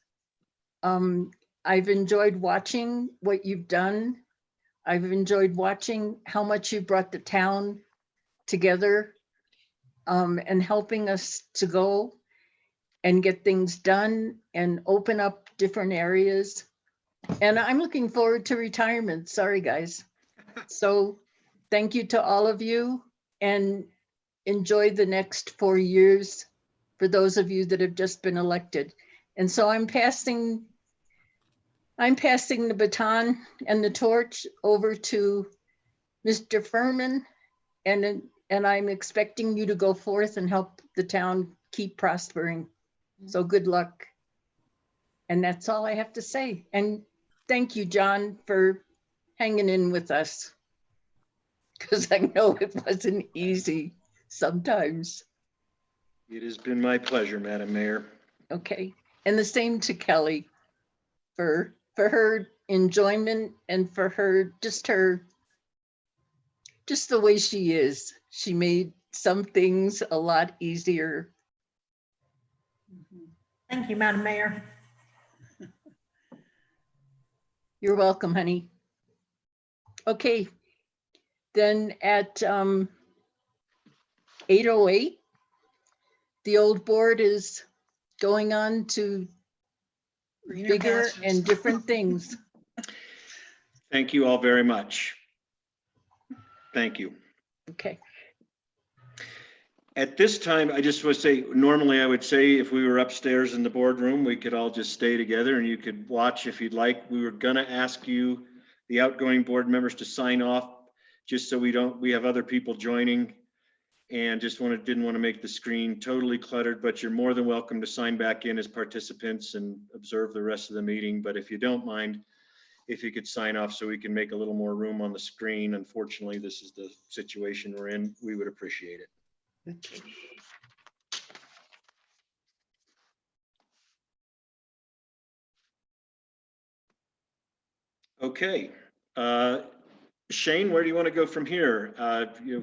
F: I've enjoyed watching what you've done. I've enjoyed watching how much you brought the town together and helping us to go and get things done and open up different areas. And I'm looking forward to retirement. Sorry, guys. So thank you to all of you and enjoy the next 4 years for those of you that have just been elected. And so I'm passing the baton and the torch over to Mr. Furman, and I'm expecting you to go forth and help the town keep prospering. So good luck. And that's all I have to say. And thank you, John, for hanging in with us, because I know it wasn't easy sometimes.
B: It has been my pleasure, Madam Mayor.
F: Okay. And the same to Kelly for her enjoyment and for her, just the way she is. She made some things a lot easier.
E: Thank you, Madam Mayor.
F: You're welcome, honey. Okay, then at 8:08, the old board is going on to bigger and different things.
B: Thank you all very much. Thank you.
F: Okay.
B: At this time, I just want to say, normally I would say if we were upstairs in the boardroom, we could all just stay together and you could watch if you'd like. We were going to ask you, the outgoing board members, to sign off just so we have other people joining, and didn't want to make the screen totally cluttered, but you're more than welcome to sign back in as participants and observe the rest of the meeting. But if you don't mind, if you could sign off so we can make a little more room on the screen. Unfortunately, this is the situation we're in. We would appreciate it. Okay. Shane, where do you want to go from here?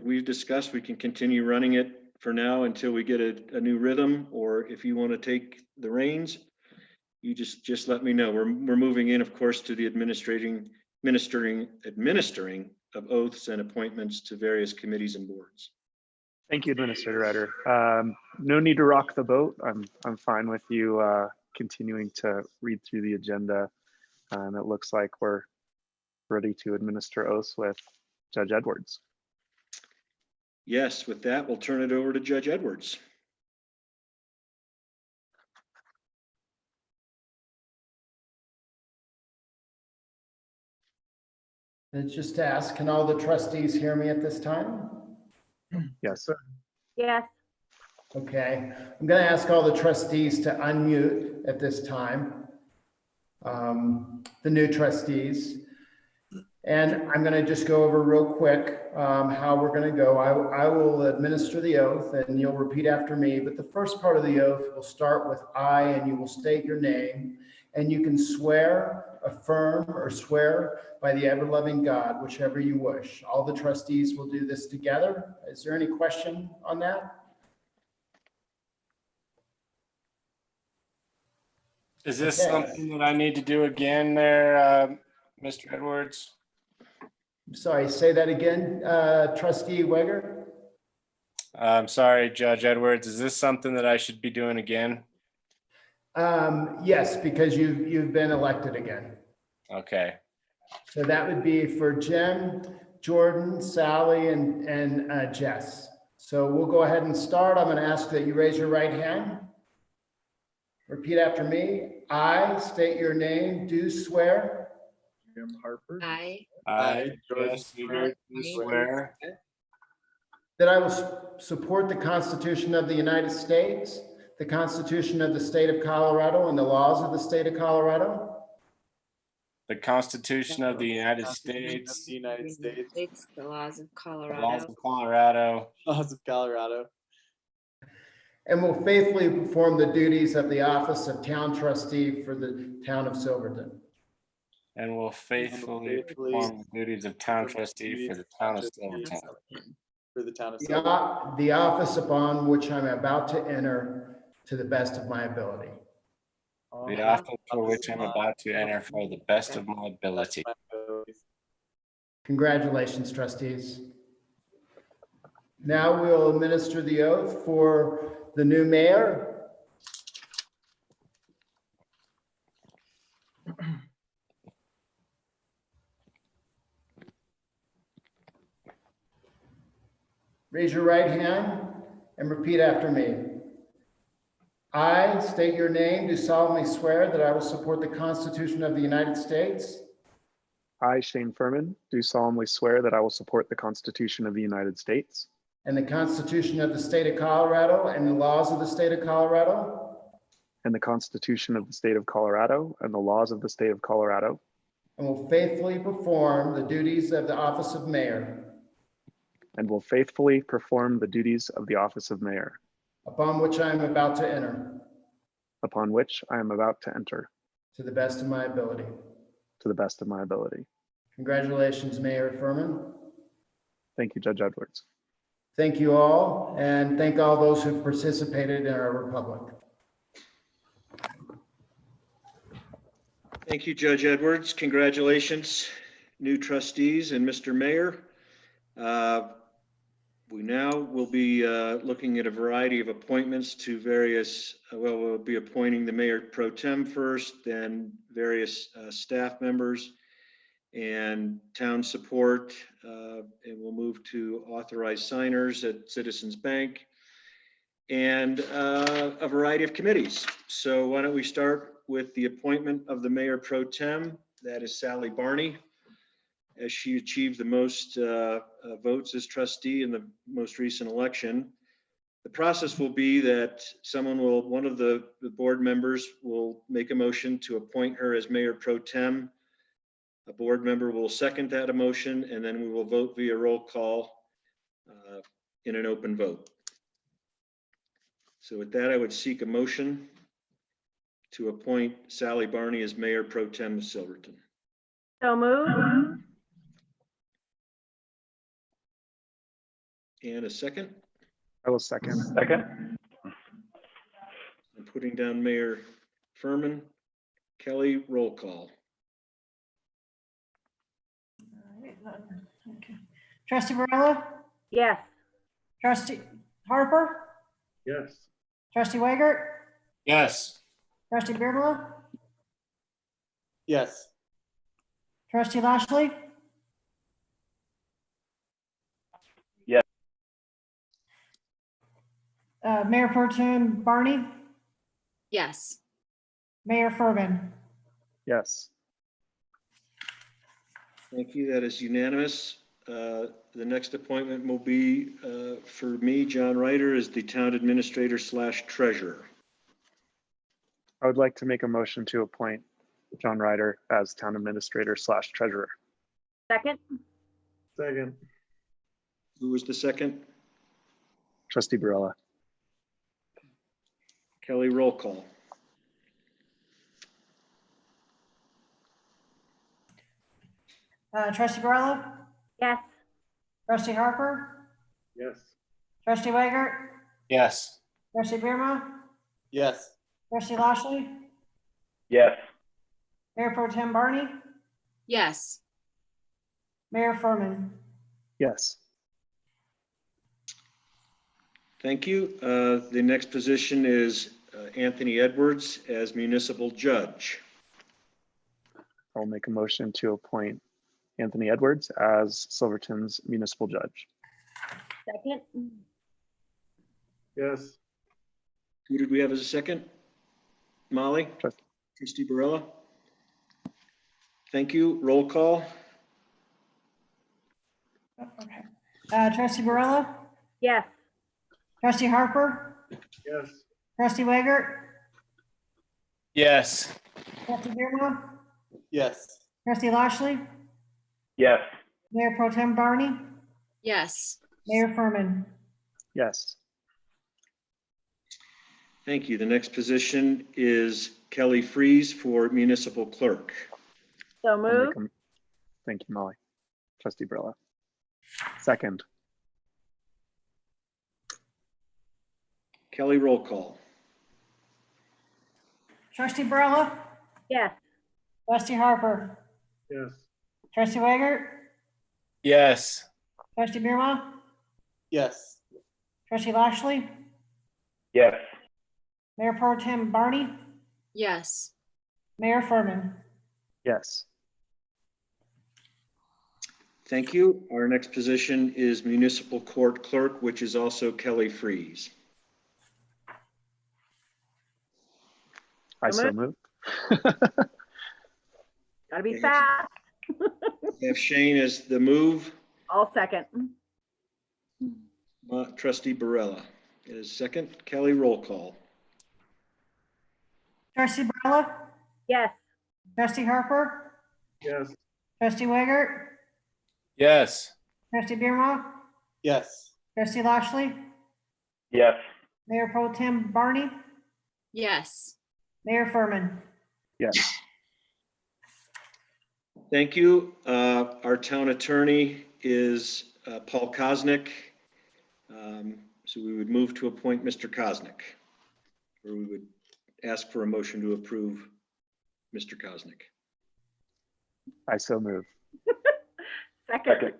B: We've discussed we can continue running it for now until we get a new rhythm, or if you want to take the reins, you just let me know. We're moving in, of course, to the administering of oaths and appointments to various committees and boards.
I: Thank you, Administrator Ryder. No need to rock the boat. I'm fine with you continuing to read through the agenda. It looks like we're ready to administer oaths with Judge Edwards.
B: Yes, with that, we'll turn it over to Judge Edwards.
D: It's just to ask, can all the trustees hear me at this time?
I: Yes, sir.
C: Yes.
D: Okay, I'm going to ask all the trustees to unmute at this time. The new trustees. And I'm going to just go over real quick how we're going to go. I will administer the oath and you'll repeat after me. But the first part of the oath will start with I, and you will state your name. And you can swear, affirm, or swear by the ever-loving God, whichever you wish. All the trustees will do this together. Is there any question on that?
G: Is this
D: Okay.
G: something that I need to do again there, Mr. Edwards?
D: I'm sorry, say that again, Trustee Weger.
G: I'm sorry, Judge Edwards. Is this something that I should be doing again?
D: Yes, because you've been elected again.
G: Okay.
D: So that would be for Jim, Jordan, Sally, and Jess. So we'll go ahead and start. I'm going to ask that you raise your right hand. Repeat after me. I state your name, do swear.
I: Jim Harper.
Q: I,
G: Jess Weger, do swear
D: That I will support the Constitution of the United States, the Constitution of the State of Colorado, and the laws of the State of Colorado.
G: the Constitution of the United States,
Q: the laws of
G: the
Q: Colorado,
G: laws of Colorado,
R: laws of Colorado,
D: And will faithfully perform the duties of the office of Town Trustee for the town of Silverton.
G: and will faithfully perform the duties of Town Trustee for the town of Silverton.
R: for the town of Silverton.
D: The office upon which I'm about to enter to the best of my ability.
G: The office for which I'm about to enter for the best of my ability.
D: Congratulations, trustees. Now we'll administer the oath for the new mayor. Raise your right hand and repeat after me. I state your name, do solemnly swear that I will support the Constitution of the United States
I: I, Shane Furman, do solemnly swear that I will support the Constitution of the United States
D: and the Constitution of the State of Colorado and the laws of the State of Colorado,
I: and the Constitution of the State of Colorado and the laws of the State of Colorado,
D: and will faithfully perform the duties of the office of mayor,
I: and will faithfully perform the duties of the office of mayor,
D: upon which I am about to enter,
I: upon which I am about to enter,
D: to the best of my ability.
I: to the best of my ability.
D: Congratulations, Mayor Furman.
I: Thank you, Judge Edwards.
D: Thank you all, and thank all those who participated in our republic.
B: Thank you, Judge Edwards. Congratulations, new trustees and Mr. Mayor. We now will be looking at a variety of appointments to various, we'll be appointing the Mayor Pro Tem first, then various staff members and town support, and we'll move to authorized signers at Citizens Bank and a variety of committees. So why don't we start with the appointment of the Mayor Pro Tem, that is Sally Barney. as she achieved the most votes as trustee in the most recent election. The process will be that one of the board members will make a motion to appoint her as mayor pro tem. A board member will second that motion, and then we will vote via roll call in an open vote. So with that, I would seek a motion to appoint Sally Barney as mayor pro tem of Silverton.
C: So moved.
B: And a second?
I: I will second.
J: Second.
B: I'm putting down Mayor Furman. Kelly, roll call.
E: Okay. Trustee Barella?
C: Yes.
E: Trustee Harper?
I: Yes.
E: Trustee Weigert?
G: Yes.
E: Trustee Beardmore?
R: Yes.
E: Trustee Lashley?
J: Yes.
E: Mayor Pro Tem Barney?
Q: Yes.
E: Mayor Furman?
I: Yes.
B: Thank you. That is unanimous. The next appointment will be for me, John Ryder, as the town administrator / treasurer.
I: I would like to make a motion to appoint John Ryder as town administrator / treasurer.
C: Second.
I: Second.
B: Who was the second?
I: Trustee Barella.
B: Kelly, roll call.
E: Trustee Barella?
C: Yes.
E: Trustee Harper?
I: Yes.
E: Trustee Weigert?
G: Yes.
E: Trustee Beardmore?
R: Yes.
E: Trustee Lashley?
J: Yes.
E: Mayor Pro Tem Barney?
Q: Yes.
E: Mayor Furman?
I: Yes.
B: Thank you. The next position is Anthony Edwards as municipal judge.
I: I'll make a motion to appoint Anthony Edwards as Silverton's municipal judge.
C: Second.
I: Yes.
B: Who did we have as a second? Molly? Trustee Barella? Thank you. Roll call.
E: Okay. Trustee Barella?
C: Yes.
E: Trustee Harper?
I: Yes.
E: Trustee Weigert?
G: Yes.
E: Trustee Beardmore?
R: Yes.
E: Trustee Lashley?
J: Yes.
E: Mayor Pro Tem Barney?
Q: Yes.
E: Mayor Furman?
I: Yes.
B: Thank you. The next position is Kelly Freeze for municipal clerk.
C: So
I: I'll
C: moved.
I: make thank you, Molly. Trustee Barella. Second.
B: Kelly, roll call.
E: Trustee Barella?
C: Yes.
E: Trustee Harper?
I: Yes.
E: Trustee Weigert?
G: Yes.
E: Trustee Beardmore?
R: Yes.
E: Trustee Lashley?
J: Yes.
E: Mayor Pro Tem Barney?
Q: Yes.
E: Mayor Furman?
I: Yes.
B: Thank you. Our next position is municipal court clerk, which is also Kelly Freeze.
I: I so move.
C: Gotta be fast.
B: We have Shane as the move.
C: I'll second.
B: Trustee Barella is second. Kelly, roll call.
E: Trustee Barella?
C: Yes.
E: Trustee Harper?
I: Yes.
E: Trustee Weigert?
G: Yes.
E: Trustee Beardmore?
R: Yes.
E: Trustee Lashley?
J: Yes.
E: Mayor Pro Tem Barney?
Q: Yes.
E: Mayor Furman?
I: Yes.
B: Thank you. Our town attorney is Paul Kosnick. So we would move to appoint Mr. Kosnick, or we would ask for a motion to approve Mr. Kosnick.
I: I so move.
C: Second.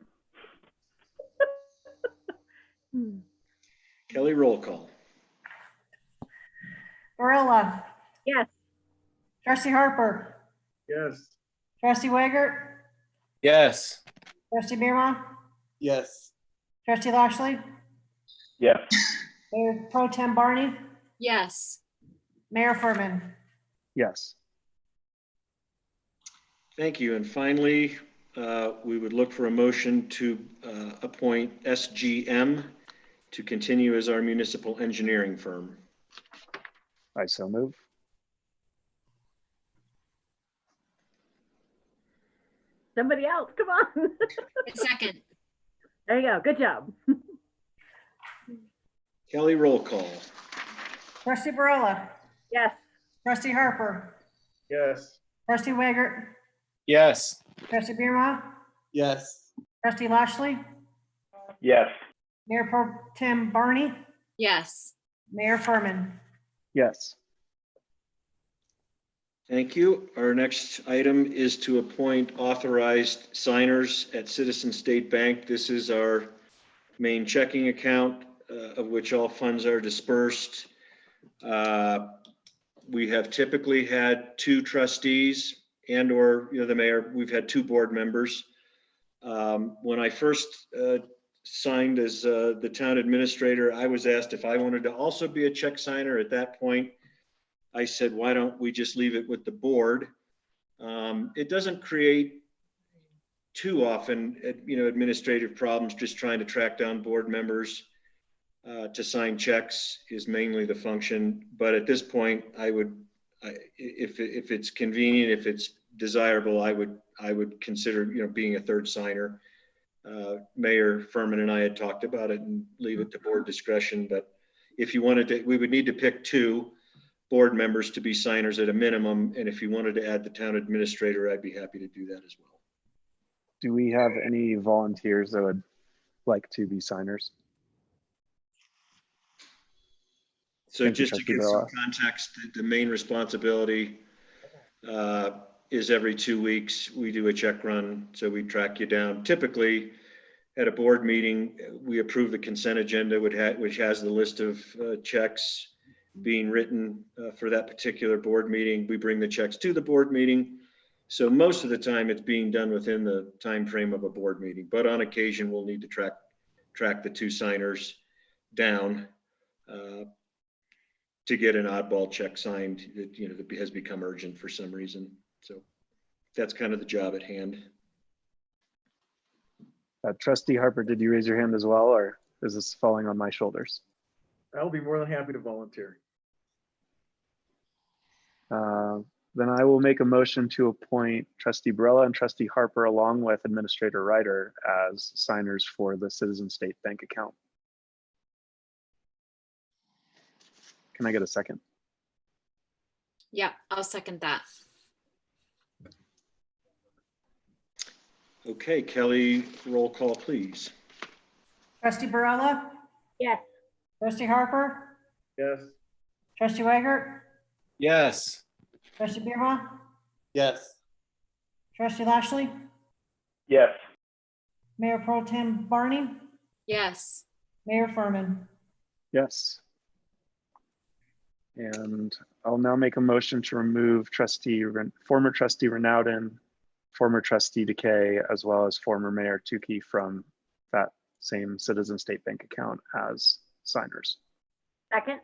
B: Kelly, roll call.
E: Barella?
C: Yes.
E: Trustee Harper?
I: Yes.
E: Trustee Weigert?
G: Yes.
E: Trustee Beardmore?
R: Yes.
E: Trustee Lashley?
J: Yes.
E: Mayor Pro Tem Barney?
Q: Yes.
E: Mayor Furman?
I: Yes.
B: Thank you. And finally, we would look for a motion to appoint SGM to continue as our municipal engineering firm.
I: I so move.
C: Somebody else, come on.
Q: Second.
C: There you go, good job.
B: Kelly, roll call.
E: Trustee Barella.
C: Yes.
E: Trustee Harper.
N: Yes.
E: Trustee Waggert.
G: Yes.
E: Trustee Bierma.
R: Yes.
E: Trustee Lashley.
J: Yes.
E: Mayor Pro Tem Barney.
Q: Yes.
E: Mayor Furman.
I: Yes.
B: Thank you. Our next item is to appoint authorized signers at Citizen State Bank. This is our main checking account of which all funds are dispersed. We have typically had 2 trustees and or the mayor. We've had 2 board members. When I first signed as the town administrator, I was asked if I wanted to also be a check signer. At that point, I said, why don't we just leave it with the board? It doesn't create too often, administrative problems. Just trying to track down board members to sign checks is mainly the function. But at this point, if it's convenient, if it's desirable, I would consider, being a 3rd signer. Mayor Furman and I had talked about it and leave it to board discretion. But if you wanted to, we would need to pick 2 board members to be signers at a minimum. And if you wanted to add the town administrator, I'd be happy to do that as well.
I: Do we have any volunteers that would like to be signers?
B: So
I: Thank you,
B: just to
I: Trustee
B: give some
I: Barella.
B: context, the main responsibility is every 2 weeks, we do a check run. So we track you down. Typically at a board meeting, we approve the consent agenda, which has the list of checks being written for that particular board meeting. We bring the checks to the board meeting. So most of the time it's being done within the time frame of a board meeting, but on occasion we'll need to track the 2 signers down to get an oddball check signed that has become urgent for some reason. So that's kind of the job at hand.
I: Trustee Harper, did you raise your hand as well, or is this falling on my shoulders?
N: I'll be more than happy to volunteer.
I: Then I will make a motion to appoint Trustee Barella and Trustee Harper along with Administrator Ryder as signers for the Citizen State Bank account. Can I get a second?
Q: Yeah, I'll second that.
B: Okay, Kelly, roll call, please.
E: Trustee Barella.
C: Yes.
E: Trustee Harper.
N: Yes.
E: Trustee Waggert.
G: Yes.
E: Trustee Bierma.
R: Yes.
E: Trustee Lashley.
J: Yes.
E: Mayor Pro Tem Barney.
Q: Yes.
E: Mayor Furman.
I: Yes. And I'll now make a motion to remove former Trustee Renaudin, former Trustee Decay, as well as former Mayor Tukey from that same Citizen State Bank account as signers.
C: Second.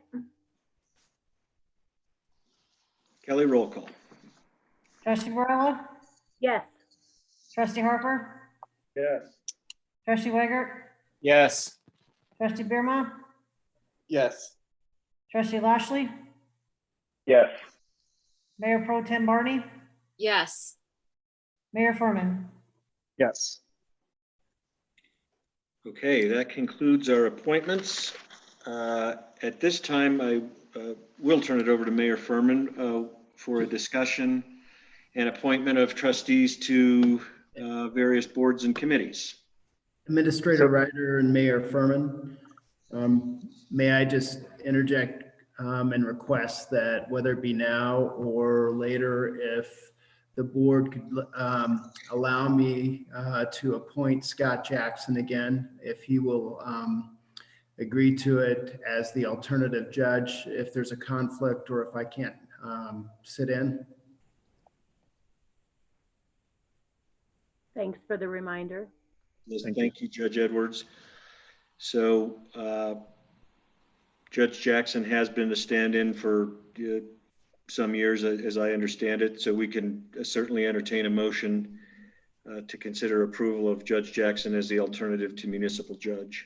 B: Kelly, roll call.
E: Trustee Barella.
C: Yes.
E: Trustee Harper.
N: Yes.
E: Trustee Waggert.
G: Yes.
E: Trustee Bierma.
R: Yes.
E: Trustee Lashley.
J: Yes.
E: Mayor Pro Tem Barney.
Q: Yes.
E: Mayor Furman.
I: Yes.
B: Okay, that concludes our appointments. At this time, I will turn it over to Mayor Furman for a discussion and appointment of trustees to various boards and committees.
D: Administrator Ryder and Mayor Furman, may I just interject and request that whether it be now or later, if the board could allow me to appoint Scott Jackson again, if he will agree to it as the alternative judge, if there's a conflict or if I can't sit in.
C: Thanks for the reminder.
B: Thank you, Judge Edwards. So Judge Jackson has been the stand-in for some years, as I understand it. So we can certainly entertain a motion to consider approval of Judge Jackson as the alternative to municipal judge.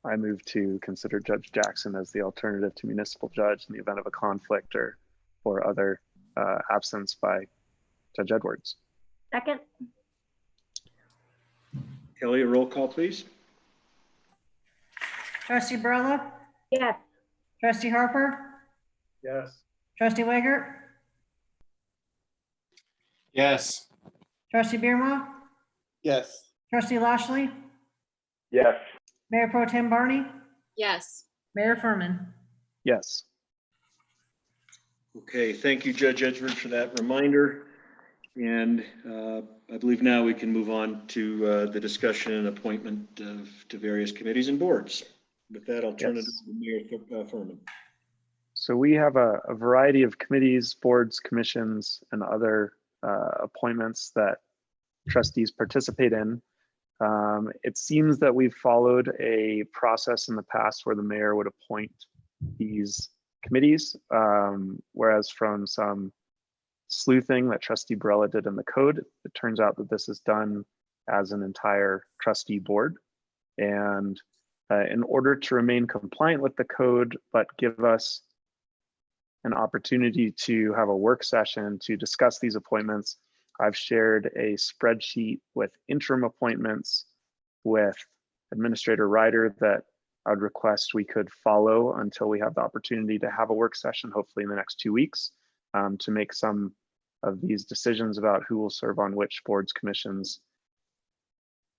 I: I move to consider Judge Jackson as the alternative to municipal judge in the event of a conflict or other absence by Judge Edwards.
C: Second.
B: Kelly, a roll call, please.
E: Trustee Barella?
C: Yes.
E: Trustee Harper?
N: Yes.
E: Trustee Wiegert?
G: Yes.
E: Trustee Bierma?
R: Yes.
E: Trustee Lashley?
J: Yes.
E: Mayor Pro Tem Barney?
Q: Yes.
E: Mayor Furman?
I: Yes.
B: Okay, thank you, Judge Edwards, for that reminder. And I believe now we can move on to the discussion and appointment to various committees and boards. With that, I'll turn it to Mayor Furman.
I: So we have a variety of committees, boards, commissions, and other appointments that trustees participate in. It seems that we've followed a process in the past where the mayor would appoint these committees, whereas from some sleuthing that Trustee Barella did in the code, it turns out that this is done as an entire trustee board. And in order to remain compliant with the code, but give us an opportunity to have a work session to discuss these appointments, I've shared a spreadsheet with interim appointments with Administrator Ryder that I would request we could follow until we have the opportunity to have a work session, hopefully in the next 2 weeks, to make some of these decisions about who will serve on which boards, commissions,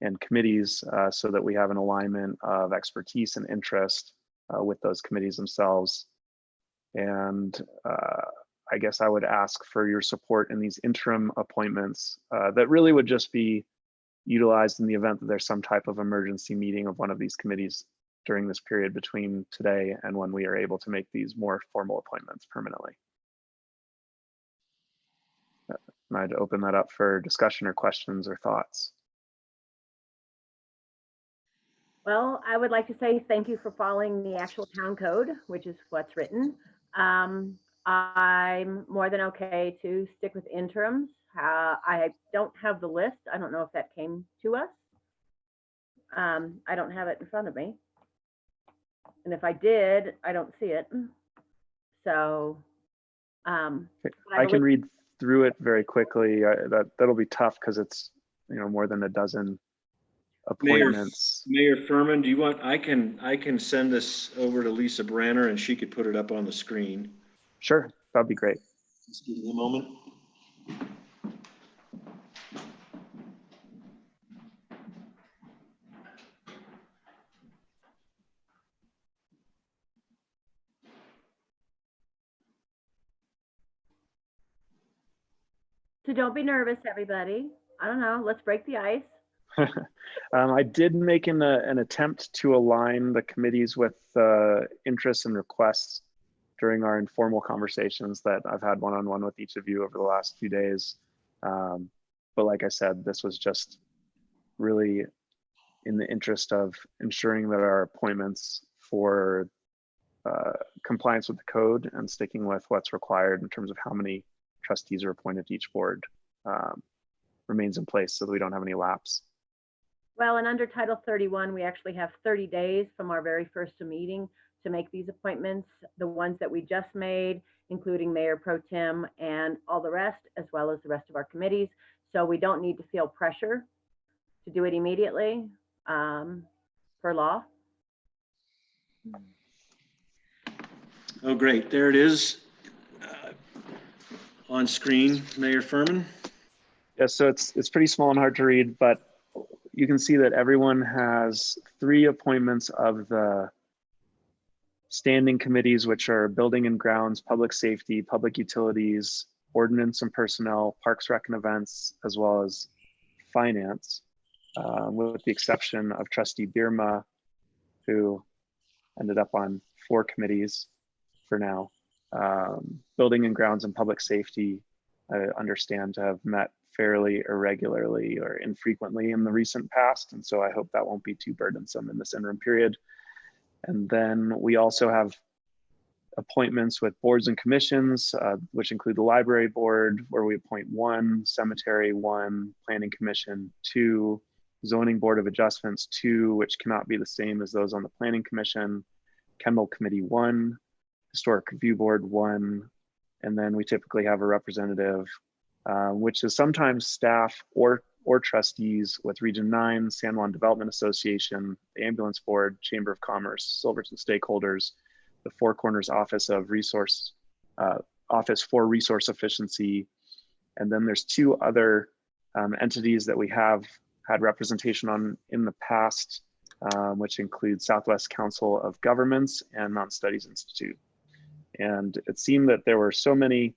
I: and committees, so that we have an alignment of expertise and interest with those committees themselves. And I guess I would ask for your support in these interim appointments that really would just be utilized in the event that there's some type of emergency meeting of one of these committees during this period between today and when we are able to make these more formal appointments permanently. And I'd open that up for discussion or questions or thoughts.
C: Well, I would like to say thank you for following the actual town code, which is what's written. I'm more than okay to stick with interims. I don't have the list. I don't know if that came to us. I don't have it in front of me. And if I did, I don't see it. So
I: I can read through it very quickly. That'll be tough because it's more than a dozen appointments.
B: Mayor Furman, do you want? I can send this over to Lisa Branner and she could put it up on the screen.
I: Sure, that'd be great.
B: Just give me a moment.
C: So don't be nervous, everybody. I don't know. Let's break the ice.
I: I did make an attempt to align the committees with interests and requests during our informal conversations that I've had one-on-one with each of you over the last few days. But like I said, this was just really in the interest of ensuring that our appointments for compliance with the code and sticking with what's required in terms of how many trustees are appointed to each board remains in place so that we don't have any lapse.
C: Well, and under Title 31, we actually have 30 days from our very first meeting to make these appointments, the ones that we just made, including Mayor Pro Tem and all the rest, as well as the rest of our committees. So we don't need to feel pressure to do it immediately per law.
B: Oh, great. There it is on screen, Mayor Furman.
I: Yeah, so it's pretty small and hard to read, but you can see that everyone has 3 appointments of the standing committees, which are Building and Grounds, Public Safety, Public Utilities, Ordinance and Personnel, Parks, Rec and Events, as well as Finance, with the exception of Trustee Bierma, who ended up on 4 committees for now. Building and Grounds and Public Safety, I understand to have met fairly irregularly or infrequently in the recent past. And so I hope that won't be too burdensome in this interim period. And then we also have appointments with boards and commissions, which include the library board, where we appoint 1, cemetery 1, planning commission 2, zoning board of adjustments 2, which cannot be the same as those on the planning commission, Kendall committee 1, historic review board 1, and then we typically have a representative, which is sometimes staff or trustees with Region 9, San Juan Development Association, the Ambulance Board, Chamber of Commerce, Silverton stakeholders, the Four Corners Office for Resource Efficiency, and then there's 2 other entities that we have had representation on in the past, which include Southwest Council of Governments and Mountain Studies Institute. And it seemed that there were so many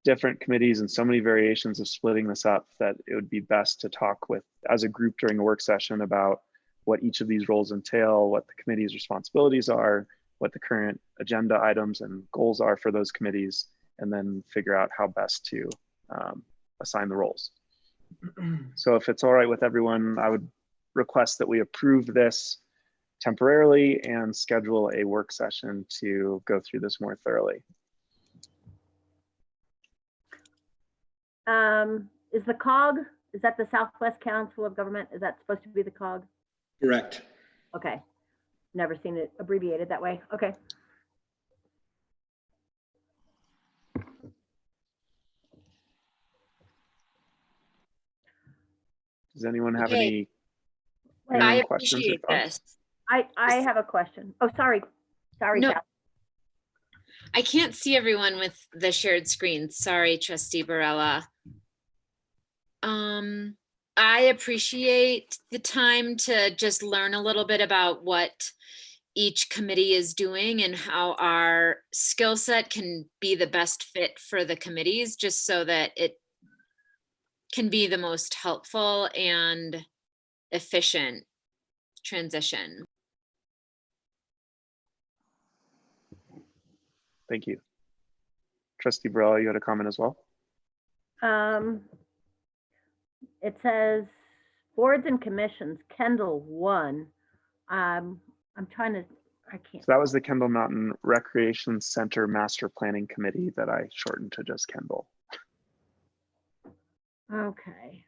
I: different committees and so many variations of splitting this up that it would be best to talk with as a group during a work session about what each of these roles entail, what the committee's responsibilities are, what the current agenda items and goals are for those committees, and then figure out how best to assign the roles. So if it's all right with everyone, I would request that we approve this temporarily and schedule a work session to go through this more thoroughly.
C: Is the COG, is that the Southwest Council of Government? Is that supposed to be the COG?
B: Correct.
C: Okay. Never seen it abbreviated that way. Okay.
I: Does anyone have
Q: Okay.
I: any
Q: I
I: questions?
Q: appreciate this.
C: I have a question. Oh, sorry. Sorry,
Q: No.
C: Sal.
Q: I can't see everyone with the shared screen. Sorry, Trustee Barella. I appreciate the time to just learn a little bit about what each committee is doing and how our skill set can be the best fit for the committees, just so that it can be the most helpful and efficient transition.
I: Thank you. Trustee Barella, you had a comment as well?
C: It says boards and commissions, Kendall 1. I'm trying to, I can't.
I: So that was the Kendall Mountain Recreation Center Master Planning Committee that I shortened to just Kendall.
C: Okay.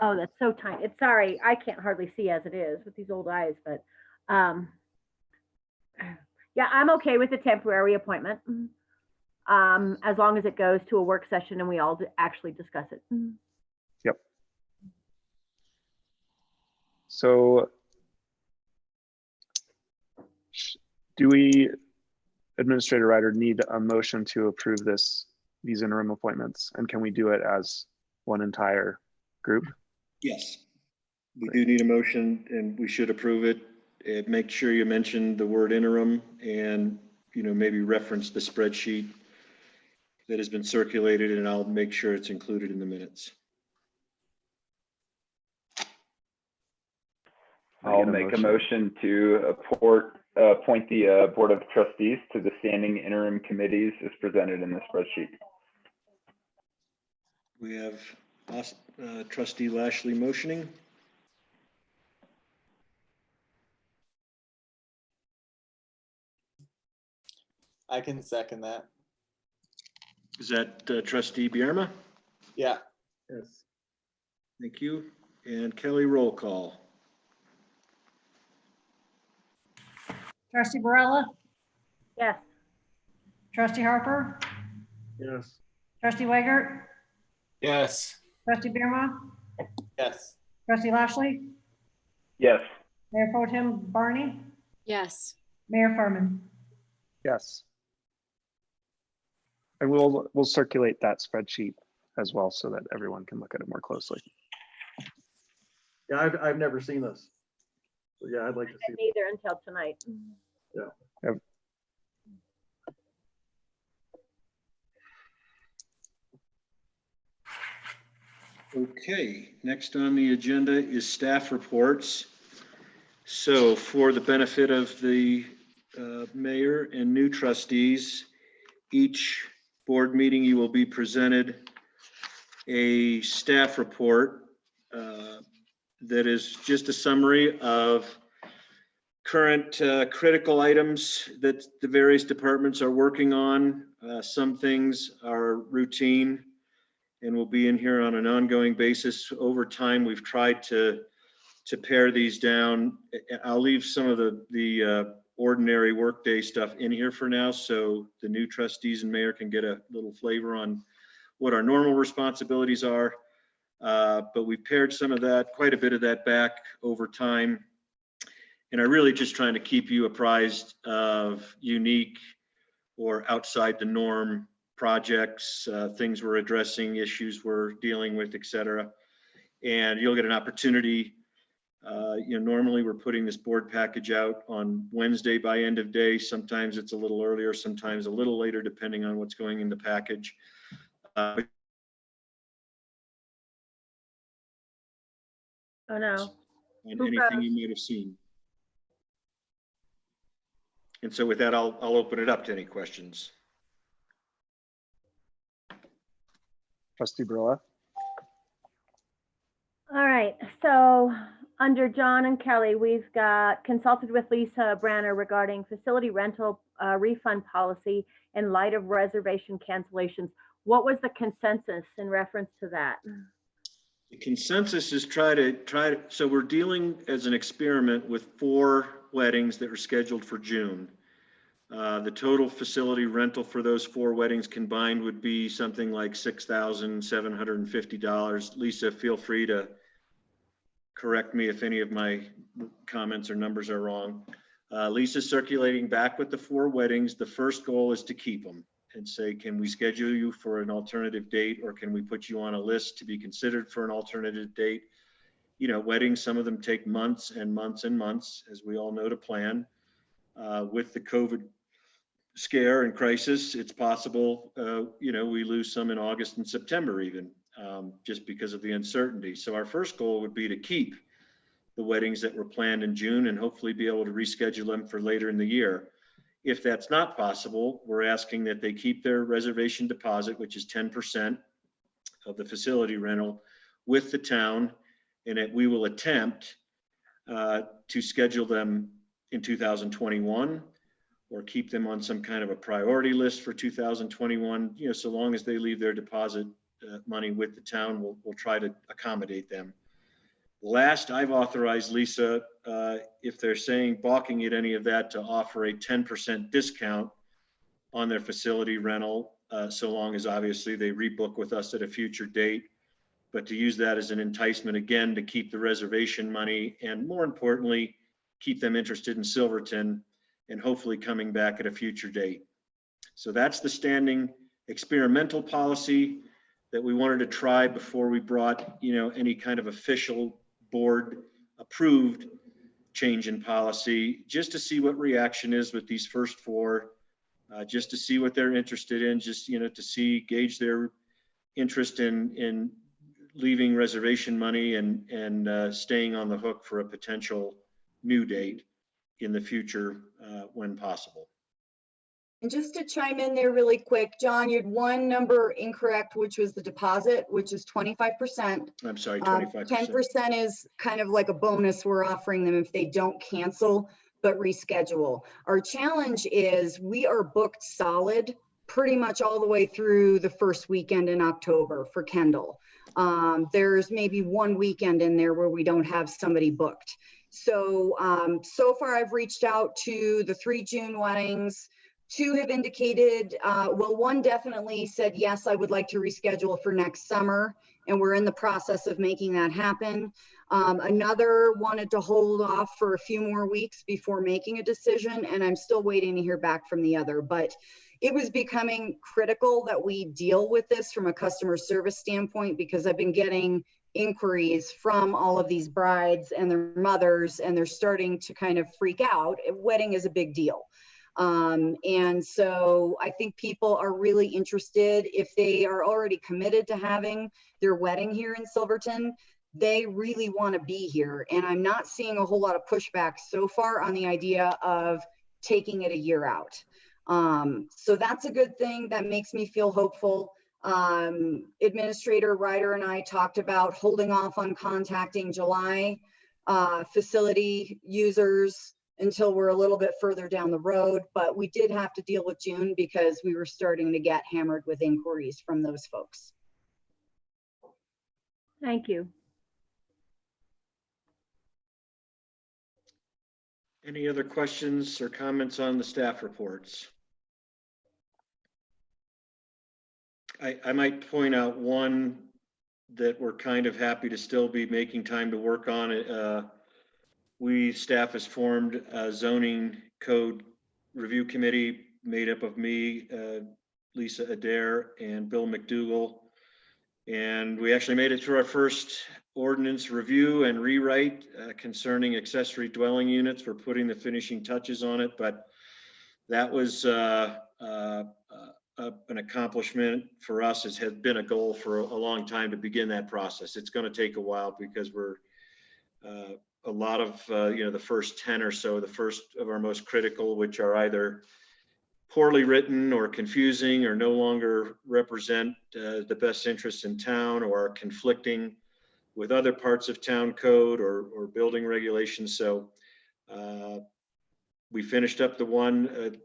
C: Oh, that's so tiny. It's sorry, I can't hardly see as it is with these old eyes, but yeah, I'm okay with the temporary appointment. As long as it goes to a work session and we all actually discuss it.
I: Yep. So do we, Administrator Ryder, need a motion to approve these interim appointments? And can we do it as one entire group?
B: Yes. We do need a motion and we should approve it. Make sure you mention the word interim and, maybe reference the spreadsheet that has been circulated, and I'll make sure it's included in the minutes.
J: I'll make a motion to appoint the Board of Trustees to the standing interim committees as presented in the spreadsheet.
B: We have Trustee Lashley motioning.
R: I can second that.
B: Is that Trustee Bierma?
R: Yeah.
B: Yes. Thank you. And Kelly, roll call.
E: Trustee Barella,
C: Yes.
E: Trustee Harper,
N: Yes.
E: Trustee Weigert,
G: Yes.
E: Trustee Bierma,
R: Yes.
E: Trustee Lashley,
J: Yes.
E: Mayor Pro Tem Barney,
Q: Yes.
E: Mayor Furman.
I: Yes. And we'll circulate that spreadsheet as well so that everyone can look at it more closely.
N: Yeah, I've never seen this. So yeah, I'd like to see.
C: Neither until tonight.
N: Yeah.
I: Yep.
B: Okay, next on the agenda is staff reports. So for the benefit of the mayor and new trustees, each board meeting you will be presented a staff report that is just a summary of current critical items that the various departments are working on. Some things are routine and will be in here on an ongoing basis. Over time, we've tried to pare these down. I'll leave some of the ordinary workday stuff in here for now, so the new trustees and mayor can get a little flavor on what our normal responsibilities are. But we've pared some of that, quite a bit of that back over time. And I'm really just trying to keep you apprised of unique or outside the norm projects, things we're addressing, issues we're dealing with, et cetera. And you'll get an opportunity. Normally we're putting this board package out on Wednesday by end of day. Sometimes it's a little earlier, sometimes a little later, depending on what's going in the package.
C: Oh no.
B: And anything you might have seen. And so with that, I'll open it up to any questions.
I: Trustee Barilla.
C: All right, so under John and Kelly, we've got consulted with Lisa Branner regarding facility rental refund policy in light of reservation cancellations. What was the consensus in reference to that?
B: The consensus is try to, so we're dealing as an experiment with 4 weddings that are scheduled for June. The total facility rental for those 4 weddings combined would be something like $6,750. Lisa, feel free to correct me if any of my comments or numbers are wrong. Lisa's circulating back with the 4 weddings. The first goal is to keep them and say, can we schedule you for an alternative date, or can we put you on a list to be considered for an alternative date? Weddings, some of them take months and months and months, as we all know, to plan. With the COVID scare and crisis, it's possible, we lose some in August and September even, just because of the uncertainty. So our first goal would be to keep the weddings that were planned in June and hopefully be able to reschedule them for later in the year. If that's not possible, we're asking that they keep their reservation deposit, which is 10% of the facility rental, with the town, and that we will attempt to schedule them in 2021 or keep them on some kind of a priority list for 2021. So long as they leave their deposit money with the town, we'll try to accommodate them. Last, I've authorized Lisa, if they're saying balking at any of that, to offer a 10% discount on their facility rental, so long as obviously they rebook with us at a future date, but to use that as an enticement again to keep the reservation money, and more importantly, keep them interested in Silverton and hopefully coming back at a future date. So that's the standing experimental policy that we wanted to try before we brought, any kind of official board approved change in policy, just to see what reaction is with these first 4, just to see what they're interested in, just, to gauge their interest in leaving reservation money and staying on the hook for a potential new date in the future when possible.
A: And just to chime in there really quick, John, you had one number incorrect, which was the deposit, which is 25%.
B: I'm sorry, 25%.
A: 10% is kind of like a bonus we're offering them if they don't cancel, but reschedule. Our challenge is we are booked solid pretty much all the way through the first weekend in October for Kendall. There's maybe one weekend in there where we don't have somebody booked. So, so far I've reached out to the 3 June weddings. 2 have indicated, well, 1 definitely said, yes, I would like to reschedule for next summer. And we're in the process of making that happen. Another wanted to hold off for a few more weeks before making a decision. And I'm still waiting to hear back from the other, but it was becoming critical that we deal with this from a customer service standpoint, because I've been getting inquiries from all of these brides and their mothers, and they're starting to kind of freak out. A wedding is a big deal. And so I think people are really interested. If they are already committed to having their wedding here in Silverton, they really want to be here. And I'm not seeing a whole lot of pushback so far on the idea of taking it a year out. So that's a good thing. That makes me feel hopeful. Administrator Ryder and I talked about holding off on contacting July facility users until we're a little bit further down the road, but we did have to deal with June because we were starting to get hammered with inquiries from those folks.
C: Thank you.
B: Any other questions or comments on the staff reports? I might point out one that we're kind of happy to still be making time to work on. Staff has formed a zoning code review committee made up of me, Lisa Adair, and Bill McDougall. And we actually made it through our first ordinance review and rewrite concerning accessory dwelling units. For putting the finishing touches on it, but that was an accomplishment for us. It has been a goal for a long time to begin that process. It's going to take a while because we're a lot of the first 10 or so, the first of our most critical, which are either poorly written or confusing or no longer represent the best interests in town, or are conflicting with other parts of town code or building regulations. So we finished up the one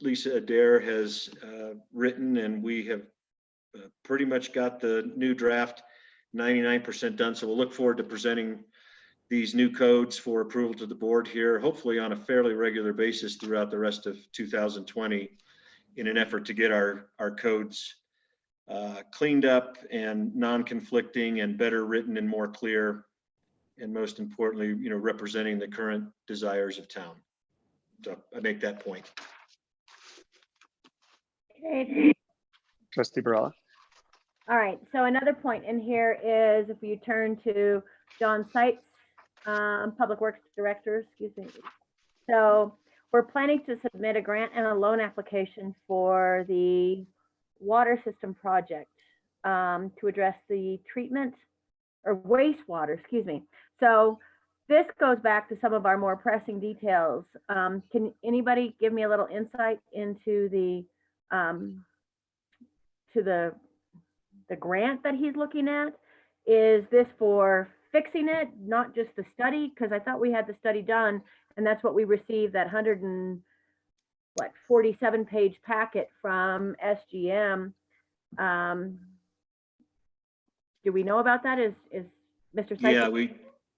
B: Lisa Adair has written, and we have pretty much got the new draft 99% done. So we'll look forward to presenting these new codes for approval to the board here, hopefully on a fairly regular basis throughout the rest of 2020, in an effort to get our codes cleaned up and non-conflicting and better written and more clear, and most importantly, representing the current desires of town. So I make that point.
C: Okay.
I: Trustee Barella.
C: All right, so another point in here is if you turn to John Seitz, Public Works Director, excuse me. So we're planning to submit a grant and a loan application for the water system project to address the treatment or wastewater, excuse me. So this goes back to some of our more pressing details. Can anybody give me a little insight into the grant that he's looking at? Is this for fixing it, not just the study? Because I thought we had the study done, and that's what we received, that 147-page packet from SGM. Do we know about that? Is Mr. Seitz?
B: Yeah,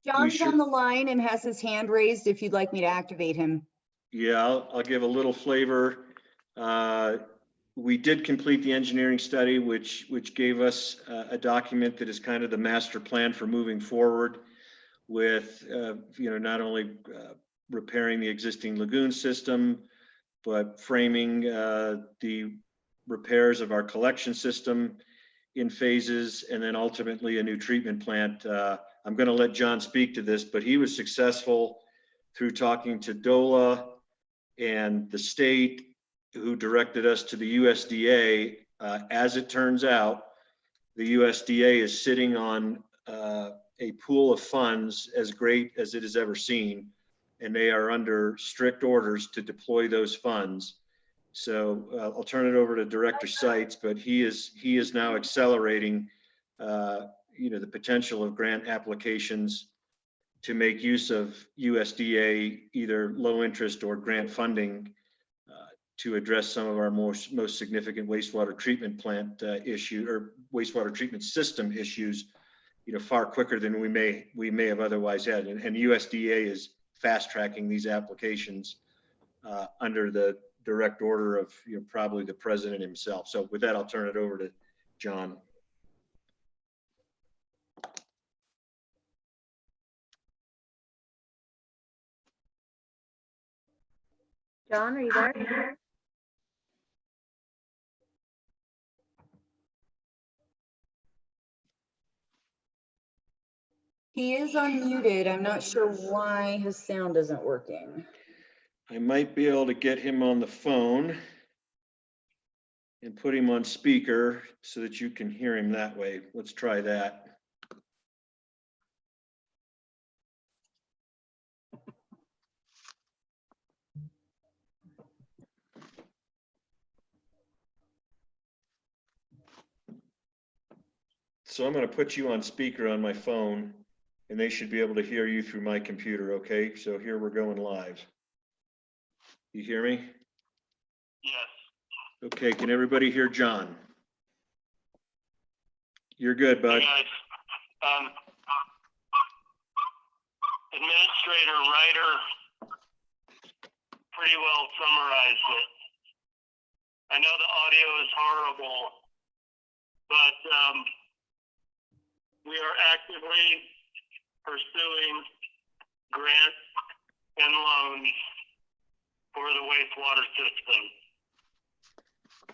A: John's on the line and has his hand raised if you'd like me to activate him.
B: Yeah, I'll give a little flavor. We did complete the engineering study, which gave us a document that is kind of the master plan for moving forward with, not only repairing the existing lagoon system, but framing the repairs of our collection system in phases, and then ultimately a new treatment plant. I'm going to let John speak to this, but he was successful through talking to DOLA and the state, who directed us to the USDA. As it turns out, the USDA is sitting on a pool of funds as great as it has ever seen, and they are under strict orders to deploy those funds. So I'll turn it over to Director Seitz, but he is now accelerating the potential of grant applications to make use of USDA either low interest or grant funding to address some of our most significant wastewater treatment plant issue or wastewater treatment system issues, far quicker than we may have otherwise had. And USDA is fast tracking these applications under the direct order of probably the president himself. So with that, I'll turn it over to John.
C: John, are you there?
A: He is unmuted. I'm not sure why his sound isn't working.
B: I might be able to get him on the phone and put him on speaker so that you can hear him that way. Let's try that. So I'm going to put you on speaker on my phone, and they should be able to hear you through my computer, okay? So here we're going live. You hear me?
S: Yes.
B: Okay, can everybody hear John? You're good, bud.
S: Hey guys, Administrator Ryder pretty well summarized it. I know the audio is horrible, but we are actively pursuing grants and loans for the wastewater system.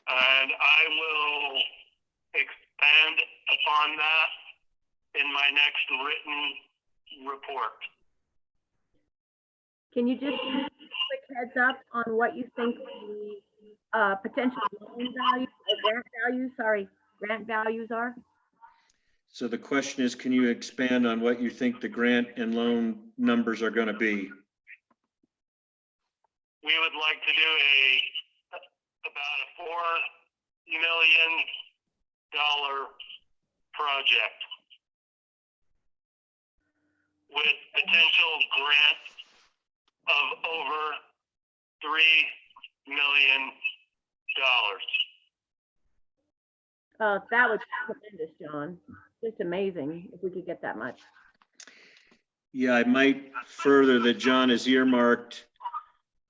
S: And I will expand upon that in my next written report.
C: Can you just give a quick heads up on what you think the potential loan values, grant values are?
B: So the question is, can you expand on what you think the grant and loan numbers are going to be?
S: We would like to do about a $4 million project with potential grant of over $3 million.
C: That would be tremendous, John. Just amazing if we could get that much.
B: Yeah, I might further that John is earmarked,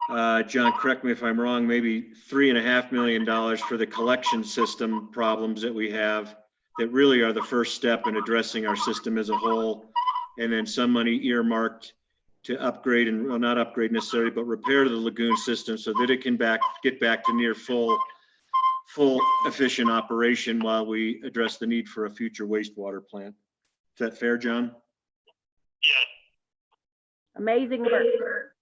B: John, correct me if I'm wrong, maybe $3.5 million for the collection system problems that we have that really are the first step in addressing our system as a whole. And then some money earmarked to upgrade and, well, not upgrade necessarily, but repair the lagoon system so that it can get back to near full efficient operation while we address the need for a future wastewater plant. Is that fair, John?
S: Yes.
C: Amazing work.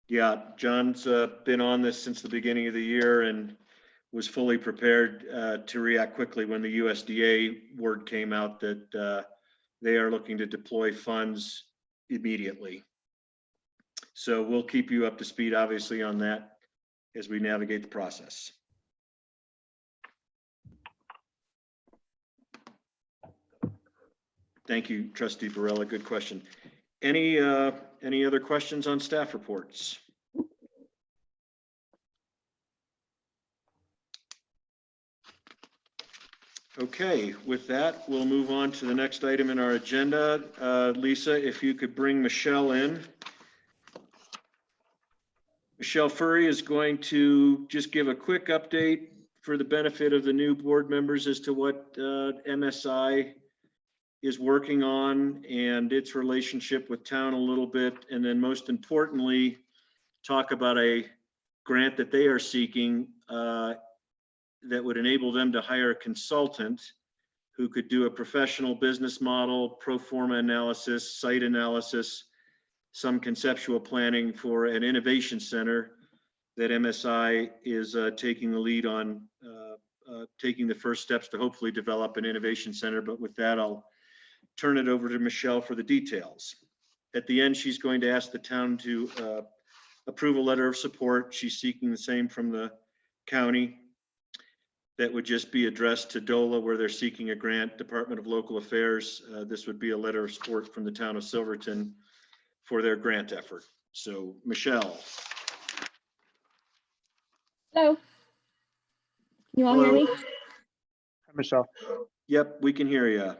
B: Yeah, John's been on this since the beginning of the year and was fully prepared to react quickly when the USDA word came out that they are looking to deploy funds immediately. So we'll keep you up to speed, obviously, on that as we navigate the process. Thank you, Trustee Barella. Good question. Any other questions on staff reports? Okay, with that, we'll move on to the next item in our agenda. Lisa, if you could bring Michelle in. Michelle Furry is going to just give a quick update for the benefit of the new board members as to what MSI is working on and its relationship with town a little bit. And then most importantly, talk about a grant that they are seeking that would enable them to hire a consultant who could do a professional business model, pro forma analysis, site analysis, some conceptual planning for an innovation center that MSI is taking the lead on, taking the first steps to hopefully develop an innovation center. But with that, I'll turn it over to Michelle for the details. At the end, she's going to ask the town to approve a letter of support. She's seeking the same from the county. That would just be addressed to DOLA where they're seeking a grant, Department of Local Affairs. This would be a letter of support from the town of Silverton for their grant effort. So Michelle.
T: Hello. Can you all hear me?
I: Hi, Michelle.
B: Yep, we can hear you.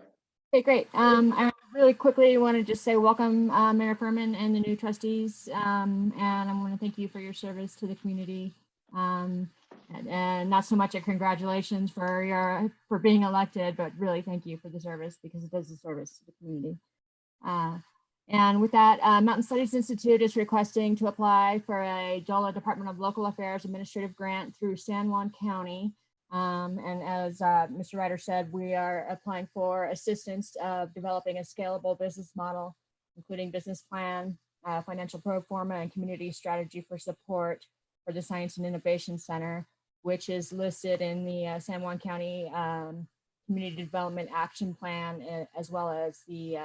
T: Okay, great. I really quickly want to just say welcome, Mayor Furman and the new trustees. And I want to thank you for your service to the community. And not so much a congratulations for being elected, but really thank you for the service because it does a service to the community. And with that, Mountain Studies Institute is requesting to apply for a DOLA Department of Local Affairs administrative grant through San Juan County. And as Mr. Ryder said, we are applying for assistance of developing a scalable business model, including business plan, financial pro forma, and community strategy for support for the Science and Innovation Center, which is listed in the San Juan County Community Development Action Plan, as well as the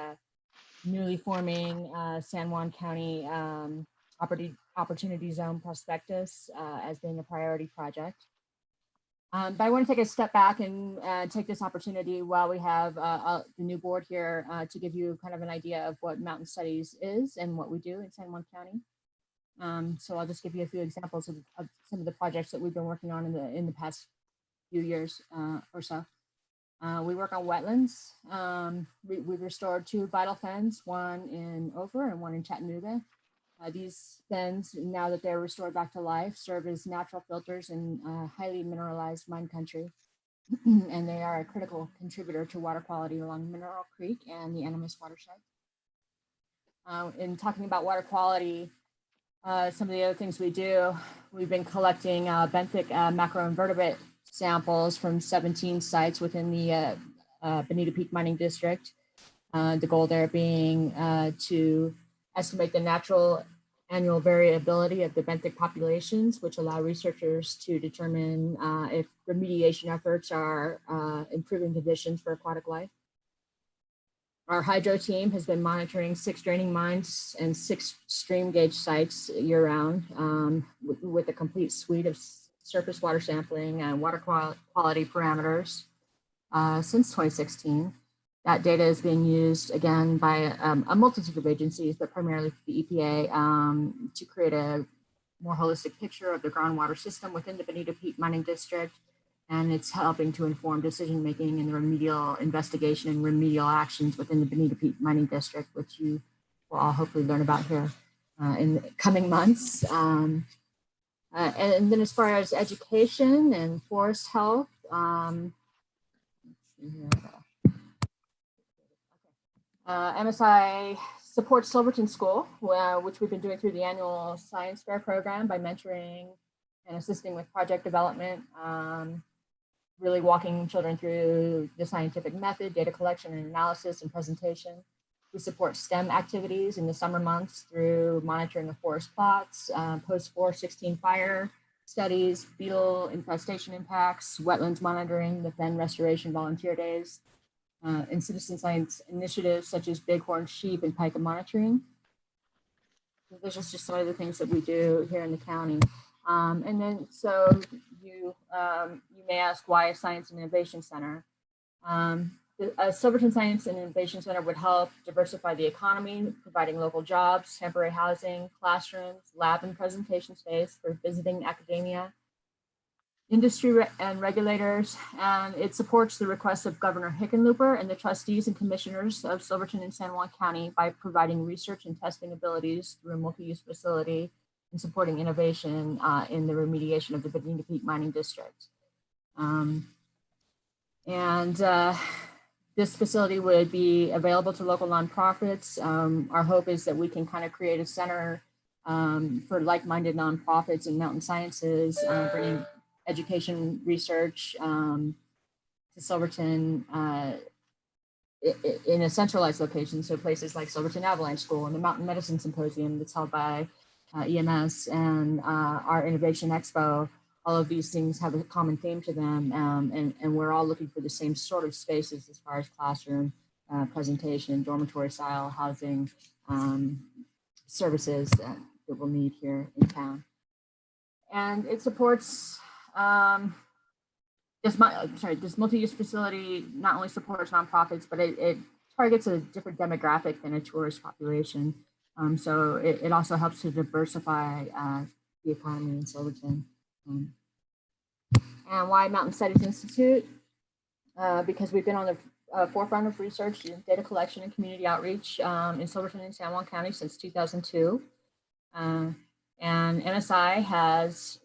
T: newly forming San Juan County Opportunity Zone Prospectus as being a priority project. But I want to take a step back and take this opportunity while we have the new board here to give you kind of an idea of what Mountain Studies is and what we do in San Juan County. So I'll just give you a few examples of some of the projects that we've been working on in the past few years or so. We work on wetlands. We restored 2 vital fens, one in Over and one in Chattanooga. These fens, now that they're restored back to life, serve as natural filters in highly mineralized mine country. And they are a critical contributor to water quality along Mineral Creek and the Animas watershed. In talking about water quality, some of the other things we do, we've been collecting benthic macroinvertebrate samples from 17 sites within the Bonita Peak Mining District. The goal there being to estimate the natural annual variability of the benthic populations, which allow researchers to determine if remediation efforts are improving conditions for aquatic life. Our hydro team has been monitoring 6 draining mines and 6 stream gauge sites year round with a complete suite of surface water sampling and water quality parameters since 2016. That data is being used again by a multitude of agencies, but primarily the EPA, to create a more holistic picture of the groundwater system within the Bonita Peak Mining District. And it's helping to inform decision-making and the remedial investigation and remedial actions within the Bonita Peak Mining District, which you will all hopefully learn about here in the coming months. And then as far as education and forest health, MSI supports Silverton School, which we've been doing through the annual science fair program by mentoring and assisting with project development, really walking children through the scientific method, data collection and analysis and presentation. We support STEM activities in the summer months through monitoring of forest plots, post-416 fire studies, beetle infestation impacts, wetlands monitoring, the fen restoration volunteer days, and citizen science initiatives such as bighorn sheep and pika monitoring. Those are just some of the things that we do here in the county. And then, so you may ask, why a Science and Innovation Center? A Silverton Science and Innovation Center would help diversify the economy, providing local jobs, temporary housing, classrooms, lab and presentation space for visiting academia, industry and regulators, and it supports the requests of Governor Hickenlooper and the trustees and commissioners of Silverton and San Juan County by providing research and testing abilities through a multi-use facility and supporting innovation in the remediation of the Bonita Peak Mining District. This facility would be available to local nonprofits. Our hope is that we can kind of create a center for like-minded nonprofits in mountain sciences, bringing education research to Silverton in a centralized location. So places like Silverton Avalanche School and the Mountain Medicine Symposium that's held by EMS and our Innovation Expo. All of these things have a common theme to them, and we're all looking for the same sort of spaces as far as classroom, presentation, dormitory style housing, services that we'll need here in town. And it supports, this multi-use facility not only supports nonprofits, but it targets a different demographic than a tourist population. So it also helps to diversify the economy in Silverton. And why Mountain Studies Institute? Because we've been on the forefront of research, data collection, and community outreach in Silverton and San Juan County since 2002. And MSI has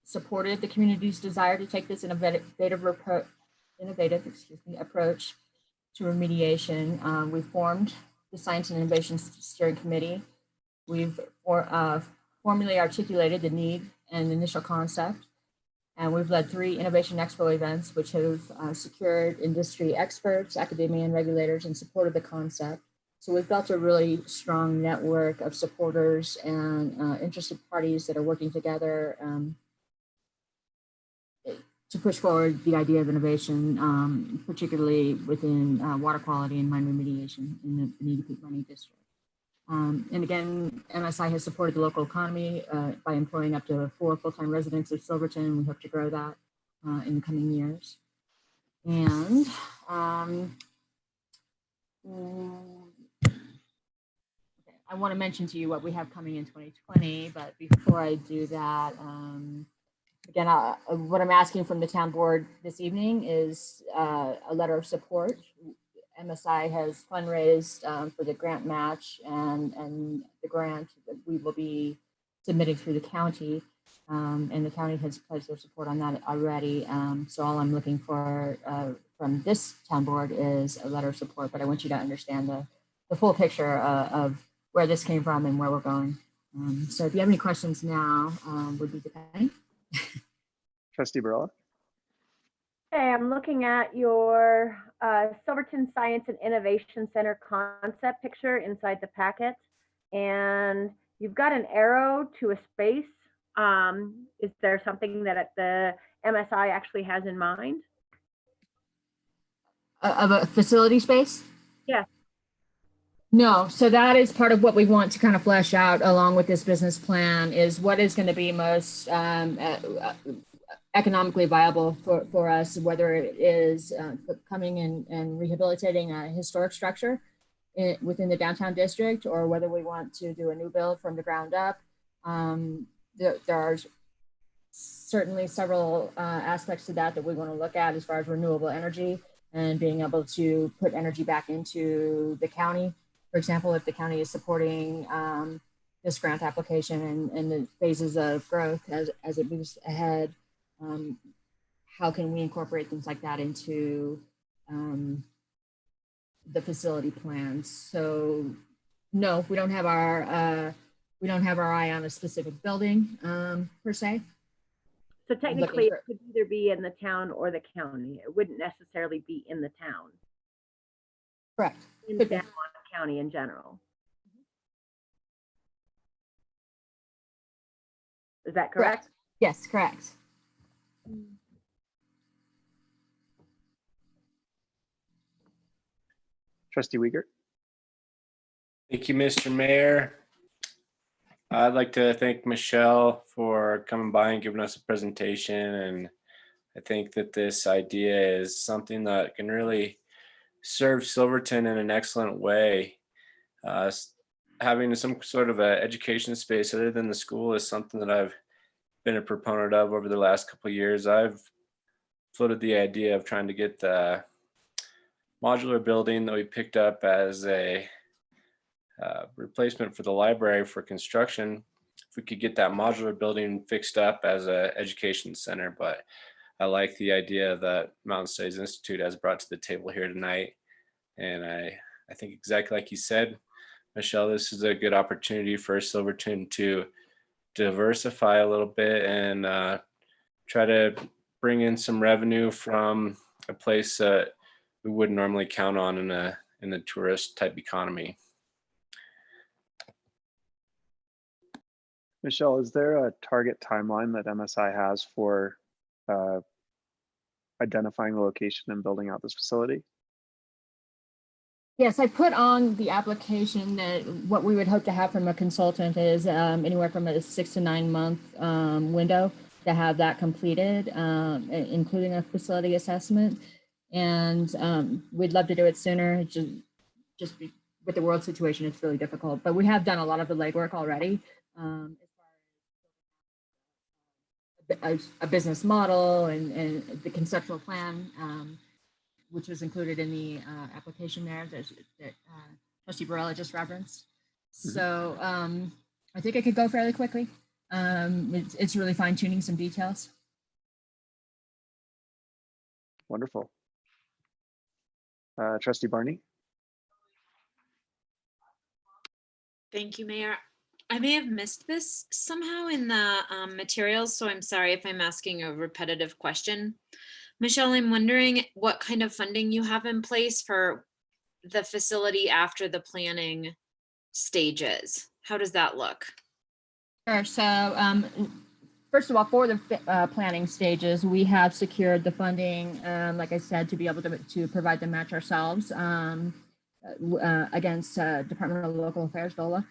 T: supported the community's desire to take this innovative approach to remediation. We formed the Science and Innovation Steering Committee. We've formally articulated the need and initial concept. And we've led 3 Innovation Expo events, which have secured industry experts, academia, and regulators in support of the concept. So we've built a really strong network of supporters and interested parties that are working together to push forward the idea of innovation, particularly within water quality and mine remediation in the Bonita Peak Mining District. And again, MSI has supported the local economy by employing up to 4 full-time residents of Silverton. We hope to grow that in the coming years. And I want to mention to you what we have coming in 2020, but before I do that, again, what I'm asking from the town board this evening is a letter of support. MSI has fundraised for the grant match and the grant that we will be submitting through the county. And the county has pledged their support on that already. So all I'm looking for from this town board is a letter of support, but I want you to understand the full picture of where this came from and where we're going. So if you have any questions now, would be the time.
I: Trustee Barella.
C: Okay, I'm looking at your Silverton Science and Innovation Center concept picture inside the packet, and you've got an arrow to a space. Is there something that the MSI actually has in mind?
T: Of a facility space?
C: Yes.
T: No, so that is part of what we want to kind of flesh out along with this business plan is what is going to be most economically viable for us, whether it is coming in and rehabilitating a historic structure within the downtown district, or whether we want to do a new build from the ground up. There are certainly several aspects to that we want to look at as far as renewable energy and being able to put energy back into the county. For example, if the county is supporting this grant application and the phases of growth as it moves ahead, how can we incorporate things like that into the facility plans? So no, we don't have our eye on a specific building per se.
C: So technically, it could either be in the town or the county. It wouldn't necessarily be in the town.
T: Correct.
C: In the San Juan County in general. Is that correct?
T: Yes, correct.
I: Trustee Wiegert.
G: Thank you, Mr. Mayor. I'd like to thank Michelle for coming by and giving us a presentation. And I think that this idea is something that can really serve Silverton in an excellent way. Having some sort of an education space other than the school is something that I've been a proponent of over the last couple of years. I've floated the idea of trying to get the modular building that we picked up as a replacement for the library for construction. If we could get that modular building fixed up as an education center, but I like the idea that Mountain Studies Institute has brought to the table here tonight. And I think exactly like you said, Michelle, this is a good opportunity for Silverton to diversify a little bit and try to bring in some revenue from a place that we wouldn't normally count on in a tourist type economy.
I: Michelle, is there a target timeline that MSI has for identifying the location and building out this facility?
T: Yes, I put on the application that what we would hope to have from a consultant is anywhere from a 6 to 9 month window to have that completed, including a facility assessment. And we'd love to do it sooner. Just with the world situation, it's really difficult. But we have done a lot of the legwork already. As far as a business model and the conceptual plan, which was included in the application there that Trustee Barella just referenced. So I think it could go fairly quickly. It's really fine tuning some details.
I: Wonderful. Trustee Barney.
Q: Thank you, Mayor. I may have missed this somehow in the materials, so I'm sorry if I'm asking a repetitive question. Michelle, I'm wondering what kind of funding you have in place for the facility after the planning stages. How does that look?
T: Sure. So first of all, for the planning stages, we have secured the funding, like I said, to be able to provide the match ourselves against Department of Local Affairs, DOLA.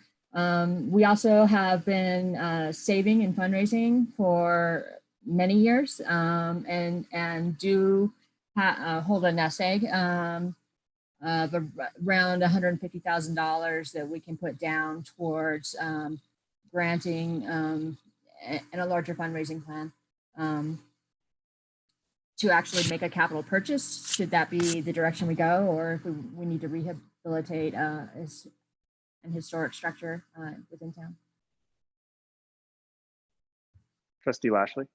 T: We also have been saving and fundraising for many years and do hold a nest egg of around $150,000 that we can put down towards granting and a larger fundraising plan to actually make a capital purchase. Should that be the direction we go, or if we need to rehabilitate an historic structure within town?
I: Trustee Lashley.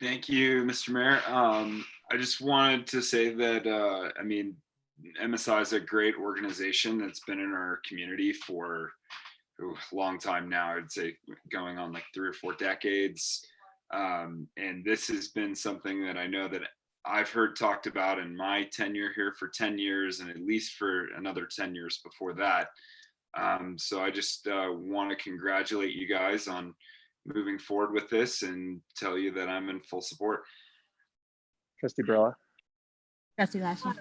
S: Thank you, Mr. Mayor. I just wanted to say that, I mean, MSI is a great organization that's been in our community for a long time now. I'd say going on like 3 or 4 decades. And this has been something that I know that I've heard talked about in my tenure here for 10 years and at least for another 10 years before that. So I just want to congratulate you guys on moving forward with this and tell you that I'm in full support.
I: Trustee Barilla.
T: Trustee Lashley.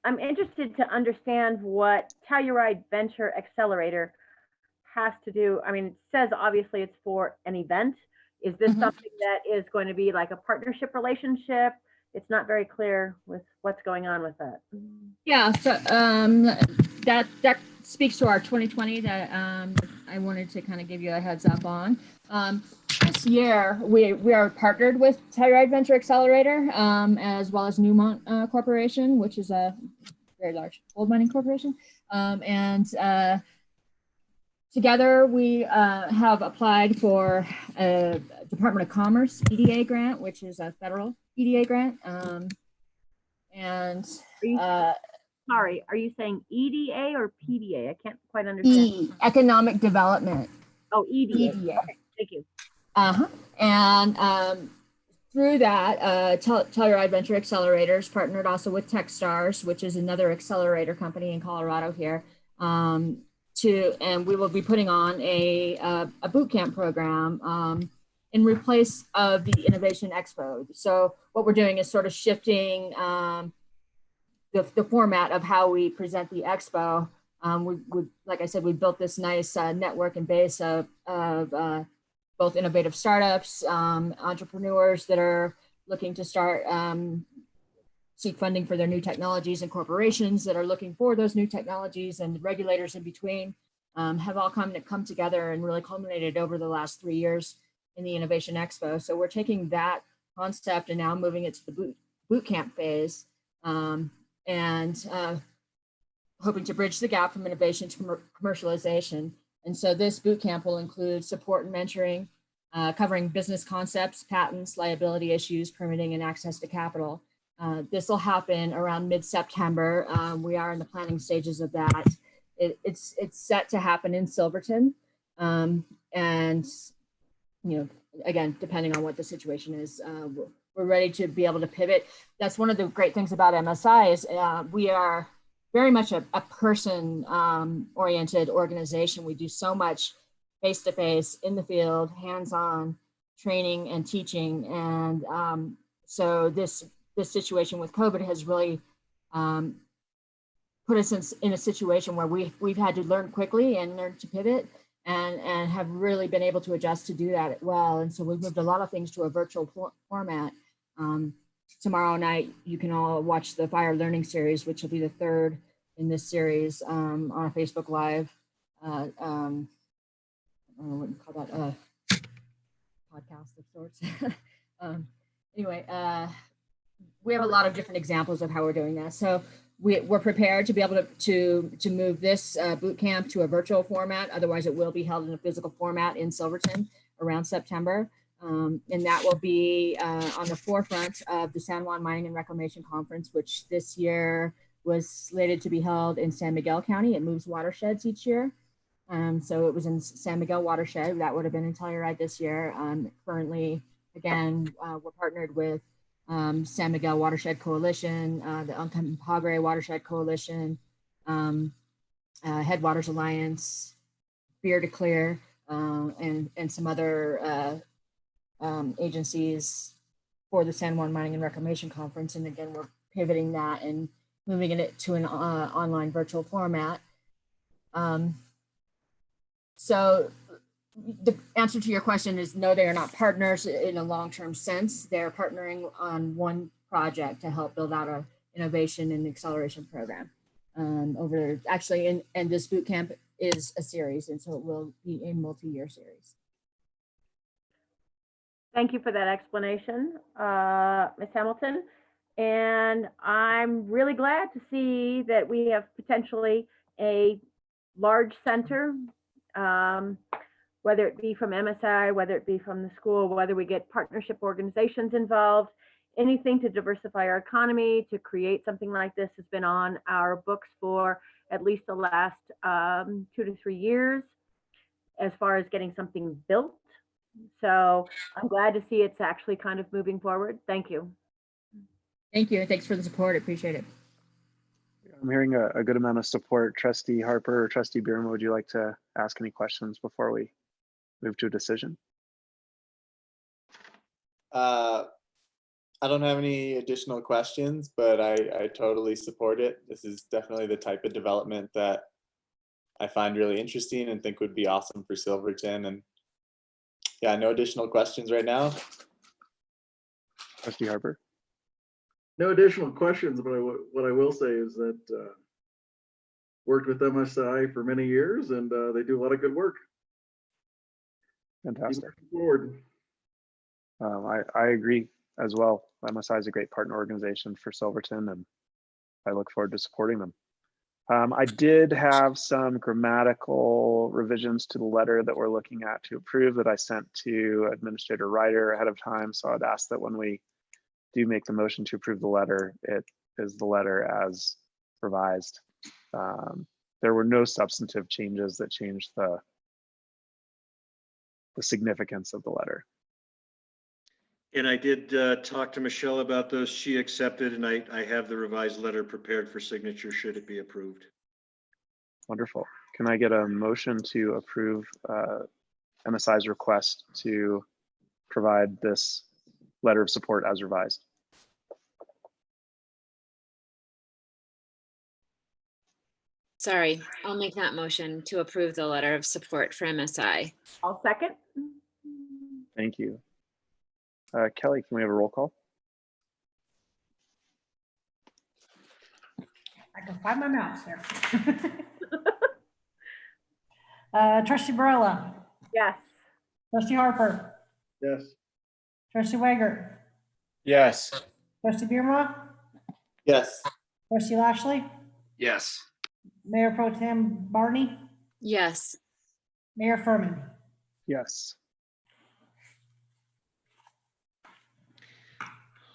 C: I'm interested to understand what Telluride Venture Accelerator has to do. I mean, it says obviously it's for an event. Is this something that is going to be like a partnership relationship? It's not very clear with what's going on with that.
T: Yeah, so that speaks to our 2020 that I wanted to kind of give you a heads up on. This year, we are partnered with Telluride Venture Accelerator, as well as Newmont Corporation, which is a very large gold mining corporation. Together, we have applied for a Department of Commerce EDA grant, which is a federal EDA grant.
C: Sorry, are you saying EDA or PDA? I can't quite understand.
T: Economic Development.
C: Oh, EDA.
T: EDA.
C: Okay, thank you.
T: And through that, Telluride Venture Accelerators partnered also with Techstars, which is another accelerator company in Colorado here. And we will be putting on a boot camp program in replace of the Innovation Expo. So what we're doing is sort of shifting the format of how we present the expo. Like I said, we built this nice network and base of both innovative startups, entrepreneurs that are looking to start, seek funding for their new technologies, and corporations that are looking for those new technologies, and the regulators in between have all come together and really culminated over the last 3 years in the Innovation Expo. So we're taking that concept and now moving it to the boot camp phase, and hoping to bridge the gap from innovation to commercialization. And so this boot camp will include support and mentoring, covering business concepts, patents, liability issues, permitting, and access to capital. This will happen around mid-September. We are in the planning stages of that. It's set to happen in Silverton. And, you know, again, depending on what the situation is, we're ready to be able to pivot. That's one of the great things about MSI is we are very much a person oriented organization. We do so much face-to-face, in the field, hands-on training and teaching. And so this situation with COVID has really put us in a situation where we've had to learn quickly and learn to pivot, and have really been able to adjust to do that well. And so we've moved a lot of things to a virtual format. Tomorrow night, you can all watch the Fire Learning Series, which will be the 3rd in this series on a Facebook Live. I don't know what you call that, podcast of sorts. Anyway, we have a lot of different examples of how we're doing that. So we're prepared to be able to move this boot camp to a virtual format. Otherwise, it will be held in a physical format in Silverton around September. And that will be on the forefront of the San Juan Mining and Reclamation Conference, which this year was slated to be held in San Miguel County. It moves watersheds each year. So it was in San Miguel watershed. That would have been in Telluride this year. Upcurrently, again, we're partnered with San Miguel Watershed Coalition, the Uncompahgre Watershed Coalition, Headwaters Alliance, Beer to Clear, and some other agencies for the San Juan Mining and Reclamation Conference. And again, we're pivoting that and moving it to an online virtual format. So the answer to your question is no, they are not partners in a long-term sense. They're partnering on one project to help build out innovation and acceleration program. Over actually, and this boot camp is a series, and so it will be a multi-year series.
C: Thank you for that explanation, Ms. Hamilton. And I'm really glad to see that we have potentially a large center, whether it be from MSI, whether it be from the school, whether we get partnership organizations involved, anything to diversify our economy, to create something like this has been on our books for at least the last 2 to 3 years as far as getting something built. So I'm glad to see it's actually kind of moving forward. Thank you.
T: Thank you, and thanks for the support. I appreciate it.
I: I'm hearing a good amount of support. Trustee Harper or Trustee Bierma, would you like to ask any questions before we move to a decision?
R: I don't have any additional questions, but I totally support it. This is definitely the type of development that I find really interesting and think would be awesome for Silverton. And yeah, no additional questions right now.
I: Trustee Harper?
S: No additional questions, but what I will say is that worked with MSI for many years, and they do a lot of good work.
I: Fantastic.
S: Forward.
I: I agree as well. MSI is a great partner organization for Silverton, and I look forward to supporting them. I did have some grammatical revisions to the letter that we're looking at to approve that I sent to Administrator Ryder ahead of time. So I'd ask that when we do make the motion to approve the letter, it is the letter as revised. There were no substantive changes that changed the significance of the letter.
B: And I did talk to Michelle about those. She accepted, and I have the revised letter prepared for signature should it be approved.
I: Wonderful. Can I get a motion to approve MSI's request to provide this letter of support as revised?
Q: Sorry, I'll make that motion to approve the letter of support for MSI.
C: I'll second.
I: Thank you. Kelly, can we have a roll call?
E: I can find my mouse here. Trustee Barella.
C: Yes.
E: Trustee Harper.
S: Yes.
E: Trustee Weigert.
G: Yes.
E: Trustee Bierma.
R: Yes.
E: Trustee Lashley.
S: Yes.
E: Mayor Pro Tem Barney.
Q: Yes.
E: Mayor Furman.
I: Yes.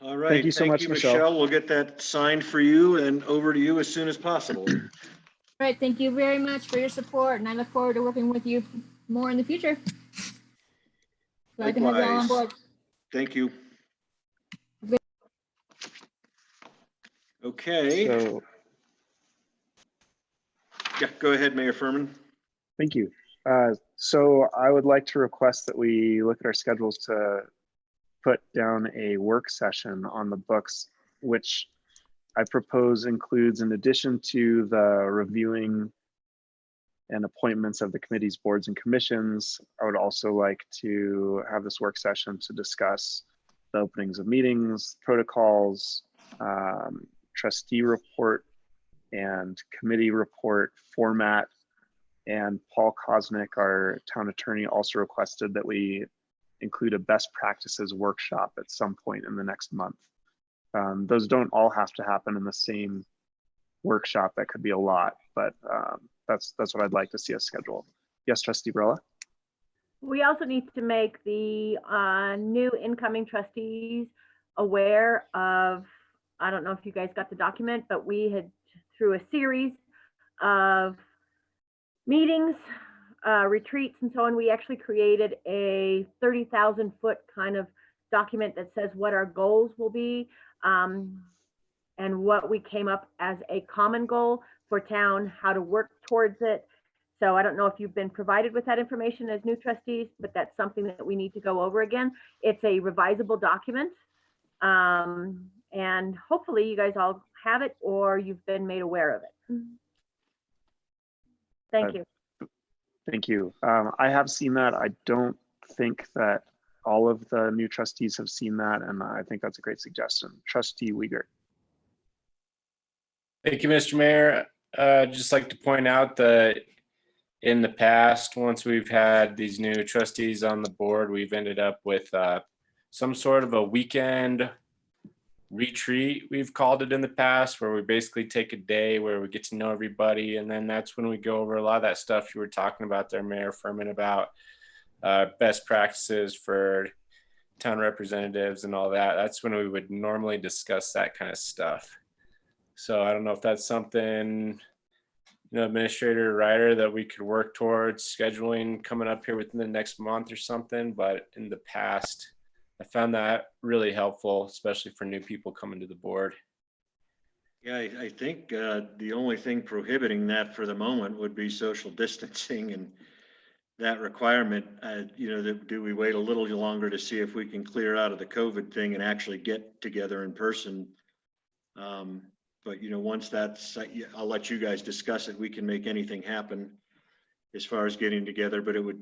B: All right.
I: Thank you so much, Michelle.
B: We'll get that signed for you and over to you as soon as possible.
T: All right, thank you very much for your support, and I look forward to working with you more in the future. Glad to have you all on board.
B: Thank you. Okay.
I: So,
B: yeah, go ahead, Mayor Furman.
I: thank you. So I would like to request that we look at our schedules to put down a work session on the books, which I propose includes, in addition to the reviewing and appointments of the committees, boards, and commissions, I would also like to have this work session to discuss the openings of meetings, protocols, trustee report, and committee report format. And Paul Kosnick, our town attorney, also requested that we include a best practices workshop at some point in the next month. Those don't all have to happen in the same workshop. That could be a lot, but that's what I'd like to see us schedule. Yes, Trustee Brella?
C: We also need to make the new incoming trustees aware of, I don't know if you guys got the document, but we had, through a series of meetings, retreats and so on, we actually created a 30,000 foot kind of document that says what our goals will be and what we came up as a common goal for town, how to work towards it. So I don't know if you've been provided with that information as new trustees, but that's something that we need to go over again. It's a revisable document. And hopefully you guys all have it or you've been made aware of it. Thank you.
I: Thank you. I have seen that. I don't think that all of the new trustees have seen that, and I think that's a great suggestion. Trustee Weigert.
G: Thank you, Mr. Mayor. Just like to point out that in the past, once we've had these new trustees on the board, we've ended up with some sort of a weekend retreat, we've called it in the past, where we basically take a day where we get to know everybody. And then that's when we go over a lot of that stuff you were talking about there, Mayor Furman, about best practices for town representatives and all that. That's when we would normally discuss that kind of stuff. So I don't know if that's something, Administrator Ryder, that we could work towards scheduling coming up here within the next month or something. But in the past, I found that really helpful, especially for new people coming to the board.
B: Yeah, I think the only thing prohibiting that for the moment would be social distancing and that requirement. Do we wait a little longer to see if we can clear out of the COVID thing and actually get together in person? But once that's, I'll let you guys discuss it. We can make anything happen as far as getting together, but it would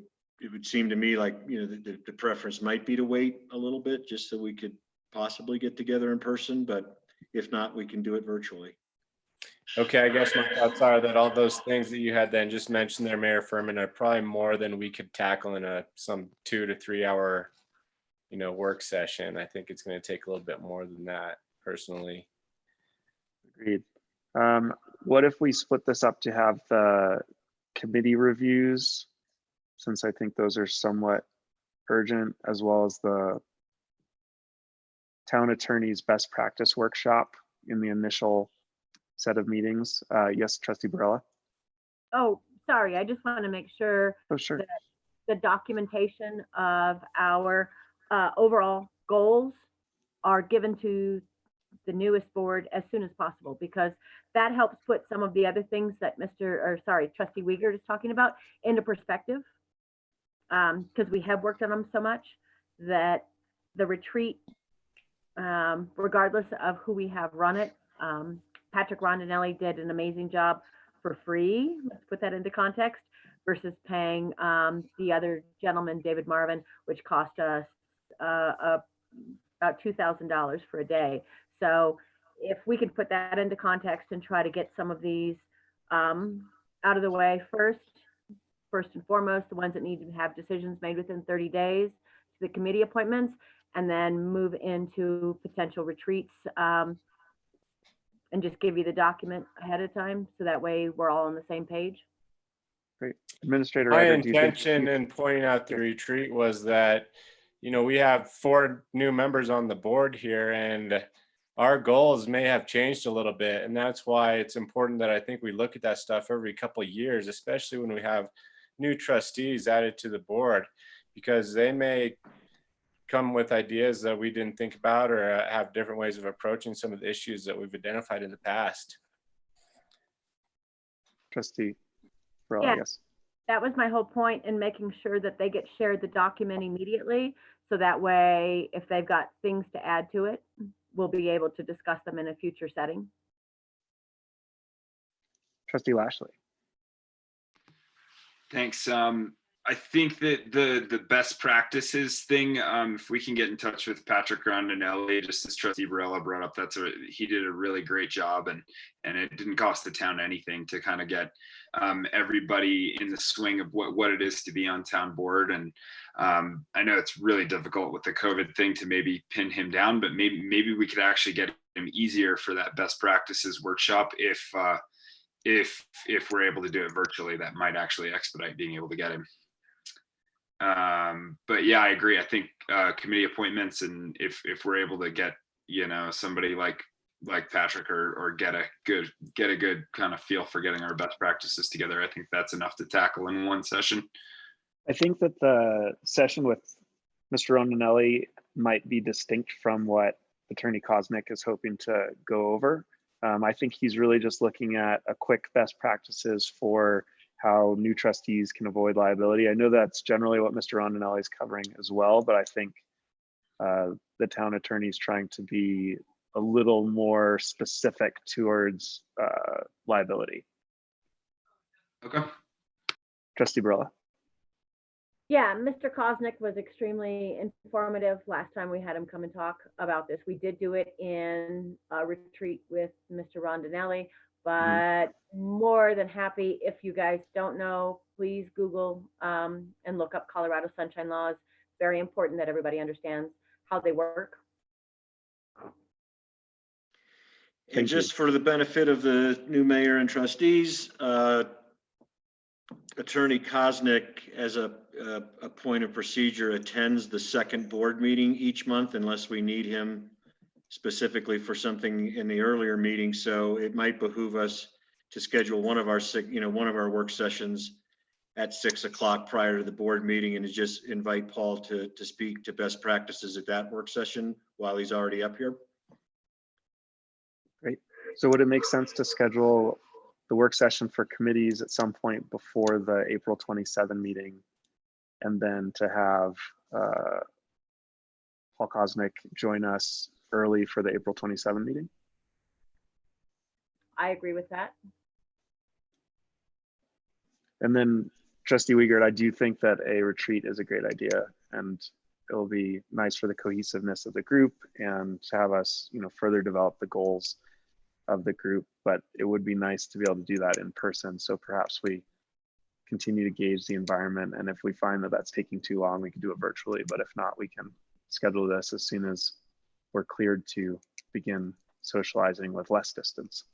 B: seem to me like, the preference might be to wait a little bit just so we could possibly get together in person, but if not, we can do it virtually.
G: Okay, I guess my thoughts are that all those things that you had then just mentioned there, Mayor Furman, are probably more than we could tackle in some 2 to 3 hour, work session. I think it's going to take a little bit more than that, personally.
I: Agreed. What if we split this up to have the committee reviews, since I think those are somewhat urgent, as well as the town attorney's best practice workshop in the initial set of meetings? Yes, Trustee Barella.
C: Oh, sorry. I just want to make sure
I: sure.
C: that the documentation of our overall goals are given to the newest board as soon as possible, because that helps put some of the other things that Trustee Wiegert is talking about into perspective. Because we have worked on them so much that the retreat, regardless of who we have run it, Patrick Rondinelli did an amazing job for free. Let's put that into context, versus paying the other gentleman, David Marvin, which cost us about $2,000 for a day. So if we can put that into context and try to get some of these out of the way first and foremost, the ones that need to have decisions made within 30 days, the committee appointments, and then move into potential retreats, and just give you the document ahead of time, so that way we're all on the same page.
I: Great. Administrator
G: My
I: Ryder,
G: intention in pointing out the retreat was that, we have 4 new members on the board here, and our goals may have changed a little bit. And that's why it's important that I think we look at that stuff every couple of years, especially when we have new trustees added to the board, because they may come with ideas that we didn't think about, or have different ways of approaching some of the issues that we've identified in the past.
I: Trustee Barella,
C: Yeah.
I: yes.
C: That was my whole point in making sure that they get shared the document immediately. So that way, if they've got things to add to it, we'll be able to discuss them in a future setting.
I: Trustee Lashley.
S: Thanks. I think that the best practices thing, if we can get in touch with Patrick Rondinelli, just as Trustee Barella brought up, he did a really great job, and it didn't cost the town anything to kind of get everybody in the swing of what it is to be on town board. And I know it's really difficult with the COVID thing to maybe pin him down, but maybe we could actually get him easier for that best practices workshop if we're able to do it virtually. That might actually expedite being able to get him. But yeah, I agree. I think committee appointments, and if we're able to get somebody like Patrick, or get a good kind of feel for getting our best practices together, I think that's enough to tackle in one session.
I: I think that the session with Mr. Rondinelli might be distinct from what Attorney Kosnick is hoping to go over. I think he's really just looking at a quick best practices for how new trustees can avoid liability. I know that's generally what Mr. Rondinelli is covering as well, but I think the town attorney is trying to be a little more specific towards liability.
S: Okay.
I: Trustee Barella.
C: Yeah, Mr. Kosnick was extremely informative last time we had him come and talk about this. We did do it in a retreat with Mr. Rondinelli, but more than happy. If you guys don't know, please Google and look up Colorado Sunshine Laws. Very important that everybody understands how they work.
B: And just for the benefit of the new mayor and trustees, Attorney Kosnick, as a point of procedure, attends the second board meeting each month unless we need him specifically for something in the earlier meeting. So it might behoove us to schedule one of our work sessions at 6 o'clock prior to the board meeting, and to just invite Paul to speak to best practices at that work session while he's already up here.
I: Great. So would it make sense to schedule the work session for committees at some point before the April 27 meeting, and then to have Paul Kosnick join us early for the April 27 meeting?
C: I agree with that.
I: And then Trustee Wiegert, I do think that a retreat is a great idea, and it will be nice for the cohesiveness of the group and to have us, further develop the goals of the group. But it would be nice to be able to do that in person. So perhaps we continue to gauge the environment, and if we find that that's taking too long, we can do it virtually. But if not, we can schedule this as soon as we're cleared to begin socializing with less distance.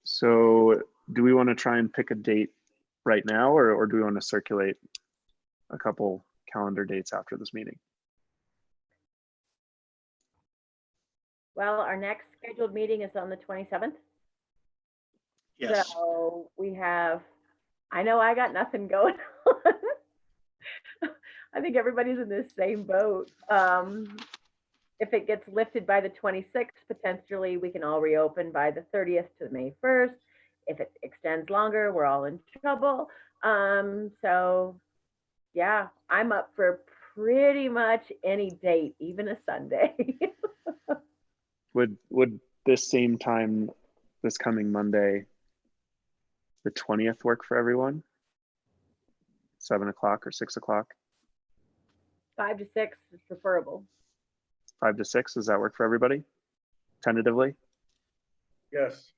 I: So do we want to try and pick a date right now, or do we want to circulate a couple calendar dates after this meeting?
C: Well, our next scheduled meeting is on the 27th.
B: Yes.
C: So we have, I know I got nothing going on. I think everybody's in the same boat. If it gets lifted by the 26th, potentially we can all reopen by the 30th to May 1st. If it extends longer, we're all in trouble. So yeah, I'm up for pretty much any date, even a Sunday.
I: Would this same time, this coming Monday, the 20th, work for everyone? 7 o'clock or 6 o'clock?
C: 5 to 6 is preferable.
I: 5 to 6, does that work for everybody? Tentatively?
K: Yes.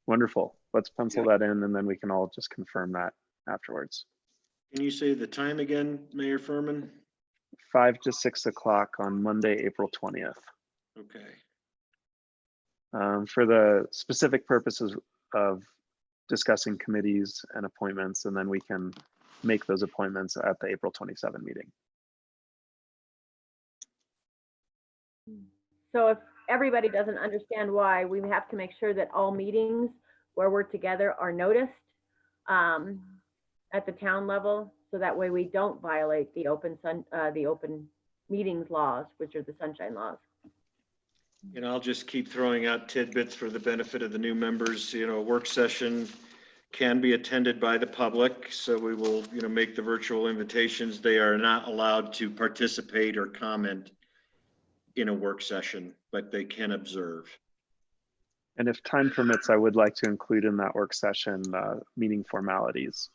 I: Wonderful. Let's pencil that in, and then we can all just confirm that afterwards.
B: Can you say the time again, Mayor Furman?
I: 5 to 6 o'clock on Monday, April 20th.
B: Okay.
I: For the specific purposes of discussing committees and appointments, and then we can make those appointments at the April 27 meeting.
C: So if everybody doesn't understand why, we have to make sure that all meetings where we're together are noticed at the town level, so that way we don't violate the open meetings laws, which are the sunshine laws.
B: And I'll just keep throwing out tidbits for the benefit of the new members. A work session can be attended by the public, so we will, make the virtual invitations. They are not allowed to participate or comment in a work session, but they can observe.
I: And if time permits, I would like to include in that work session meeting formalities.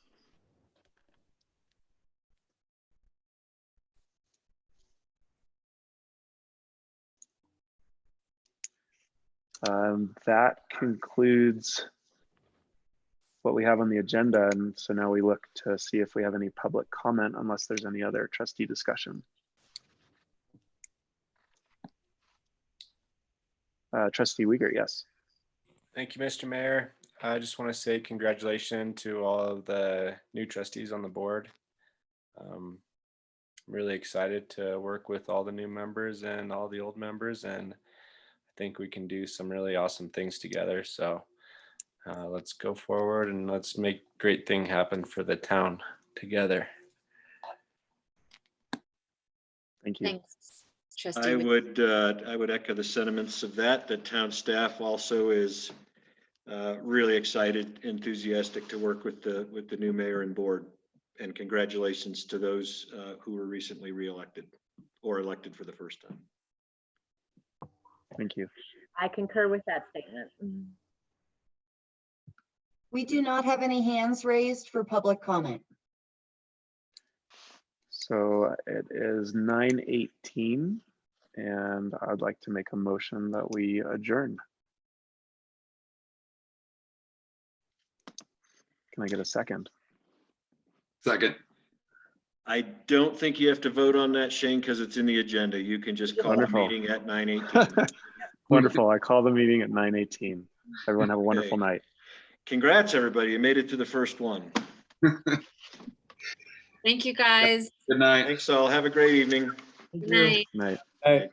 I: That concludes what we have on the agenda. And so now we look to see if we have any public comment, unless there's any other trustee discussion. Trustee Wiegert, yes.
G: Thank you, Mr. Mayor. I just want to say congratulations to all of the new trustees on the board. I'm really excited to work with all the new members and all the old members, and I think we can do some really awesome things together. So let's go forward and let's make great thing happen for the town together.
I: Thank you.
Q: Thanks, Trustee.
B: I would echo the sentiments of that. The town staff also is really excited, enthusiastic to work with the new mayor and board. And congratulations to those who were recently reelected or elected for the first time.
I: Thank you.
C: I concur with that statement.
A: We do not have any hands raised for public comment.
I: So it is 9:18, and I'd like to make a motion that we adjourn. Can I get a second?
S: Second.
B: I don't think you have to vote on that, Shane, because it's in the agenda. You can just call the
I: Wonderful.
B: meeting at 9:18.
I: Wonderful. I call the meeting at 9:18. Everyone have a wonderful night.
B: Congrats, everybody. You made it to the first one.
Q: Thank you, guys.
S: Good night.
B: Thanks all. Have a great evening.
Q: Good night.
I: Night.
R: Hey.